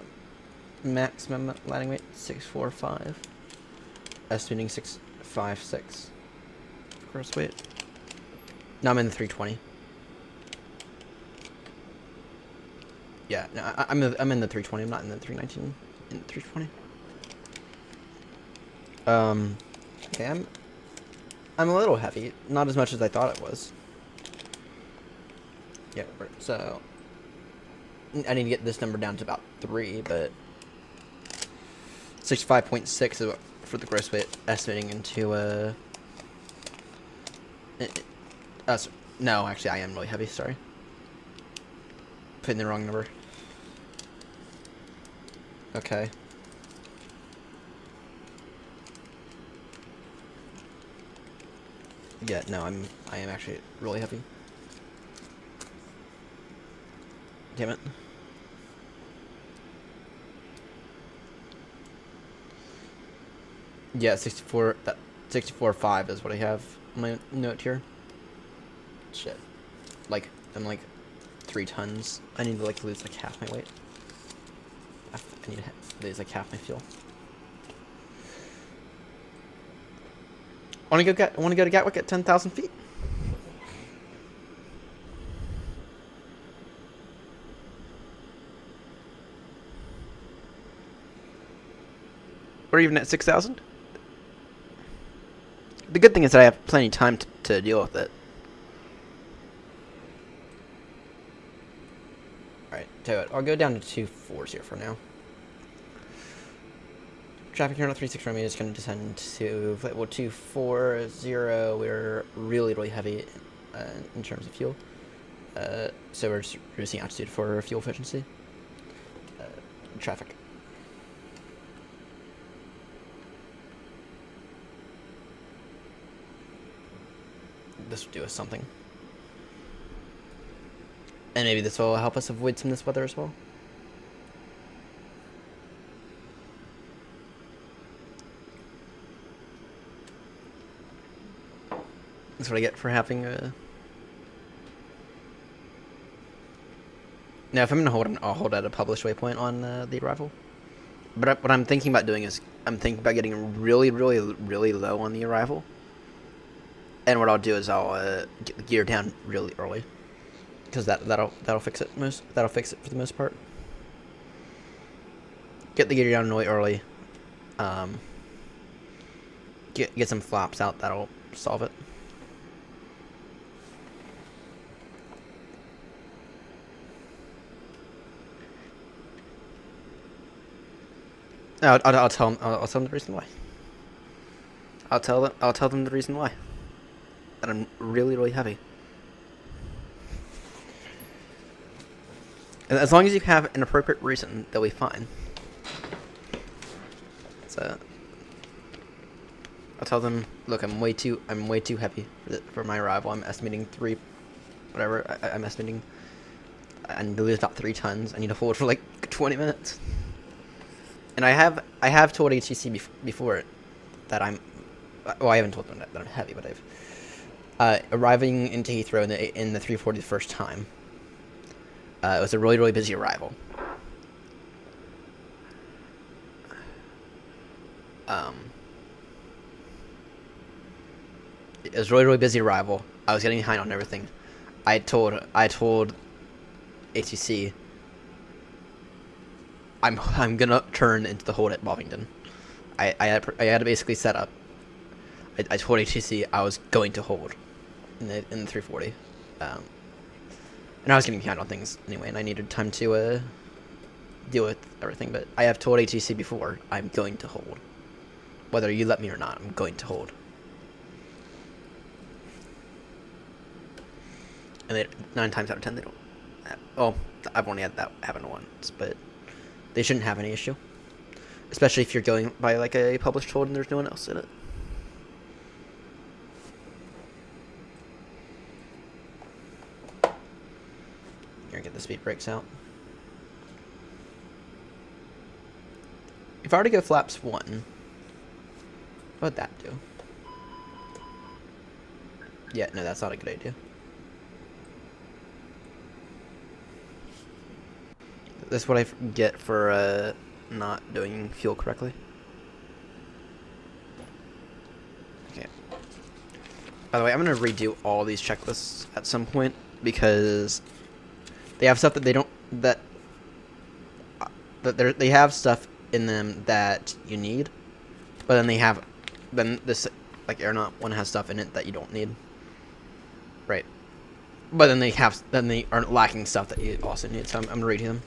Maximum landing weight 645. Estimating 656. Gross weight. No, I'm in the 320. Yeah, no, I'm in the 320. I'm not in the 319. In the 320. Okay, I'm a little heavy. Not as much as I thought it was. Yeah, so I need to get this number down to about 3, but 65.6 is for the gross weight, estimating into no, actually I am really heavy, sorry. Putting the wrong number. Okay. Yeah, no, I am actually really heavy. Damn it. Yeah, 64.5 is what I have on my note here. Shit. Like, I'm like 3 tons. I need to like lose like half my weight. I need to lose like half my fuel. I want to go to Gatwick at 10,000 feet. Or even at 6,000. The good thing is that I have plenty of time to deal with it. Alright, tell you what, I'll go down to 240 for now. Traffic here on 36 runway is going to descend to flight level 240. We're really heavy in terms of fuel. So we're just reducing altitude for fuel efficiency. Traffic. This will do us something. And maybe this will help us avoid some of this weather as well. That's what I get for having a... Now, if I'm going to hold, I'll hold at a published waypoint on the arrival. But what I'm thinking about doing is, I'm thinking about getting really low on the arrival. And what I'll do is I'll get the gear down really early, because that'll fix it That'll fix it for the most part. Get the gear down really early. Get some flaps out. That'll solve it. I'll tell them. I'll tell them the reason why. I'll tell them the reason why. That I'm really, really heavy. And as long as you have an appropriate reason, they'll be fine. So I'll tell them, look, I'm way too heavy for my arrival. I'm estimating I'm estimating I need to lose about 3 tons. I need to hold for like 20 minutes. And I have told HTC before that I haven't told them that I'm heavy, but I've arriving into Heathrow in the 340 the first time. It was a really, really busy arrival. It was really, really busy arrival. I was getting behind on everything. I told HTC I'm gonna turn into the hold at Bovington. I had to basically set up. I told HTC I was going to hold in the 340. And I was getting behind on things anyway, and I needed time to deal with everything. But I have told HTC before, I'm going to hold. Whether you let me or not, I'm going to hold. And 9 times out of 10, they don't. Well, I've only had that happen once, but they shouldn't have any issue. Especially if you're going by like a published hold and there's no one else in it. Here, get the speed brakes out. If I were to go flaps 1, what would that do? Yeah, no, that's not a good idea. This is what I get for not doing fuel correctly. Okay. By the way, I'm gonna redo all these checklists at some point because they have stuff that they don't they have stuff in them that you need, but then this like Aeronaut one has stuff in it that you don't need. Right. But then they are lacking stuff that you also need, so I'm gonna redo them.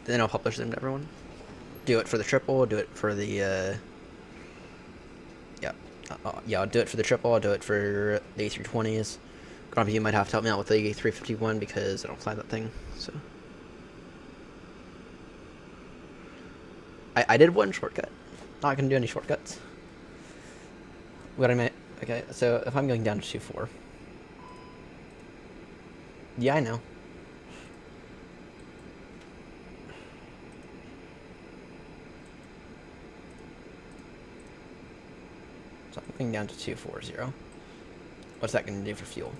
Then I'll publish them to everyone. Do it for the triple, do it for the, yeah, I'll do it for the triple, I'll do it for the A320s. Grumpy, you might have to help me out with the A351 because I don't fly that thing, so. I did one shortcut. Not gonna do any shortcuts. What I meant, okay, so if I'm going down to 2.4. Yeah, I know. So I'm going down to 240. What's that going to do for fuel?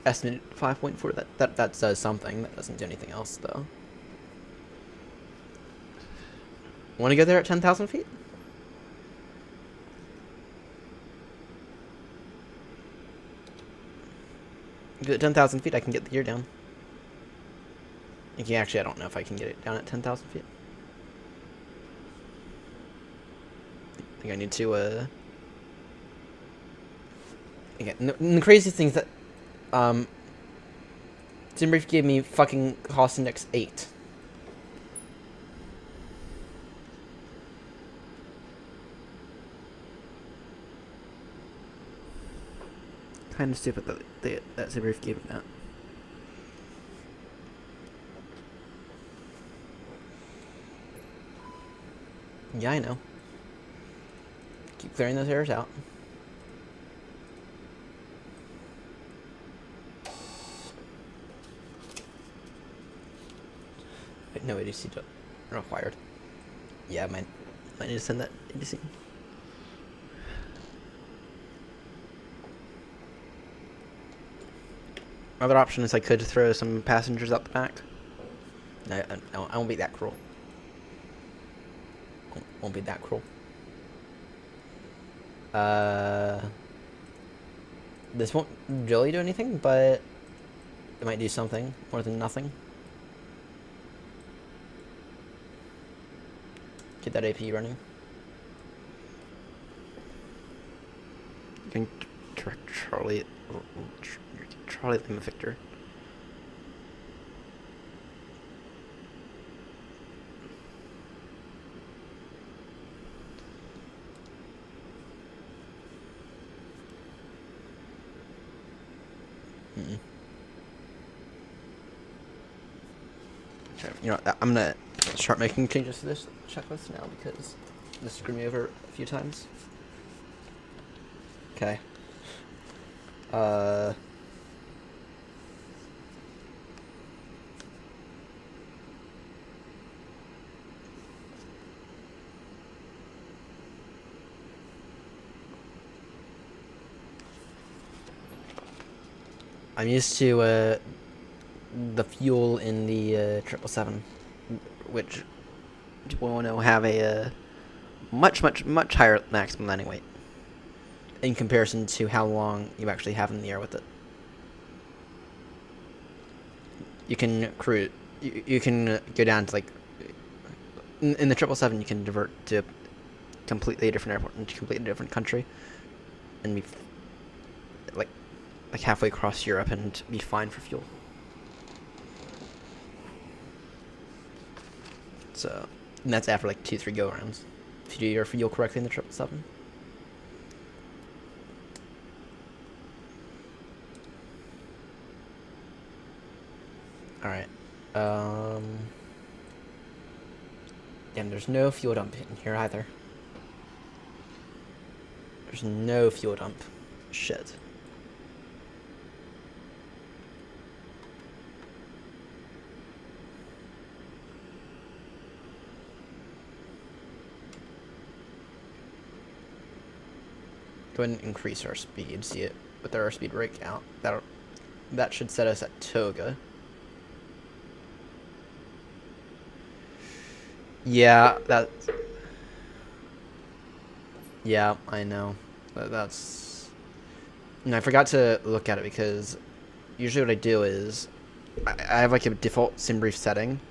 Estimate 5.4. That does something. That doesn't do anything else though. Want to go there at 10,000 feet? At 10,000 feet, I can get the gear down. Okay, actually, I don't know if I can get it down at 10,000 feet. I think I need to, again, and the craziest thing is that, Simbrief gave me fucking cost index 8. Kind of stupid that Simbrief gave me that. Yeah, I know. Keep clearing those errors out. Wait, no ADC required. Yeah, might need to send that ADC. Other option is I could throw some passengers out the back. No, I won't be that cruel. Won't be that cruel. This won't really do anything, but it might do something more than nothing. Get that AP running. You can direct Charlie Charlie Lima Victor. Okay, you know, I'm gonna start making changes to this checklist now because this screwed me over a few times. Okay. I'm used to the fuel in the 777, which will know have a much higher maximum landing weight in comparison to how long you actually have in the air with it. You can cruise. You can go down to like in the 777. You can divert to a completely different airport into a completely different country, and be like halfway across Europe and be fine for fuel. So, and that's after like 2-3 go rounds. If you do your fuel correctly in the 777. All right. Damn, there's no fuel dump in here either. There's no fuel dump. Shit. Go ahead and increase our speed. See it with our speed rate out. That should set us at Toga. Yeah, yeah, I know. That's. And I forgot to look at it because usually what I do is I have like a default sim brief setting,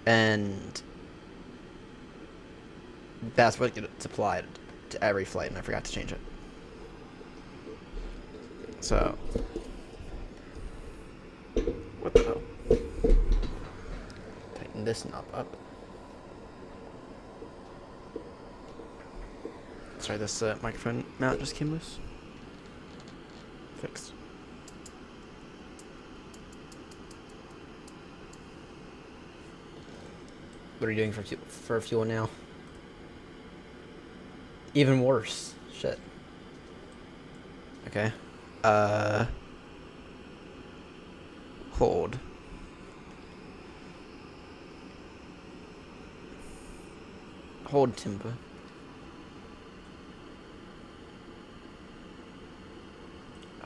and that's what gets applied to every flight, and I forgot to change it. So, what the hell? Tighten this knob up. Sorry, this microphone mount just came loose. Fixed. What are you doing for fuel now? Even worse. Shit. Okay. Hold. Hold timber.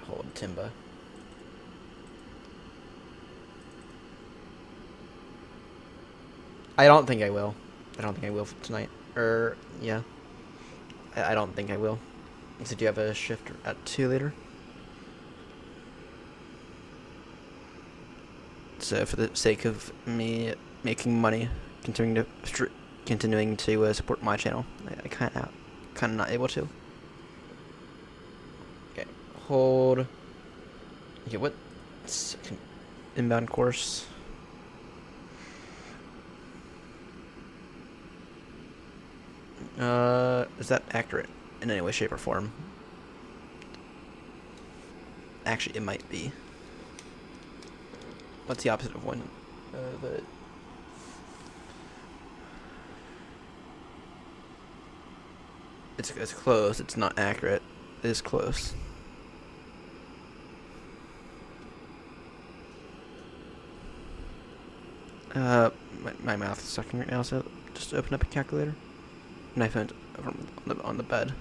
Hold timber. I don't think I will. I don't think I will tonight. Yeah. I don't think I will. So do you have a shift at 2 later? So for the sake of me making money, continuing to support my channel, I kind of not able to. Okay, hold. Okay, what inbound course? Is that accurate in any way, shape, or form? Actually, it might be. What's the opposite of one? It's close. It's not accurate. It is close. My mouth is sucking right now, so just open up a calculator. And I found it on the bed.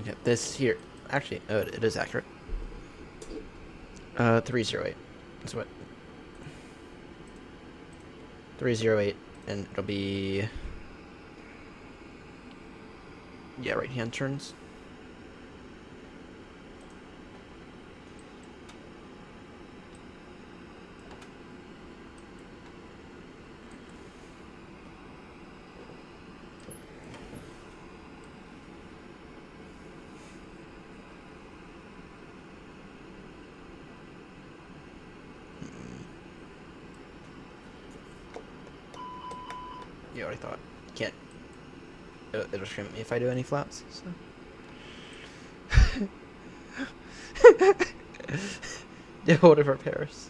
Okay, this here. Actually, it is accurate. 308. That's what. 308, and it'll be. Yeah, right hand turns. You already thought. Can't. It'll scream at me if I do any flaps. So. Do hold it for Paris.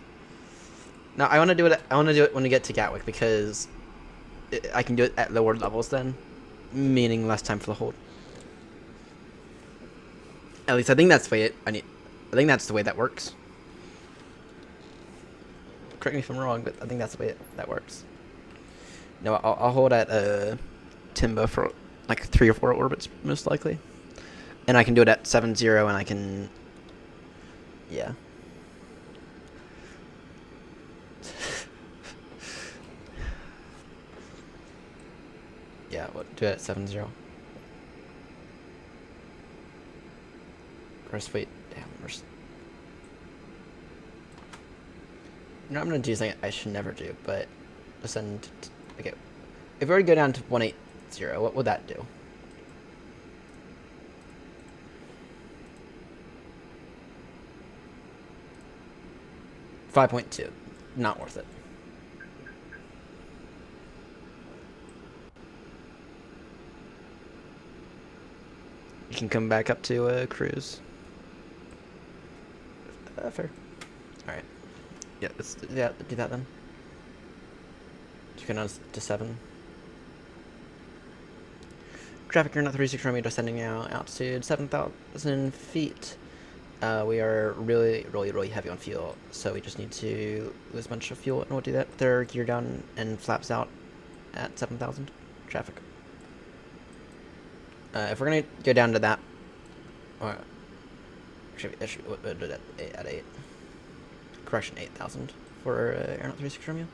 Now I want to do it. I want to do it when we get to Gatwick because I can do it at lower levels then, meaning less time for the hold. At least I think that's the way I think that's the way that works. Correct me if I'm wrong, but I think that's the way that works. No, I'll hold at Timba for like 3 or 4 orbits most likely, and I can do it at 7-0, and I can, yeah. Yeah, do it at 7-0. Gross weight. Damn, you know, I'm gonna do something I should never do, but ascend. Okay, if we were to go down to 180, what would that do? $5.2, not worth it. You can come back up to cruise. Fair. All right. Yeah, let's do that then. You can to 7. Traffic current at 36 km descending now. Altitude 7,000 feet. We are really heavy on fuel, so we just need to lose a bunch of fuel, and we'll do that with our gear down and flaps out at 7,000 traffic. If we're gonna go down to that, actually we'll do that at 8. Correction, 8,000 for Aeronaut 36 Romeo.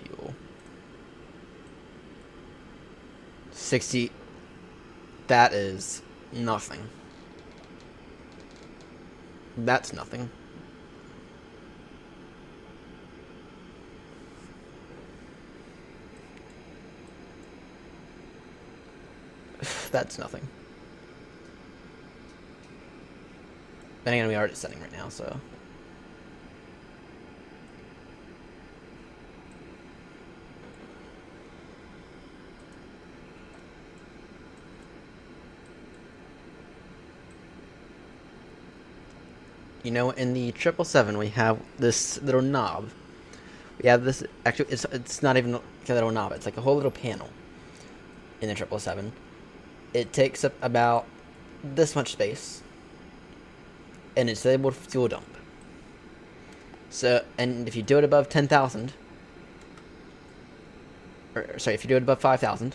Fuel. 60. That is nothing. That's nothing. That's nothing. Then again, we are descending right now, so. You know, in the 777, we have this little knob. We have this, actually, it's not even a little knob. It's like a whole little panel in the 777. It takes up about this much space, and it's able to fuel dump. So, and if you do it above 10,000, or sorry, if you do it above 5,000,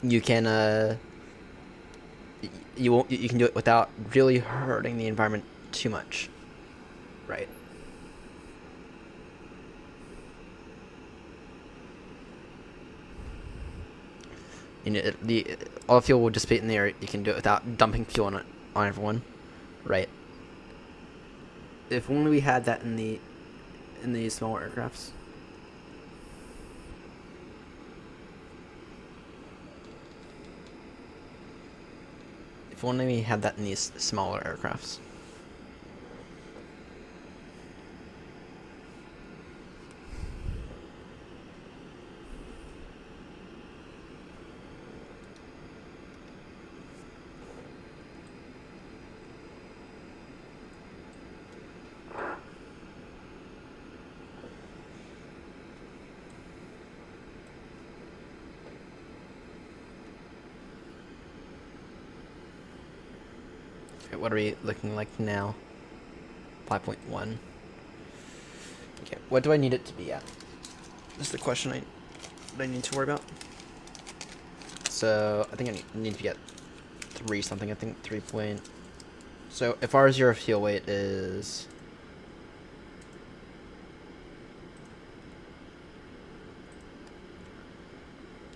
you can you can do it without really hurting the environment too much, right? You know, all the fuel will dissipate in the air. You can do it without dumping fuel on everyone, right? If only we had that in the smaller aircrafts. If only we had that in these smaller aircrafts. What are we looking like now? 5.1. Okay, what do I need it to be at? That's the question I need to worry about. So I think I need to get 3 something. I think 3 point. So if our 0 fuel weight is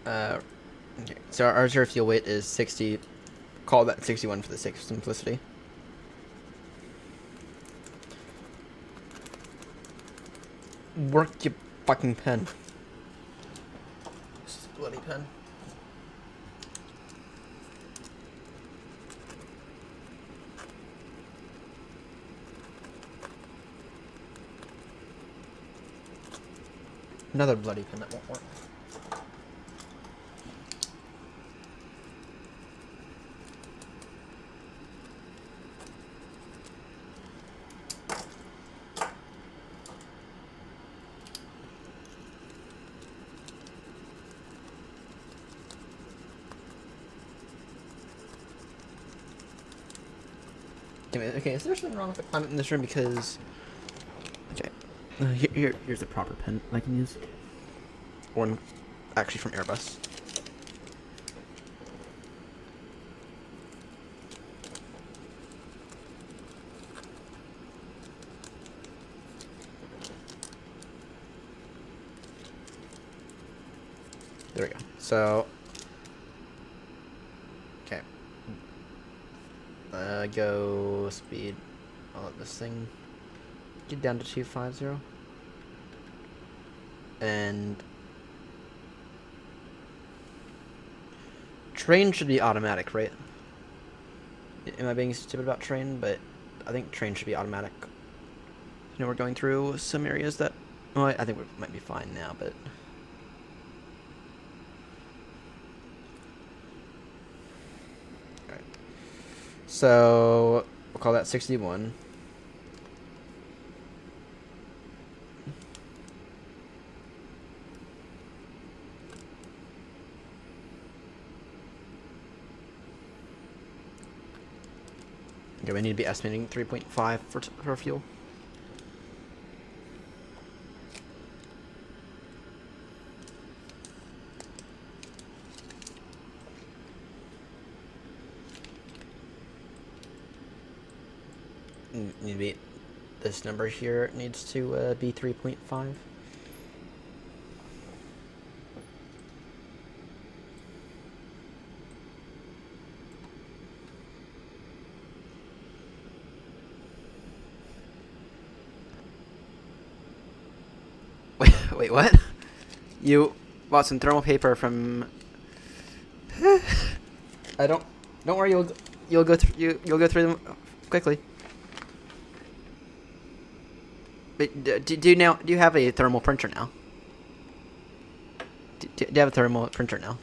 okay, so our 0 fuel weight is 60. Call that 61 for the sake of simplicity. Work your fucking pen. This is a bloody pen. Another bloody pen that won't work. Okay, is there something wrong with the climate in this room? Because, okay, here's a proper pen I can use. One, actually from Airbus. There we go. So, okay. Go speed. I'll let this thing get down to 250. And train should be automatic, right? Am I being stupid about train? But I think train should be automatic. You know, we're going through some areas that, well, I think we might be fine now, but. Alright. So, we'll call that 61. Okay, we need to be estimating 3.5 for fuel. Need to be, this number here needs to be 3.5. Wait, what? You bought some thermal paper from. Don't worry. You'll go through. You'll go through them quickly. Wait, do you have a thermal printer now? Do you have a thermal printer now?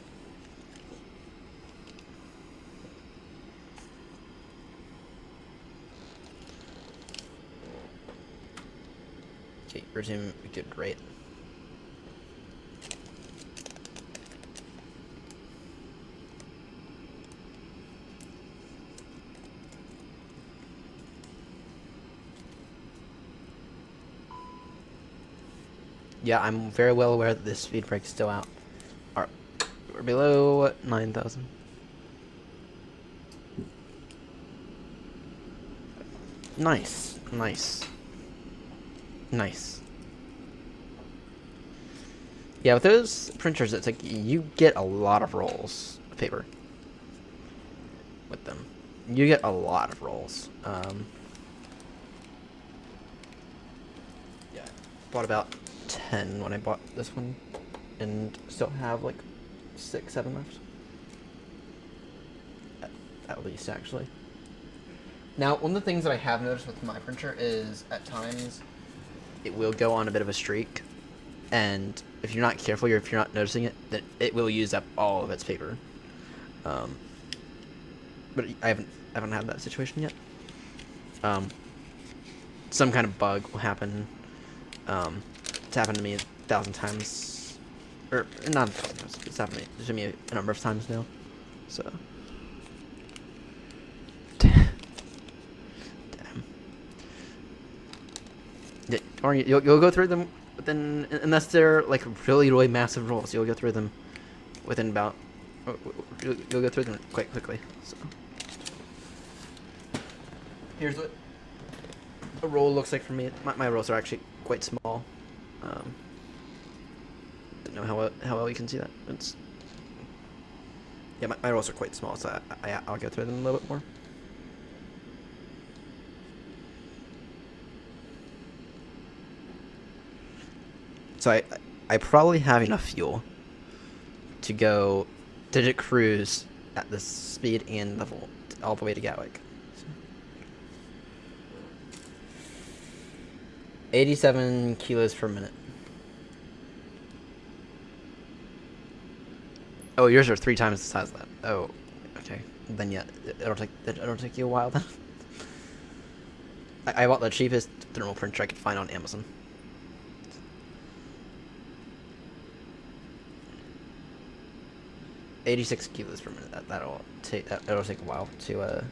Okay, resume. Good, great. Yeah, I'm very well aware that this speed break's still out. We're below 9,000. Nice. Yeah, with those printers, it's like you get a lot of rolls of paper with them. You get a lot of rolls. Yeah, bought about 10 when I bought this one, and still have like 6, 7 left. At least, actually. Now, one of the things that I have noticed with my printer is at times it will go on a bit of a streak, and if you're not careful or if you're not noticing it, then it will use up all of its paper. But I haven't had that situation yet. Some kind of bug will happen. It's happened to me 1,000 times, or not 1,000 times. It's happened to me a number of times now. So, damn. Yeah, or you'll go through them within, unless they're like really massive rolls. You'll go through them within about. You'll go through them quite quickly. So, here's what a roll looks like for me. My rolls are actually quite small. Don't know how well you can see that. It's, yeah, my rolls are quite small, so I'll go through them a little bit more. So I probably have enough fuel to go digit cruise at this speed and level all the way to Gatwick. 87 kilos per minute. Oh, yours are 3 times the size of that. Oh, okay. Then yeah, it'll take you a while then. I bought the cheapest thermal printer I could find on Amazon. $86 kilos per minute. That'll take a while to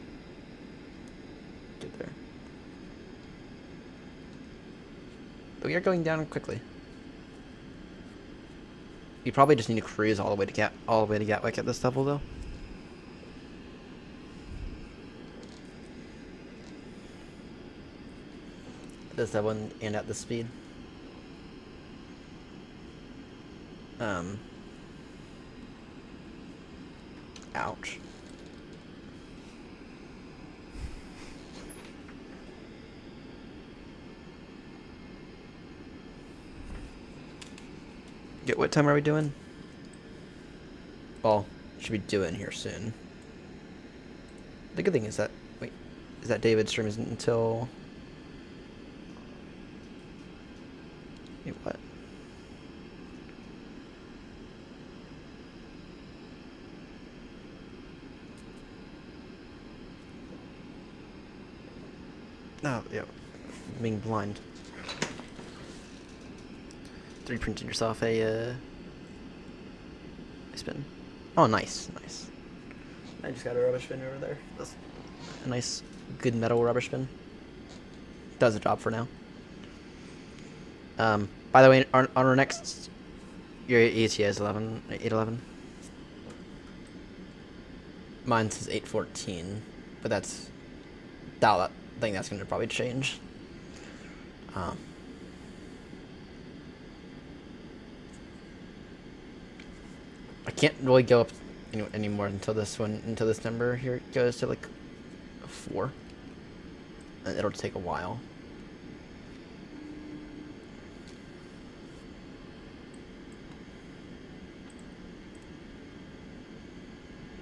get there. But we are going down quickly. You probably just need to cruise all the way to Gatwick at this level, though. This level and at this speed. Ouch. What time are we doing? Well, should be doing here soon. The good thing is that David's stream isn't until. Wait, what? No, yeah, being blind. 3D printed yourself a spin. Oh, nice. I just got a rubbish bin over there. That's a nice, good metal rubbish bin. Does the job for now. By the way, on our next, your ETA is 8:11. Mine says 8:14, but I think that's going to probably change. I can't really go up anymore until this number here goes to like 4. And it'll take a while.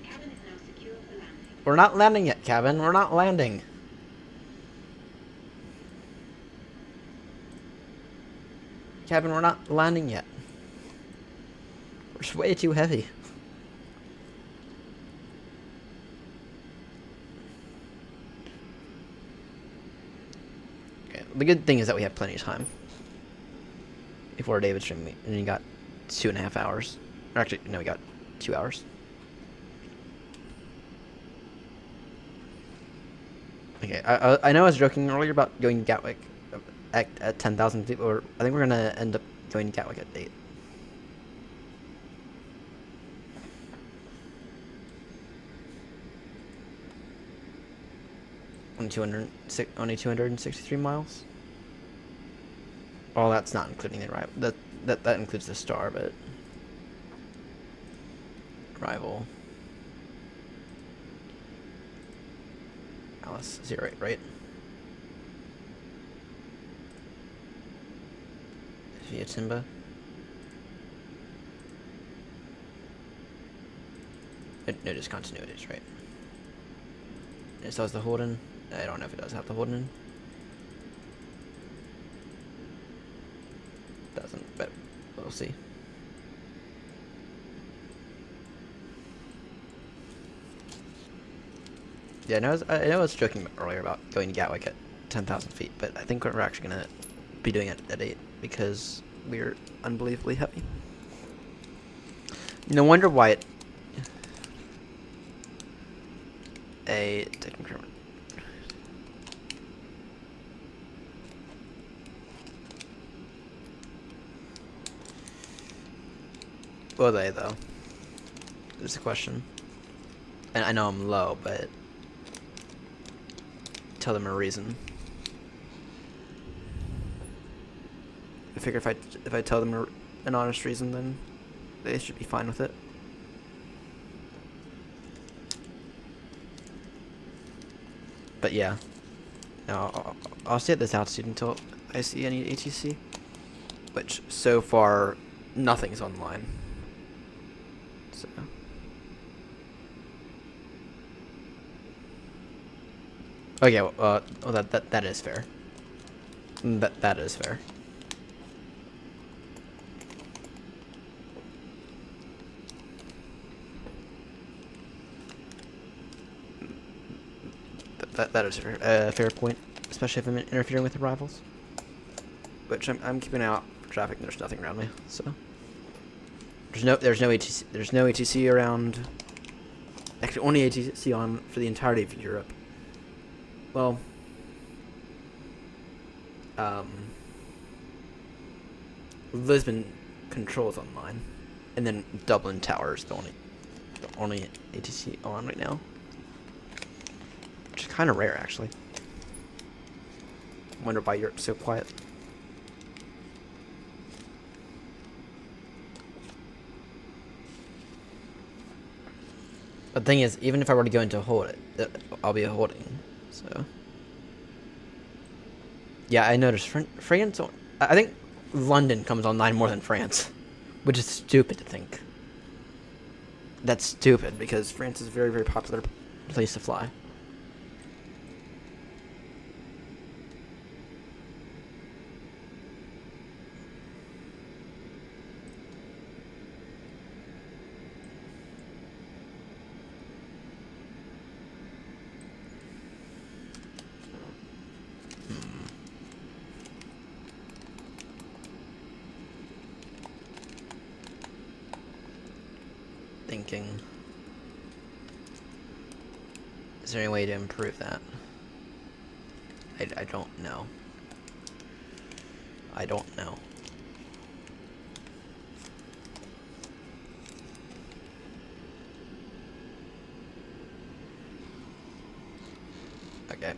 Cabin is now secure for landing. We're not landing yet, Cabin. We're not landing. Cabin, we're not landing yet. We're just way too heavy. Okay, the good thing is that we have plenty of time before David's stream, and you got 2.5 hours. Or actually, no, we got 2 hours. Okay, I know I was joking earlier about going to Gatwick at 10,000 feet, or I think we're gonna end up going to Gatwick at 8. Only 263 miles. Well, that's not including the arrival. That includes the star, but arrival. Alice 08, right? Via Timba. No discontinuities, right? It still has the Holden. I don't know if it does have the Holden. Doesn't, but we'll see. Yeah, I know I was joking earlier about going to Gatwick at 10,000 feet, but I think we're actually going to be doing it at 8 because we're unbelievably heavy. No wonder why it... A tech increment. Will they, though? There's a question. And I know I'm low, but... Tell them a reason. I figure if I tell them an honest reason, then they should be fine with it. But yeah. No, I'll stay at this altitude until I see any ATC. which so far nothing's online. So. Oh yeah, that is fair. That is fair. That is a fair point, especially if I'm interfering with the rivals. Which I'm keeping out for traffic. And there's nothing around me, so there's no ATC around. Actually, only ATC on for the entirety of Europe. Well, Lisbon controls online, and then Dublin Tower is the only ATC on right now, which is kind of rare actually. Wonder why Europe's so quiet. The thing is, even if I were to go into hold it, I'll be holding. So yeah, I noticed France. I think London comes online more than France, which is stupid to think. That's stupid because France is a very, very popular place to fly. Thinking, is there any way to improve that? I don't know. I don't know. Okay.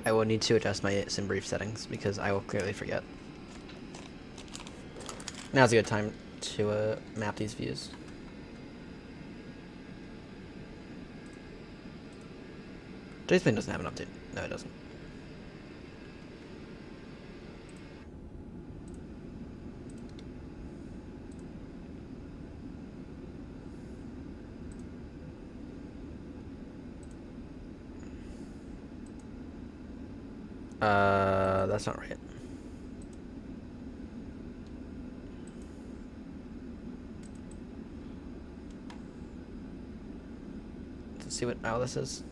I will need to adjust my sim brief settings because I will clearly forget. Now's a good time to map these views. Xplane doesn't have an update. No, it doesn't. That's not right. Let's see what hour this is.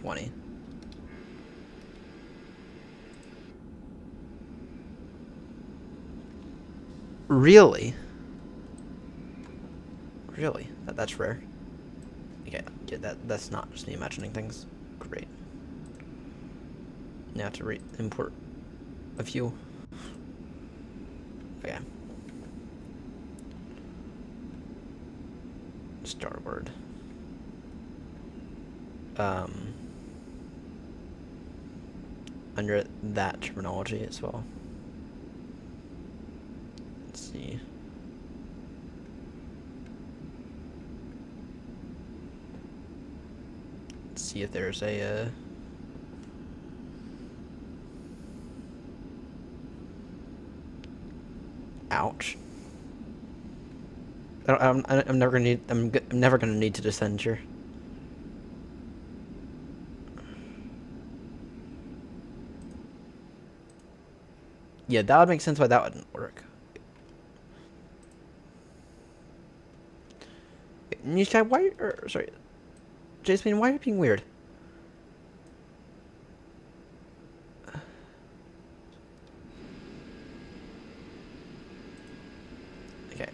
20. Really? Really? That's rare. Okay, yeah, that's not just me imagining things. Great. Now I have to import a few. Okay. Starboard. Under that terminology as well. Let's see. Let's see if there's a ouch. I'm never gonna need. I'm never gonna need to descend here. Yeah, that would make sense why that wouldn't work. Nishkai, why? Sorry, Xplane, why are you being weird? Okay.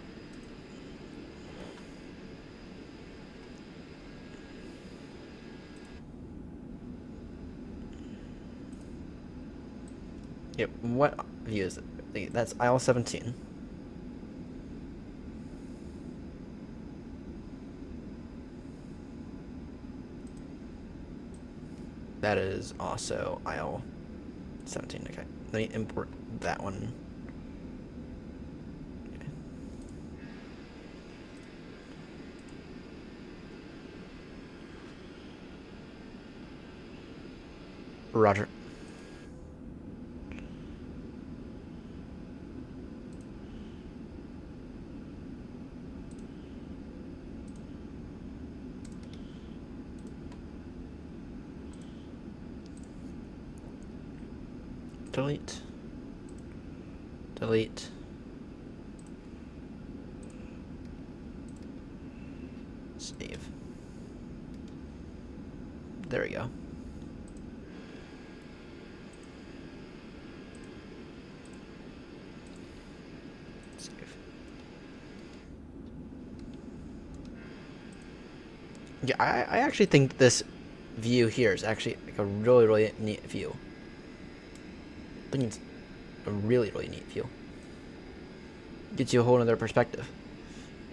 Yep. What view is it? That's aisle 17. That is also aisle 17. Okay. Let me import that one. Okay. Roger. delete, delete. Save. There we go. Save. Yeah, I actually think this view here is actually like a really, really neat view. I think it's a really, really neat view. Gets you a whole other perspective.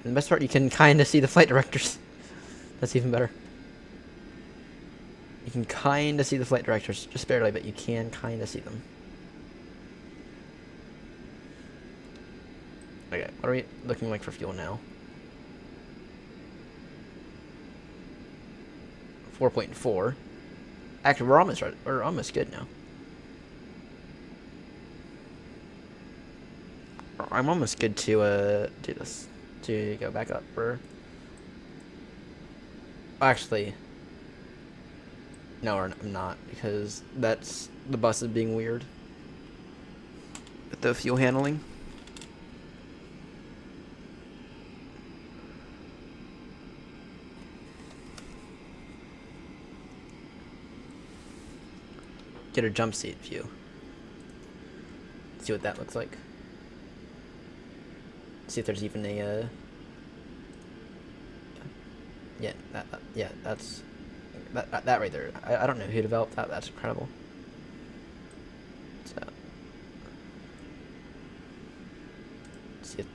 And the best part, you can kind of see the flight directors. That's even better. You can kind of see the flight directors, just barely, but you can kind of see them. Okay, what are we looking like for fuel now? 4.4. Actually, we're almost right. We're almost good now. I'm almost good to do this. To go back up. Or actually, no, I'm not, because that's the bus is being weird with the fuel handling. Get a jump seat view. See what that looks like. See if there's even a yeah, that's that right there. I don't know who developed that. That's incredible. So see if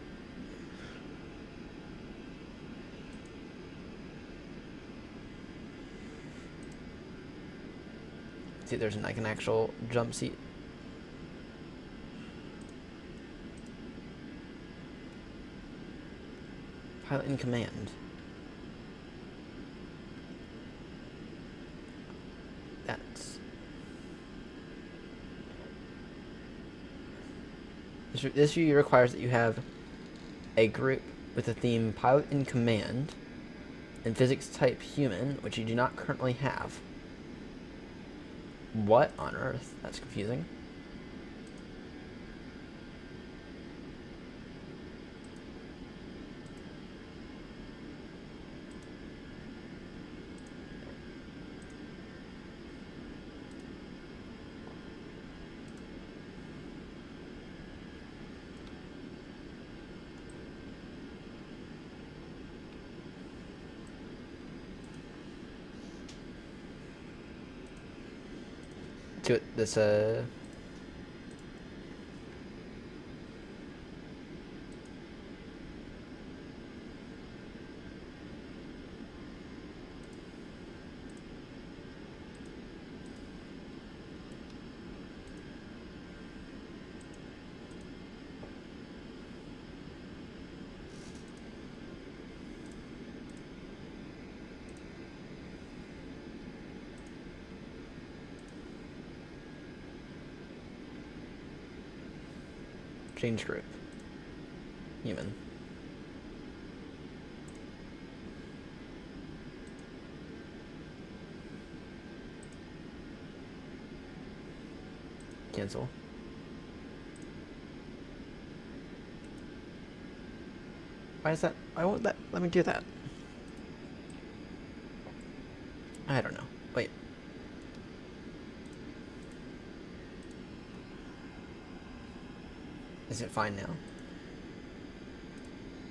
see if there's like an actual jump seat. Pilot in command. That's this view requires that you have a group with the theme pilot in command and physics type human, which you do not currently have. What on earth? That's confusing. To it, this change group. Human. Cancel. Why is that? Why won't that let me do that? I don't know. Wait. Is it fine now?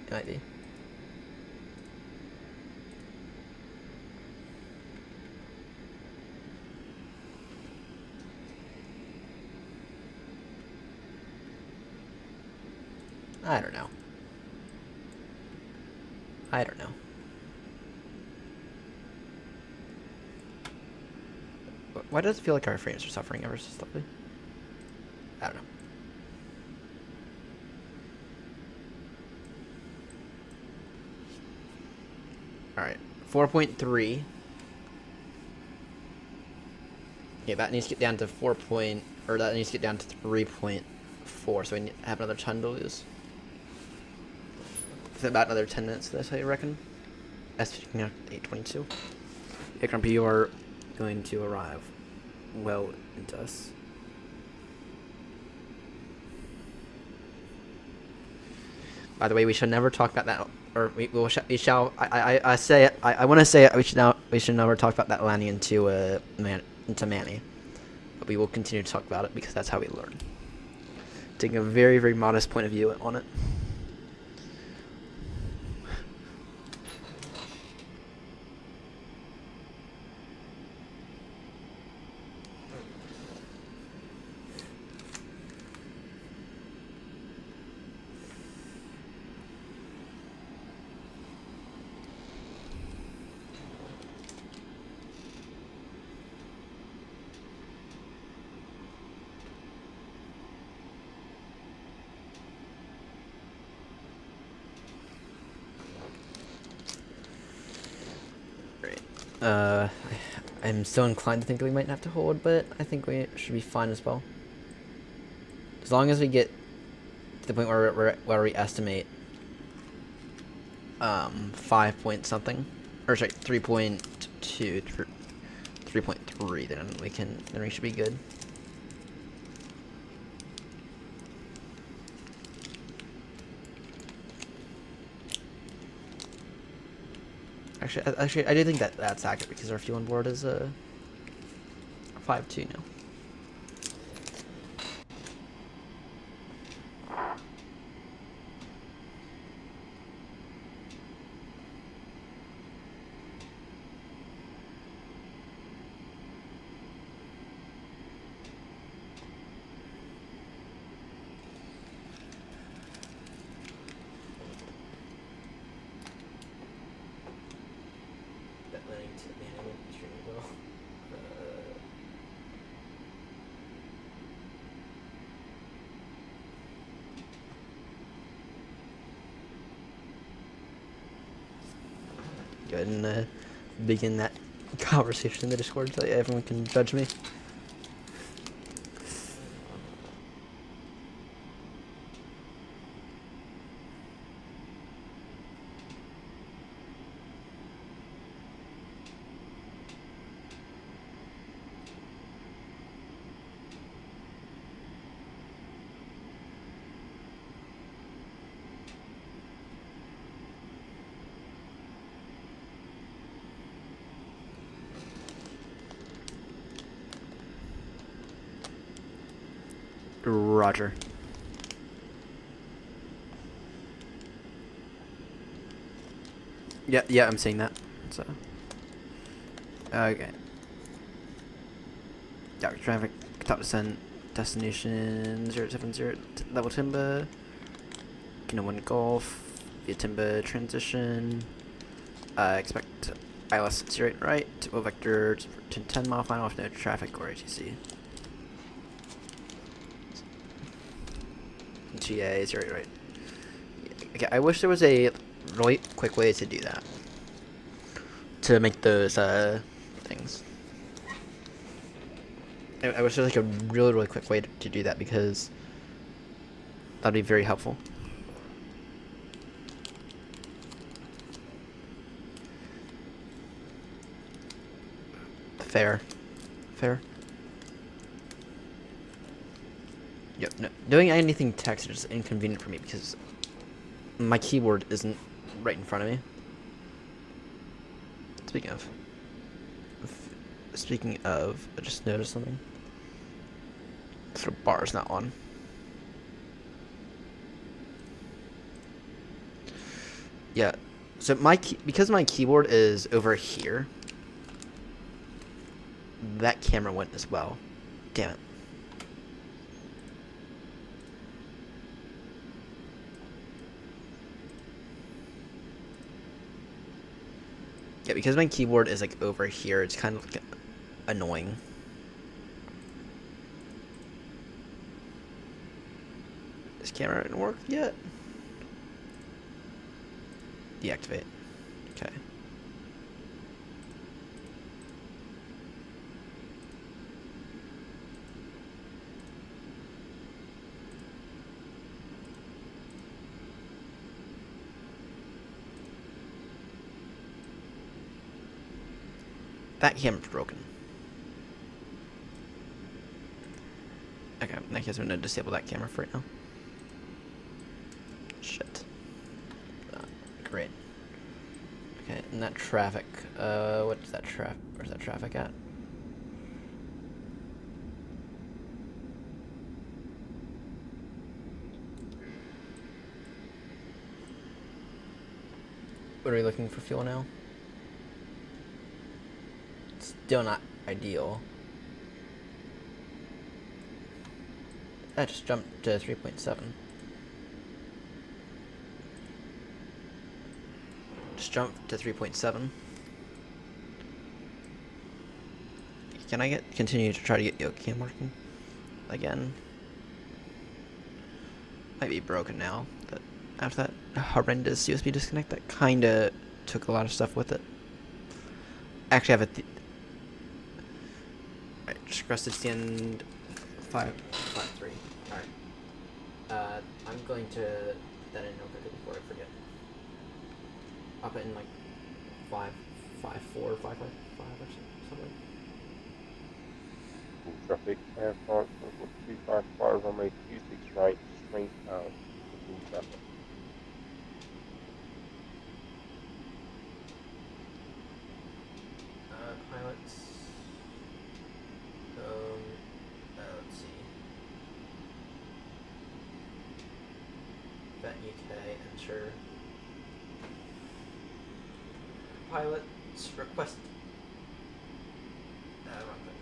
It might be. I don't know. I don't know. Why does it feel like our frames are suffering ever so slightly? I don't know. Alright, 4.3. Yeah, that needs to get down to that needs to get down to 3.4, so we have another ton to lose. It's about another 10 minutes, that's how you reckon? S-15 out 822. Ikram, you are going to arrive well into us. By the way, we should never talk about that, or we shall. I say it. I want to say it. We should never talk about that landing into into Manny, but we will continue to talk about it because that's how we learn. Taking a very, very modest point of view on it. I'm still inclined to think that we might have to hold, but I think we should be fine as well. As long as we get to the point where we estimate 5 point something, or sorry, 3.2, 3.3, then we should be good. Actually, I do think that that's accurate because our fuel on board is 5.2 now. Go ahead and begin that conversation in the Discord so everyone can judge me. Roger. Yeah, I'm seeing that. So, okay. Yeah, traffic, top descent, destination 070, level timber, Kino 1 Golf, via timber transition, expect ILS 08 right, will vector to 10 mile final with no traffic or ATC. GA 08 right. Okay, I wish there was a really quick way to do that. To make those things. I wish there was like a really quick way to do that because that'd be very helpful. Fair. Yep, no, doing anything text is inconvenient for me because my keyboard isn't right in front of me. Speaking of, I just noticed something. Sort of bar's not on. Yeah, so because my keyboard is over here, that camera went as well. Damn it. Yeah, because my keyboard is like over here, it's kind of like annoying. This camera didn't work yet. Deactivate. Okay. That camera's broken. Okay, in that case I'm gonna disable that camera for right now. Shit. Great. Okay, and that traffic. What's that traffic? Where's that traffic at? What are we looking for fuel now? Still not ideal. I just jumped to 3.7. Just jumped to 3.7. Can I continue to try to get yoke cam working again? Might be broken now, but after that horrendous USB disconnect, that kinda took a lot of stuff with it. Actually, I have Alright, just requested stand 553. Alright. I'm going to put that in real quick before I forget. I'll put in like 554 or 555 or something. Traffic, air France, 255, runway 26 right, straight out, between traffic. Pilots. Let's see. Vet UK, ensure. Pilots request. Wrong thing.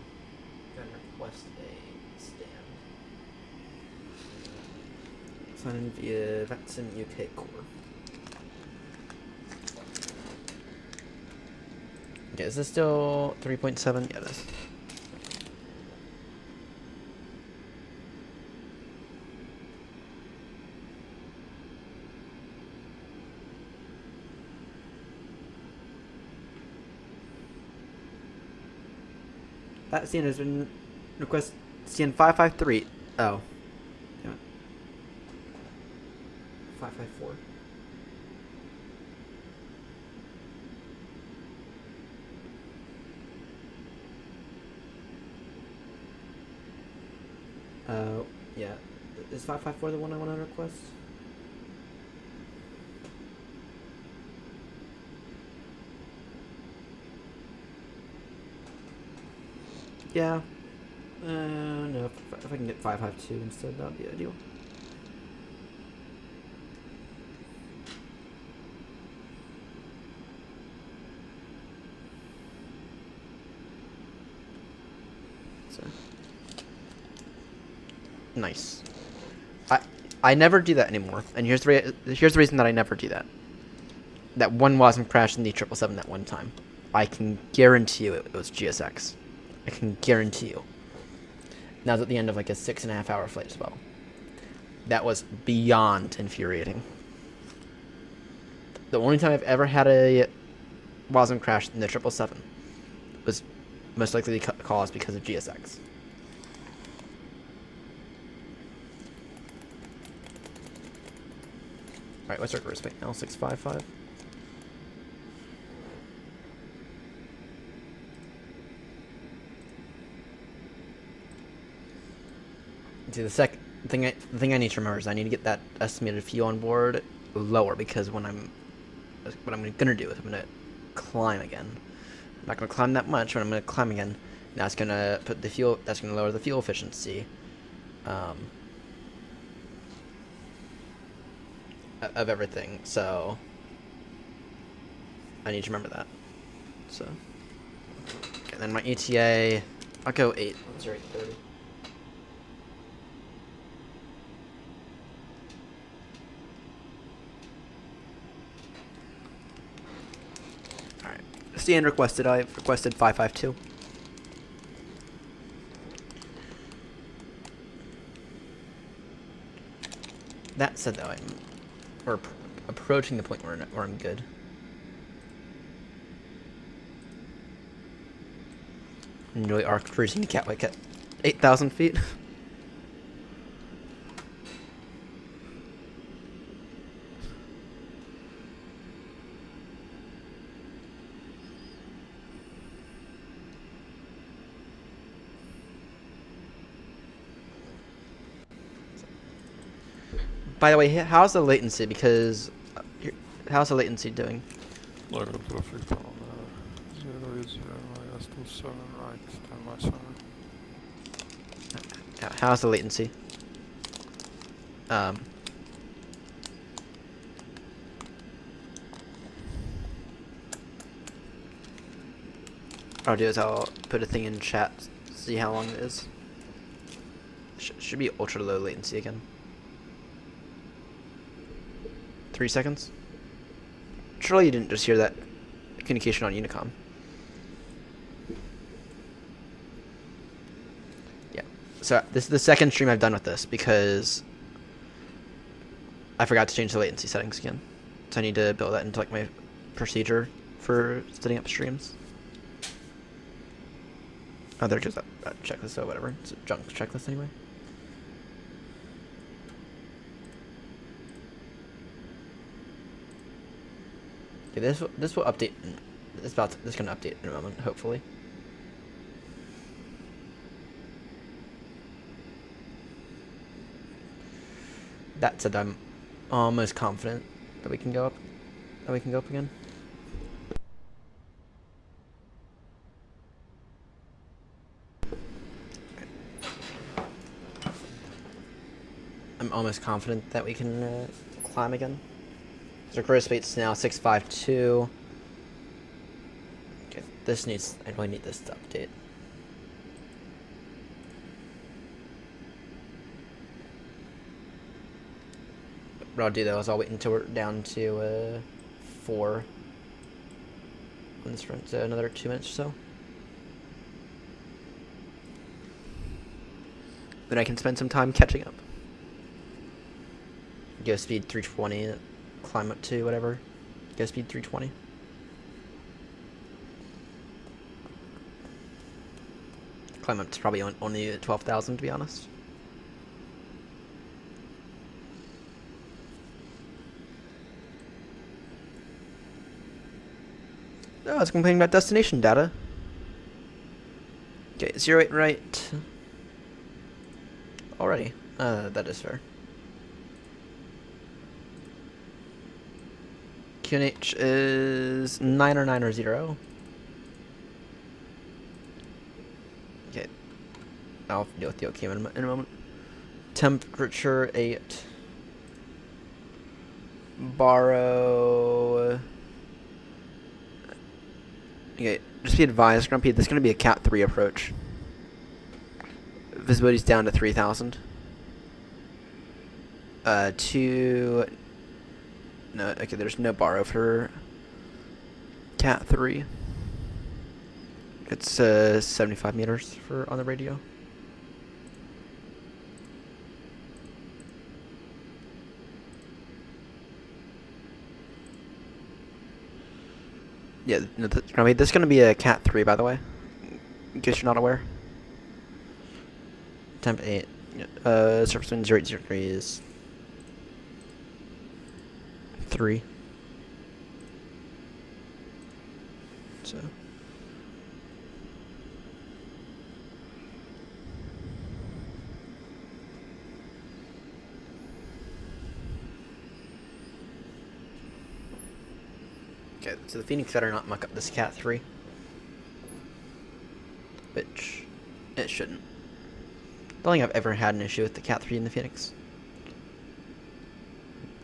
Then request a stand. Sign in via Vetsim UK core. Okay, is this still 3.7? Yeah, it is. That stand has been requested. Stand 553. Oh. Damn it. 554. Yeah. Is 554 the one I want to request? Yeah. No. If I can get 552 instead, that would be ideal. So. Nice. I never do that anymore, and here's the reason that I never do that. That one wasn't crashed in the 777 that one time. I can guarantee you it was GSX. I can guarantee you. That was at the end of like a 6.5 hour flight as well. That was beyond infuriating. The only time I've ever had a wasn't crashed in the 777 was most likely caused because of GSX. Alright, what's our cruise weight now? 655? See, the thing I need to remember is I need to get that estimated fuel on board lower, because what I'm gonna do is I'm gonna climb again. I'm not gonna climb that much, but I'm gonna climb again. That's gonna put the fuel. That's gonna lower the fuel efficiency of everything. So I need to remember that. So, and then my ETA, I'll go 8:30. Alright. Stand requested. I've requested 552. That said, though, we're approaching the point where I'm good. Enjoy arc cruising Catwick at 8,000 feet. By the way, how's the latency? Because How's the latency doing? Local traffic down 080 minus 27 right, 10 miles an hour. How's the latency? Um. What I'll do is I'll put a thing in chat, see how long it is. Should be ultra low latency again. 3 seconds? Surely you didn't just hear that communication on Unicom. Yeah. So this is the second stream I've done with this because I forgot to change the latency settings again. So I need to build that into like my procedure for setting up streams. Oh, there goes that checklist or whatever. It's a junk checklist anyway. Okay, this will update. This gonna update in a moment, hopefully. That said, I'm almost confident that we can go up. That we can go up again. I'm almost confident that we can climb again. So gross weight's now 652. Okay, this needs. I really need this to update. What I'll do though is I'll wait until we're down to 4 on this front, so another 2 minutes or so. Then I can spend some time catching up. Go speed 320, climb up to whatever. Go speed 320. Climb up to probably only 12,000 to be honest. Oh, it's complaining about destination data. Okay, 08 right. Already. That is fair. QNH is 9 or 9 or 0. Okay. I'll deal with the OK in a moment. Temperature 8. Borrow. Okay, just be advised, Grumpy, this is going to be a Cat 3 approach. Visibility's down to 3,000. No, okay, there's no borrow for Cat 3. It's 75 meters for on the radio. Yeah, no, this is going to be a Cat 3, by the way, in case you're not aware. Temp 8. Surface wind 0803 is 3. So. Okay, so the Phoenix better not muck up this Cat 3. Which it shouldn't. I don't think I've ever had an issue with the Cat 3 in the Phoenix.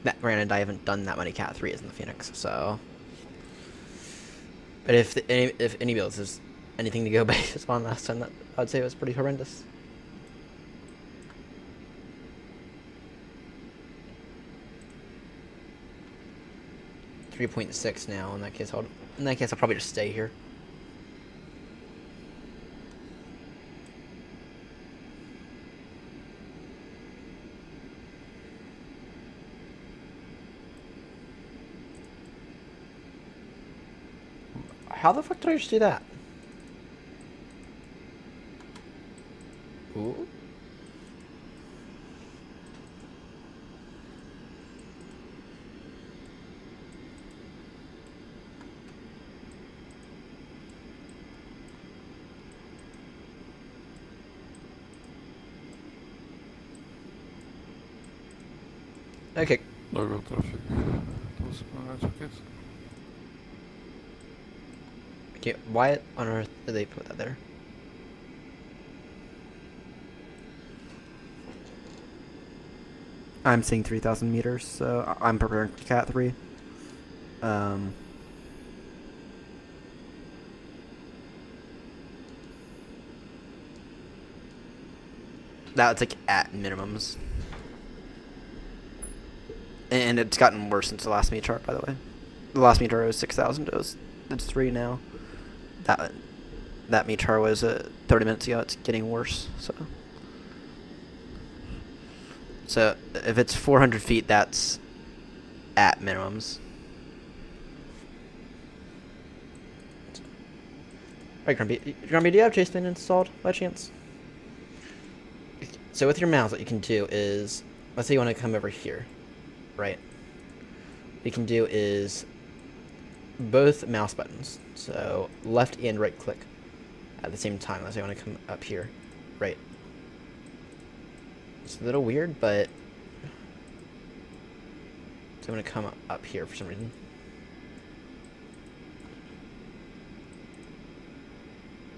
That, granted, I haven't done that many Cat 3s in the Phoenix, so. But if any builds is anything to go based on last time, that I'd say it was pretty horrendous. .6 now. In that case, I'll probably just stay here. How the fuck did I just do that? Ooh. Okay. Local traffic. also gonna check it. Okay, why on earth did they put that there? I'm seeing 3,000 meters, so I'm preparing for Cat 3. That's like at minimums. And it's gotten worse since the last meet chart, by the way. The last meet chart was 6,000. It's 3 now. That meet chart was 30 minutes ago. It's getting worse. So if it's 400 feet, that's at minimums. Alright, Grumpy. Grumpy, do you have Xplane installed by chance? So with your mouse, what you can do is, let's say you want to come over here, right? What you can do is both mouse buttons, so left and right click at the same time. Let's say I want to come up here, right? It's a little weird, but so I'm going to come up here for some reason.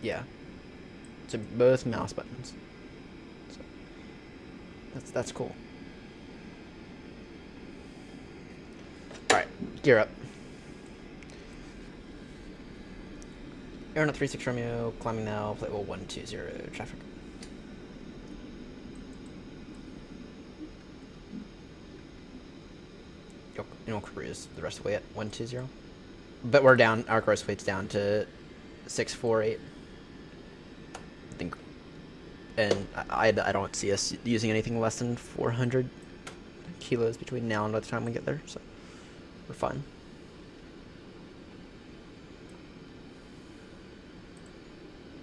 Yeah. So both mouse buttons. So that's cool. Alright, gear up. Aeronaut 36 Romeo, climbing now, flight level 120, traffic. You'll cruise the rest of the way at 120. But we're down, our gross weight's down to 648. I think. And I don't see us using anything less than 400 kilos between now and by the time we get there, so we're fine.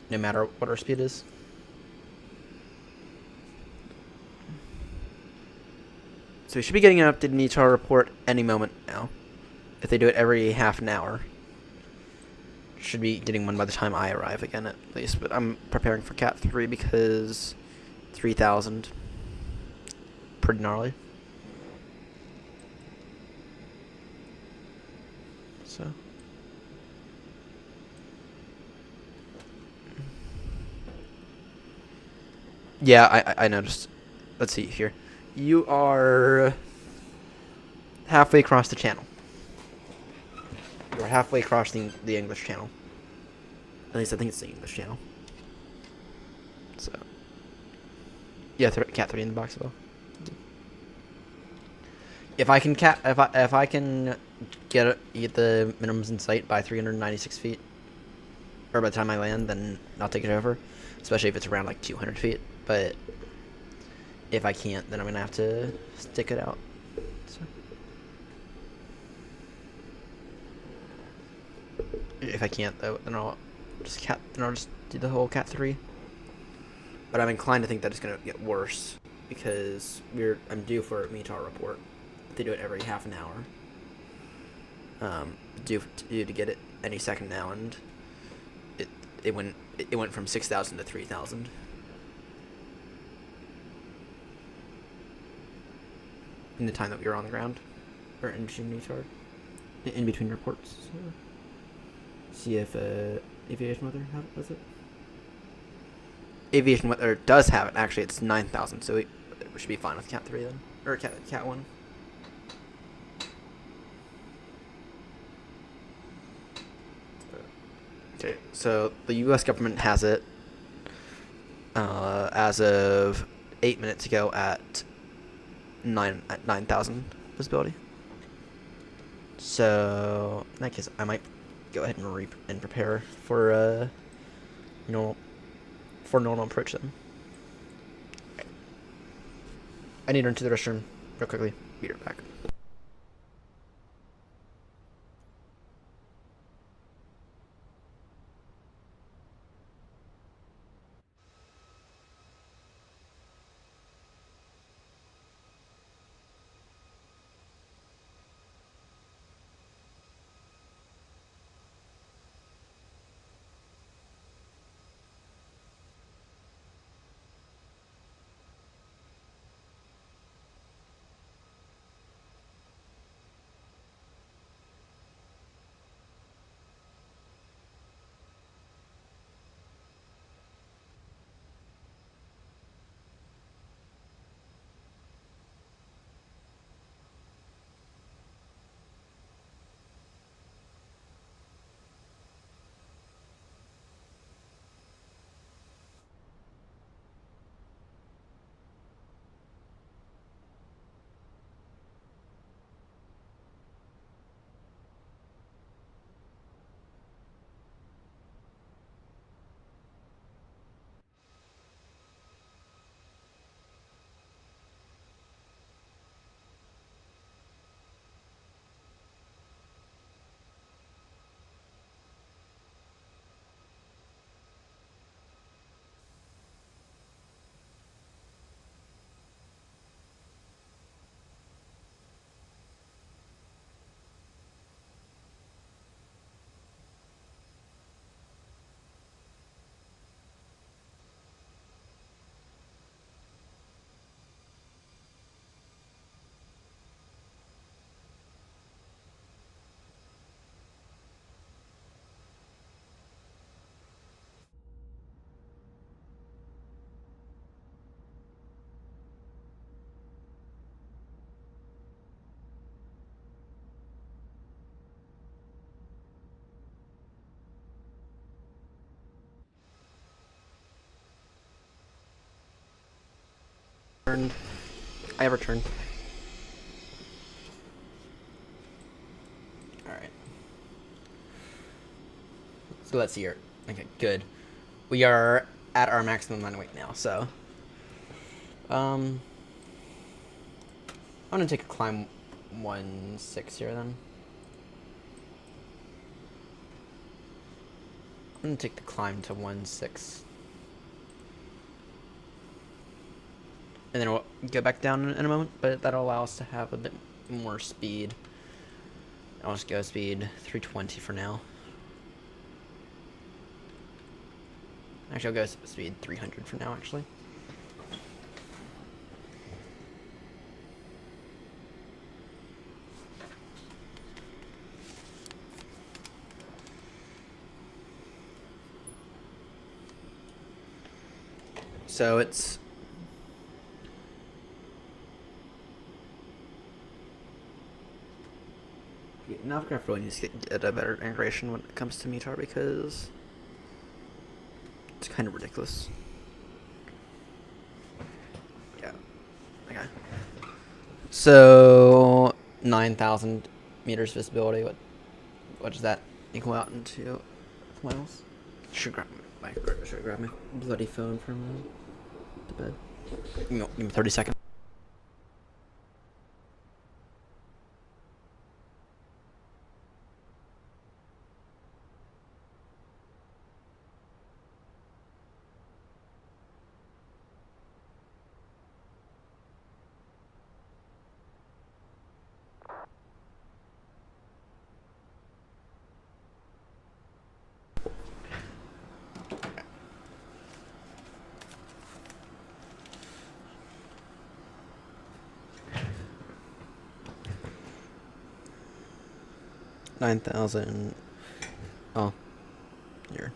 No matter what our speed is. So we should be getting an updated NETAR report any moment now. If they do it every half an hour. Should be getting one by the time I arrive again, at least. But I'm preparing for Cat 3 because 3,000. Pretty gnarly. So. Yeah, I noticed. Let's see here. You are halfway across the channel. You're halfway across the English channel. At least I think it's the English channel. So. Yeah, Cat 3 in the box as well. If I can if I can get the minimums in sight by 396 feet, or by the time I land, then I'll take it over. Especially if it's around like 200 feet. But if I can't, then I'm gonna have to stick it out. So. If I can't, though, then I'll just do the whole Cat 3. But I'm inclined to think that it's gonna get worse because I'm due for a METAR report. They do it every half an hour. Due to get it any second now, and it went from 6,000 to 3,000. In the time that we were on the ground, or in between METAR, in between reports. So. See if Aviation Weather has it. Aviation Weather does have it. Actually, it's 9,000, so we should be fine with Cat 3 then, or Cat 1. Okay, so the U.S. government has it as of 8 minutes ago at 9,000 visibility. So in that case, I might go ahead and prepare for normal approach then. I need to run to the restroom real quickly. Be right back. I have returned. Alright. So let's see here. Okay, good. We are at our maximum amount of weight now, so I'm gonna take a climb 1.6 here then. I'm gonna take the climb to 1.6. And then we'll go back down in a moment, but that'll allow us to have a bit more speed. I'll just go speed 320 for now. Actually, I'll go speed 300 for now, actually. So it's Navcraft really needs to get a better integration when it comes to METAR because it's kind of ridiculous. Yeah. Okay. So 9,000 meters visibility. What does that equal out into miles? Should grab my bloody phone from the bed. Give me 30 seconds. $9,000. Oh, here.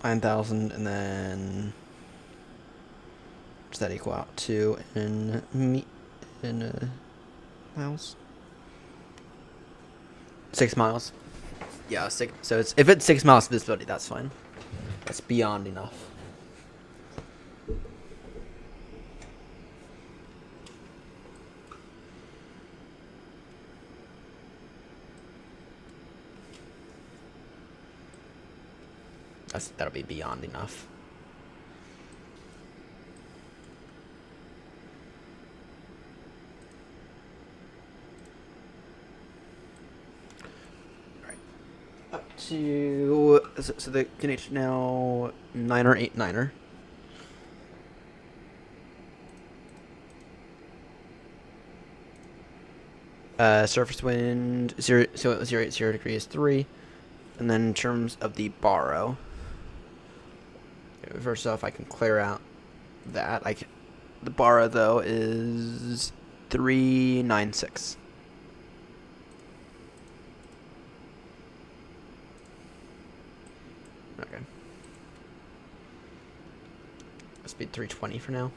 $9,000, and then what does that equal out to in miles? 6 miles. Yeah, 6. So if it's 6 miles visibility, that's fine. That's beyond enough. That'll be beyond enough. Alright. Up to so the connection now 9er. Surface wind 0 degrees 3, and then in terms of the baro. First off, I can clear out that. The baro though is 396. Okay. Speed 320 for now.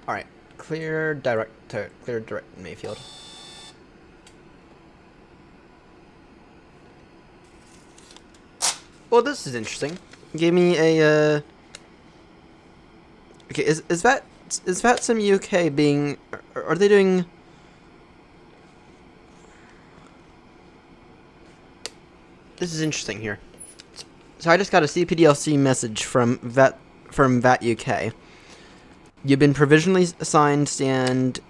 Alright, clear direct Mayfield. Well, this is interesting. Gave me a okay, is that is VATSIM UK being... Are they doing... This is interesting here. So I just got a CPDLC message from VAT UK. You've been provisionally assigned stand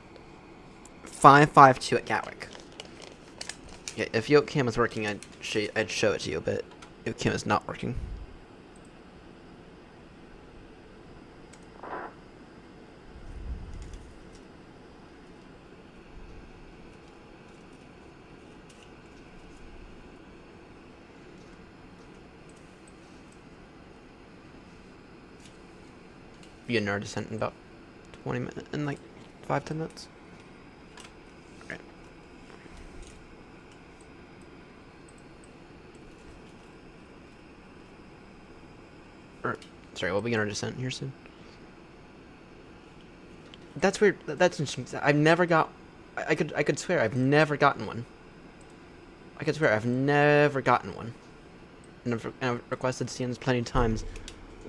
552 at Gatwick. Yeah, if YokeCam was working, I'd show it to you, but YokeCam is not working. Be in our descent in about 20 minutes, in like 5-10 minutes. Alright. Sorry, we'll begin our descent here soon. That's weird. That's interesting. I've never got. I could swear I've never gotten one. I could swear I've never gotten one. And I've requested scans plenty of times.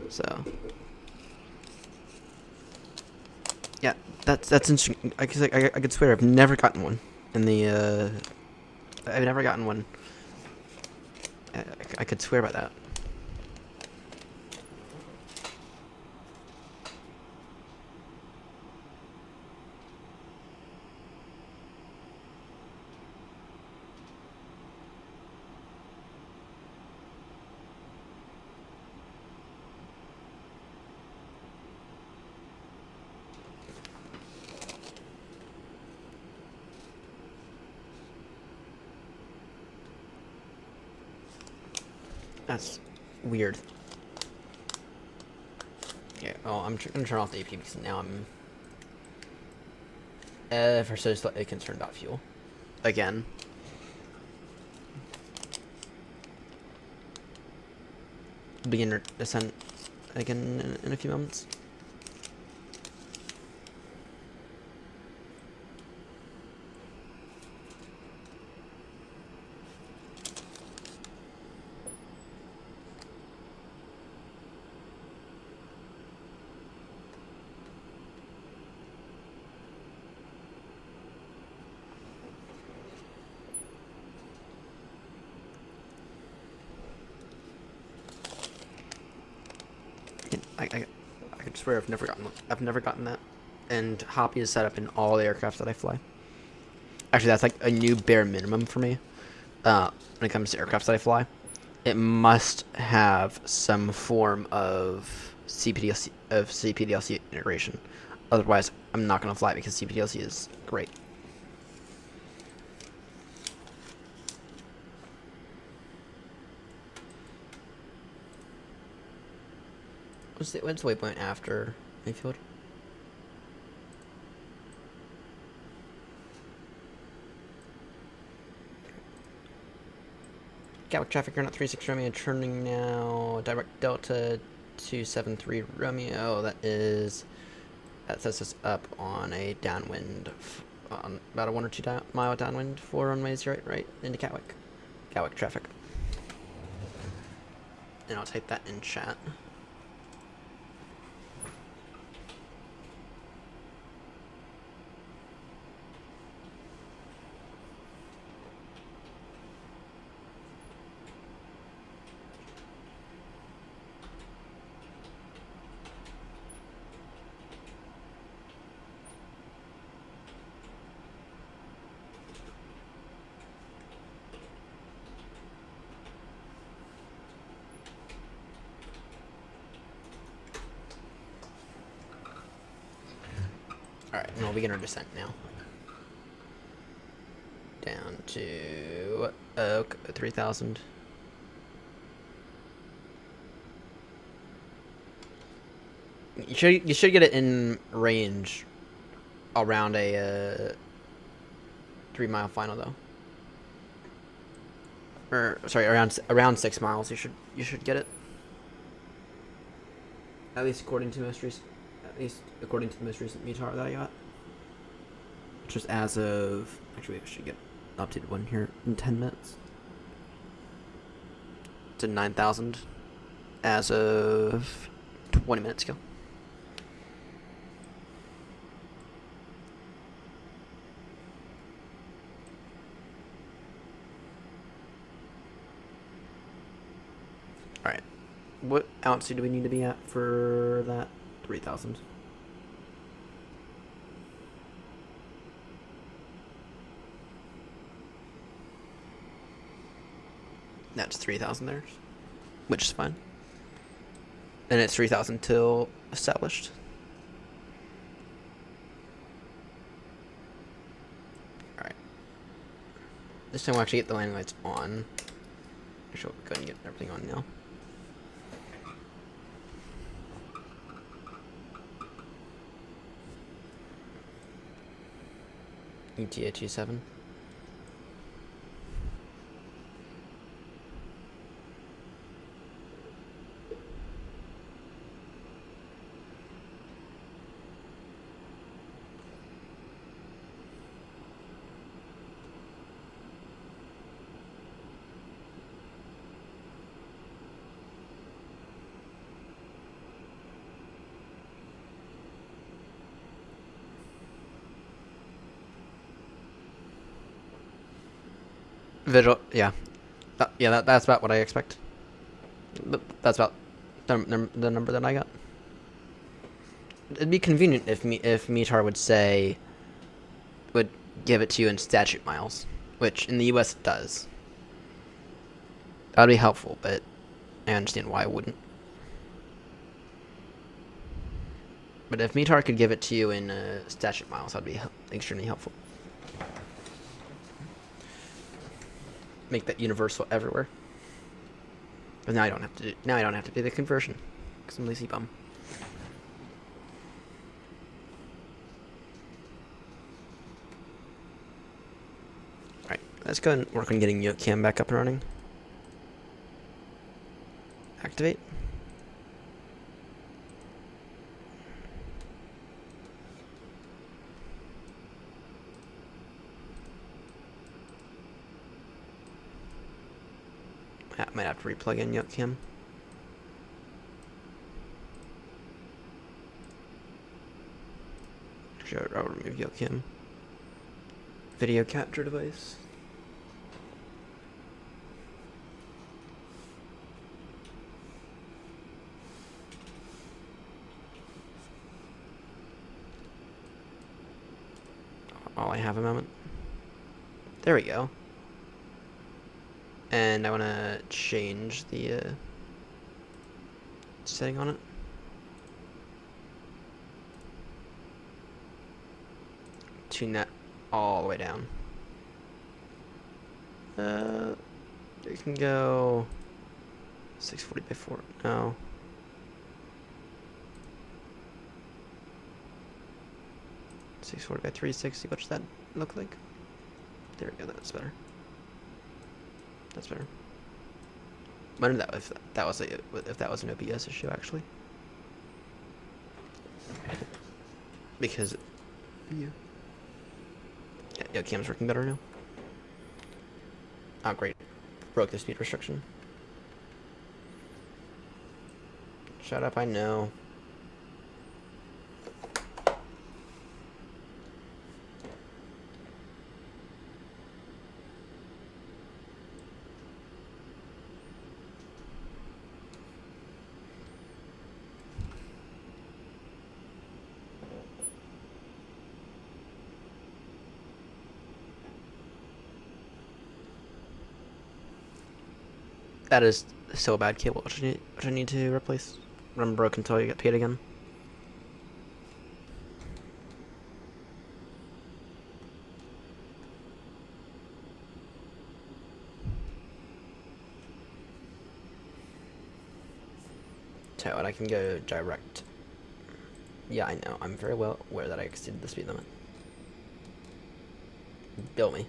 So. Yeah, that's interesting. I could swear I've never gotten one in the. I've never gotten one. I could swear by that. That's weird. Yeah, oh, I'm gonna turn off the AP because now I'm ever so slightly concerned about fuel. Again. Beginner descent again in a few moments. I could swear I've never gotten that. And Hoppy is set up in all the aircraft that I fly. Actually, that's like a new bare minimum for me. When it comes to aircraft that I fly, it must have some form of CPDLC integration. Otherwise, I'm not gonna fly because CPDLC is great. What's the waypoint after Mayfield? Gatwick traffic, you're not 36 Romeo, turning now, direct Delta 273 Romeo, that sets us up on a downwind, on about a 1 or 2 mile downwind for runways right into Gatwick. Gatwick traffic. And I'll type that in chat. Alright, and we'll begin our descent now. Down to 3,000. You should get it in range around a 3-mile final though. Or sorry, around 6 miles. You should get it. At least according to the most recent METAR that I got. Which was as of... Actually, we should get an updated one here in 10 minutes. It's at 9,000 as of 20 minutes ago. Alright. What altitude do we need to be at for that? 3,000. That's 3,000 there, which is fine. And it's 3,000 till established. Alright. This time we'll actually get the landing lights on. Actually, we'll go ahead and get everything on now. ETA 27. Visual, yeah. That's about what I expect. That's about the number that I got. It'd be convenient if METAR would give it to you in statute miles, which in the US it does. That'd be helpful, but I understand why it wouldn't. But if METAR could give it to you in statute miles, that'd be extremely helpful. Make that universal everywhere. But now I don't have to do. Now I don't have to do the conversion, because I'm lazy bum. All right, let's go and work on getting YoCam back up and running. Activate. I might have to replug in YoCam. Sure, I'll remove YoCam. Video capture device. While I have a moment. There we go. And I want to change the setting on it. Tune that all the way down. You can go 640 by 4. No. 640 by 360. What does that look like? There we go. That's better. That's better. Wonder that if that was an OBS issue actually, because yeah, cam's working better now. Oh great, broke the speed restriction. Shut up, I know. That is so bad cable, which I need to replace. Run broke until you get paid again. Tell you what, I can go direct. Yeah, I know. I'm very well aware that I exceeded the speed limit. Bill me.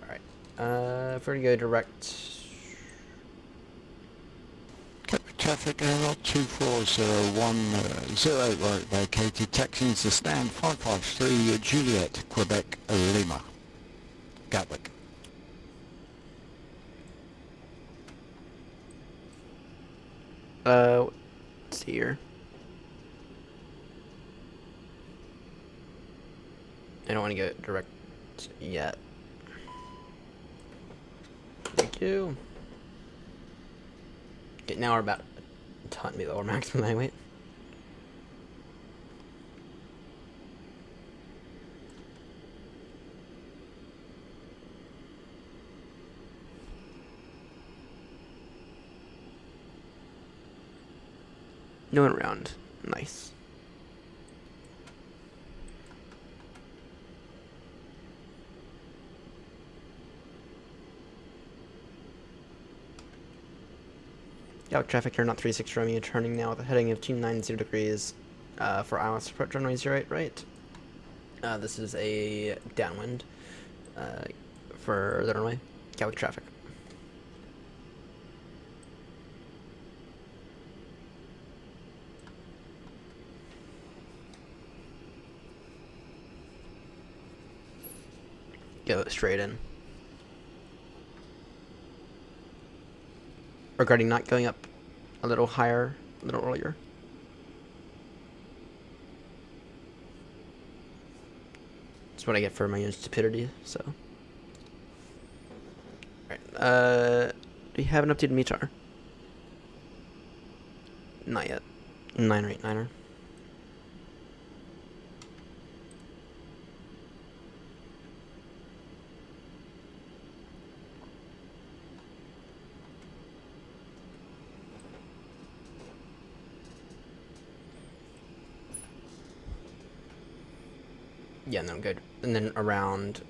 Alright. If we're to go direct. Traffic error 2401 right vacated. Taxiing to stand 553 Juliet, Quebec, Lima. Gatwick. Let's see here. I don't want to go direct yet. Thank you. Okay, now we're about a ton below our maximum height weight. No one around. Nice. Gallic traffic here, not 36 Romeo, turning now with a heading of 290 degrees for ILS approach runway 08 right. This is a downwind for the runway. Gallic traffic. Go straight in. Regarding not going up a little higher, a little earlier. That's what I get for my own stupidity, so. Alright, do we have an updated METAR? Not yet. 989er. Yeah, no, good. And then around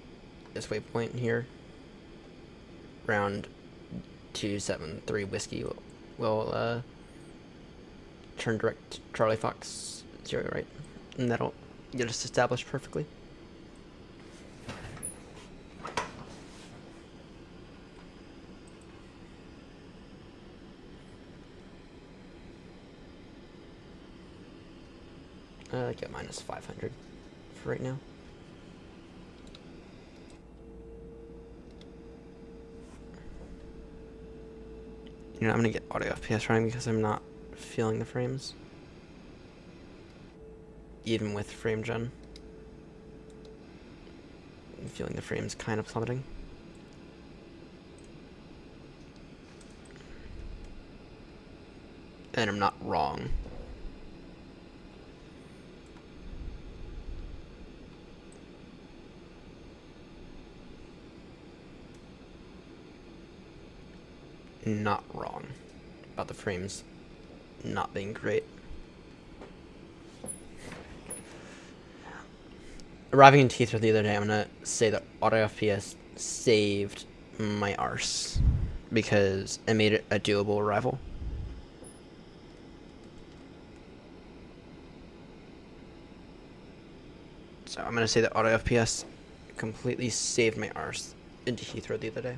this waypoint here, around 273 Whiskey, we'll turn direct to Charlie Fox 0 right, and that'll get us established perfectly. Get minus 500 for right now. You know, I'm gonna get auto FPS running because I'm not feeling the frames, even with frame gen. I'm feeling the frames kind of plummeting. And I'm not wrong. Not wrong about the frames not being great. Arriving in T3 the other day, I'm gonna say that auto FPS saved my arse because it made it a doable arrival. So I'm gonna say that auto FPS completely saved my arse into Heathrow the other day.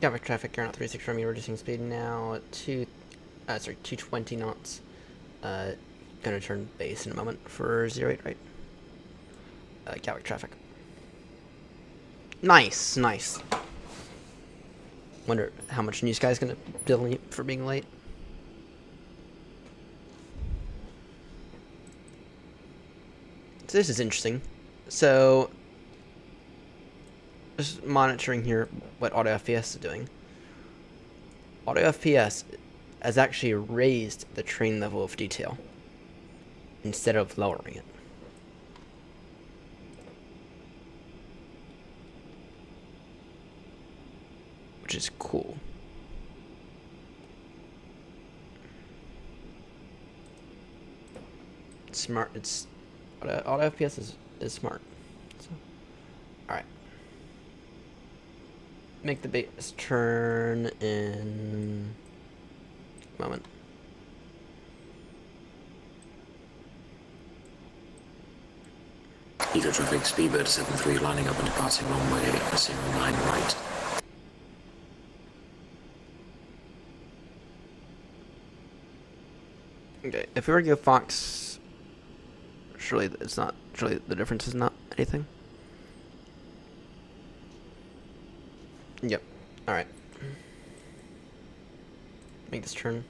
Yeah, with traffic, you're not 36 from you, reducing speed now at 220 knots. Gonna turn base in a moment for 08 right. Gatwick traffic. Nice, nice. Wonder how much New Sky's gonna bill me for being late. So this is interesting. So just monitoring here what auto FPS is doing. Auto FPS has actually raised the train level of detail instead of lowering it. Which is cool. It's smart. It's auto FPS is smart. So, all right. make the base turn in a moment. Eco traffic, Speedbird 73 lining up and departing runway 09 right. Okay, if we were to go Fox, surely it's not. Surely the difference is not anything. Yep. All right. Make this turn.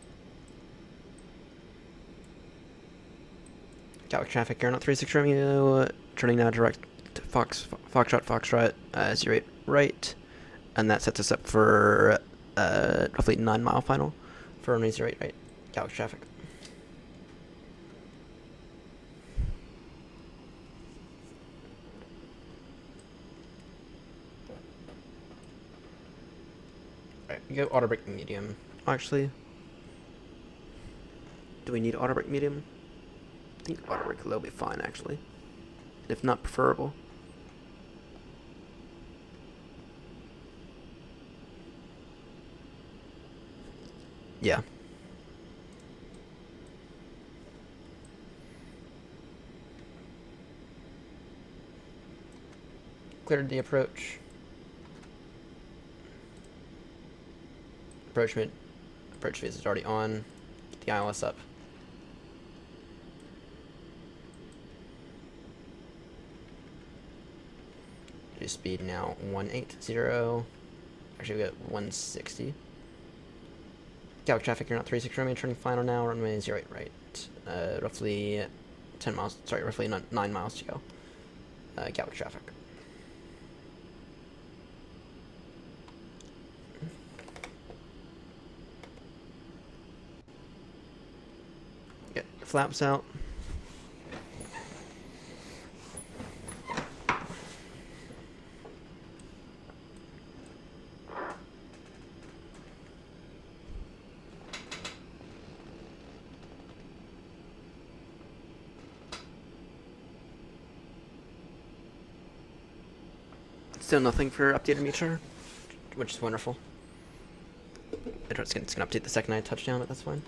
Gallic traffic, Aeronaut 36 Romeo, turning now direct to Foxtrot, 08 right, and that sets us up for roughly 9 mile final for runway 08 right, Gallic traffic. Alright, we go auto brake medium. Actually, do we need auto brake medium? I think auto brake low will be fine, actually. If not preferable. Yeah. Cleared the approach. Approach phase is already on. Get the ILS up. Do speed now 180. Actually, we got 160. Gallic traffic, you're not 36 Romeo, turning final now, runway 08 right. Roughly 10 miles, sorry, roughly 9 miles to go. Gallic traffic. Get the flaps out. Still nothing for updated meter, which is wonderful. It's gonna update the second I touch down it, that's fine.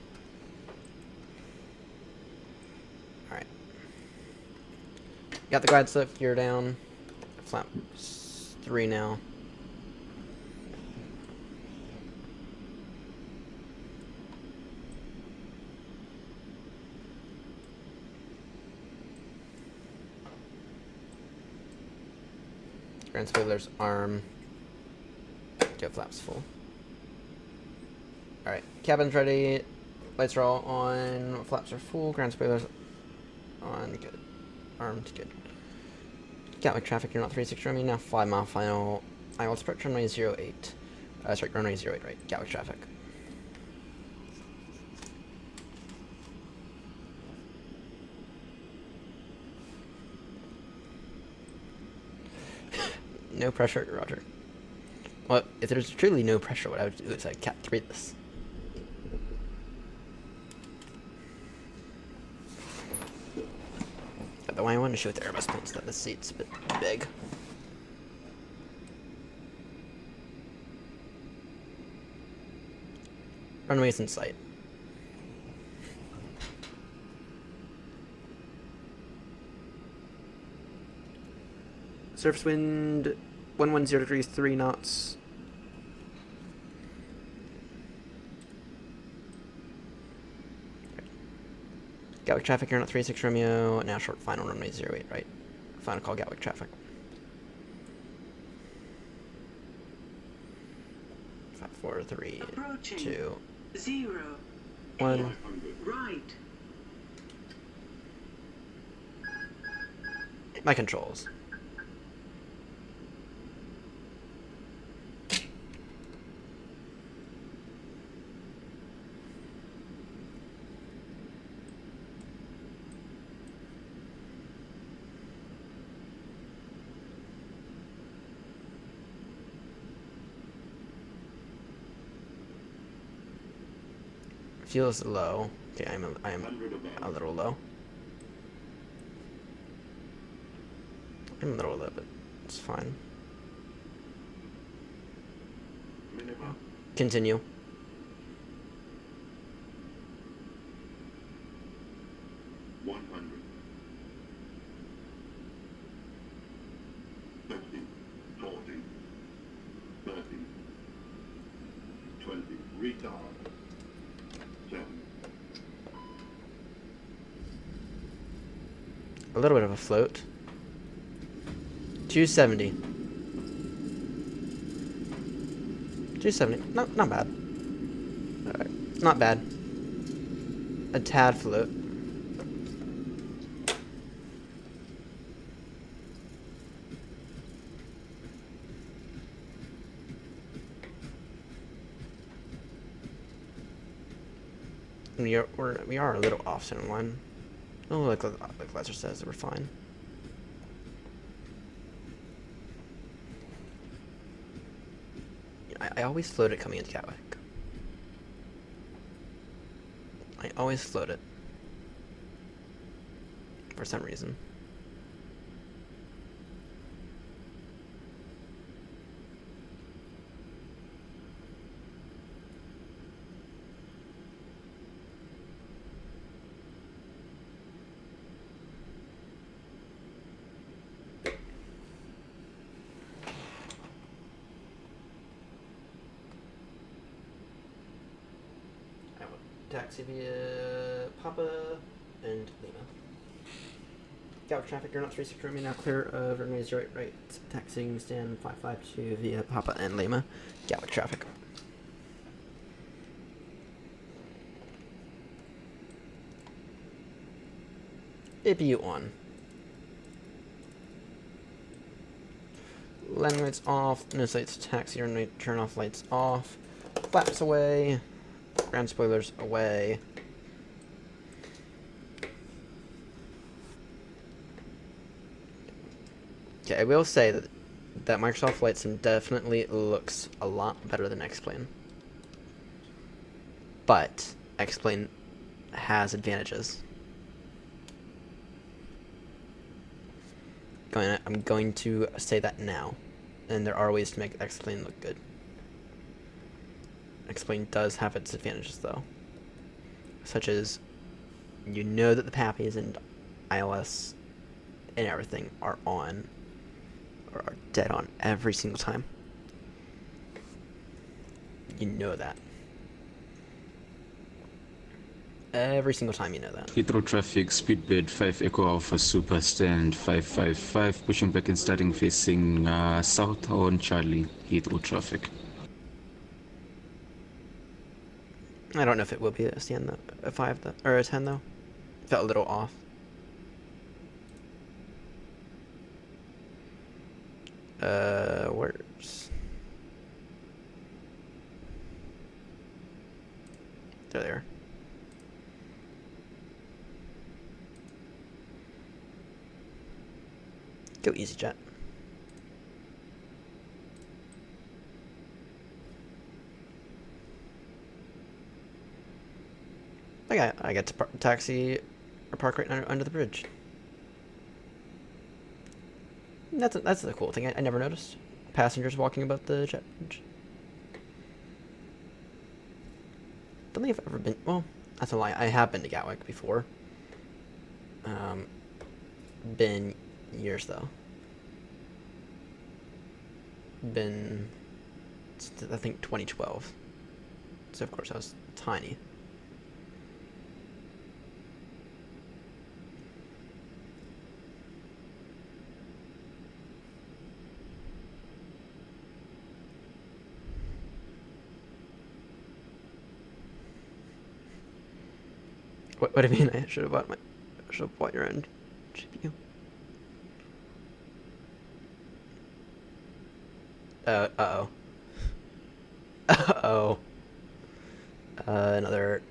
Alright. Got the glide slip, gear down. Flaps 3 now. Grand spoilers arm. Get flaps full. Alright, cabin's ready. Lights are all on. Flaps are full. Ground spoilers on. Good. Armed. Good. Gallic traffic, you're not 36 Romeo. Now 5 mile final. I will approach runway 08. Sorry, runway 08 right. Gallic traffic. No pressure, Roger. Well, if there's truly no pressure, what I would do is I'd Cat 3 this. But the way I want to show it the Airbus planes that the seat's a bit big. Runway's in sight. Surface wind 110 degrees, 3 knots. Gallic traffic, you're not 36 Romeo. Now short final runway 08 right. Final call Gallic traffic. 5, 4, 3, Approaching. 2, 0. 1. Right. My controls. Feels low. Okay, I am a little low. I'm a little low, but it's fine. minimum. Continue. $100. 50, 40, 30, 20, retard. 7, A little bit of a float. 270. 270. Not bad. Alright. Not bad. A tad float. We are a little off center line. Oh, like Lester says, we're fine. I always float it coming into Gatwick. I always float it. For some reason. Taxi via Papa and Lima. Gatwick traffic, you're not 36 remain now clear of runway 08 right. Taxiing stand 552 via Papa and Lima. Gatwick traffic. APU on. Landing lights off. No sights taxi runway turn off lights off. Flaps away. Ground spoilers away. Okay, I will say that Microsoft Flight Sim definitely looks a lot better than Xplane. But Xplane has advantages. I'm going to say that now. And there are ways to make Xplane look good. Xplane does have its advantages though. Such as, you know that the Pappies and iOS and everything are on, or are dead on every single time. You know that. Every single time you know that. Heathrow traffic, speedbird 5 Echo Alpha Super Stand 555, pushing back and starting facing south on Charlie, Heathrow traffic. I don't know if it will be a stand though, a 5 though, or a 10 though. Felt a little off. Where's... There they are. Go EasyJet. I get to taxi or park right under the bridge. That's the cool thing. I never noticed passengers walking above the jet bridge. Don't think I've ever been. Well, that's a lie. I have been to Gatwick before. Been years though. Been, I think 2012. So of course I was tiny. What do you mean? I should have bought your own GPU. Uh-oh. Uh-oh. Another...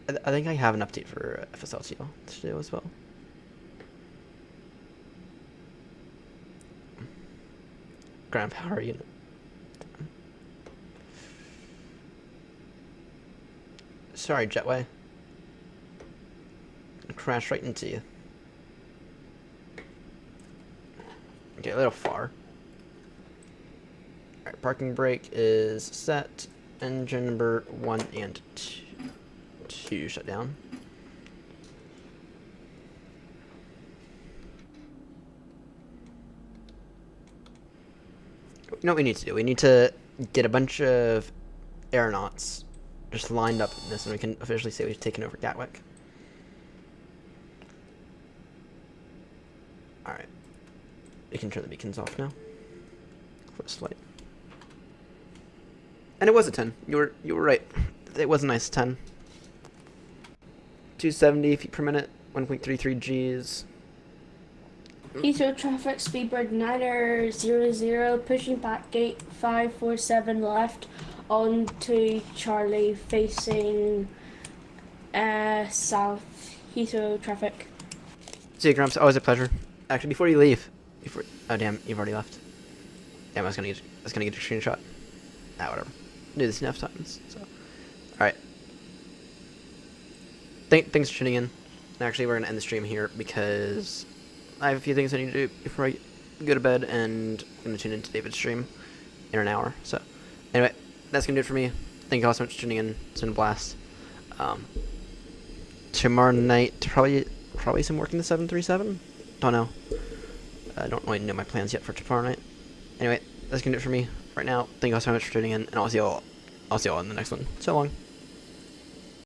I think I have an update for FSLTL to do as well. Ground power unit. Sorry, Jetway. I crashed right into you. Okay, a little far. Alright, parking brake is set. Engine number 1 and 2 shut down. You know what we need to do? We need to get a bunch of aeronauts just lined up in this, and we can officially say we've taken over Gatwick. Alright. We can turn the beacons off now. First flight. And it was a 10. You were right. It was a nice 10. 270 feet per minute, 1.33 Gs. Heathrow traffic, speedbird 900, pushing back gate 547 left onto Charlie, facing south. Heathrow traffic. See you, Grumps. Always a pleasure. Actually, before you leave, oh damn, you've already left. Damn, I was gonna get a screenshot. Ah, whatever. Do this enough times. So, all right. Thanks for tuning in. Actually, we're gonna end the stream here because I have a few things I need to do before I go to bed, and I'm gonna tune into David's stream in an hour. So, anyway, that's gonna do it for me. Thank you all so much for tuning in. It's been a blast. Tomorrow night, probably some work in the 737. Don't know. I don't really know my plans yet for tomorrow night. Anyway, that's gonna do it for me right now. Thank you all so much for tuning in, and I'll see you all in the next one. So long.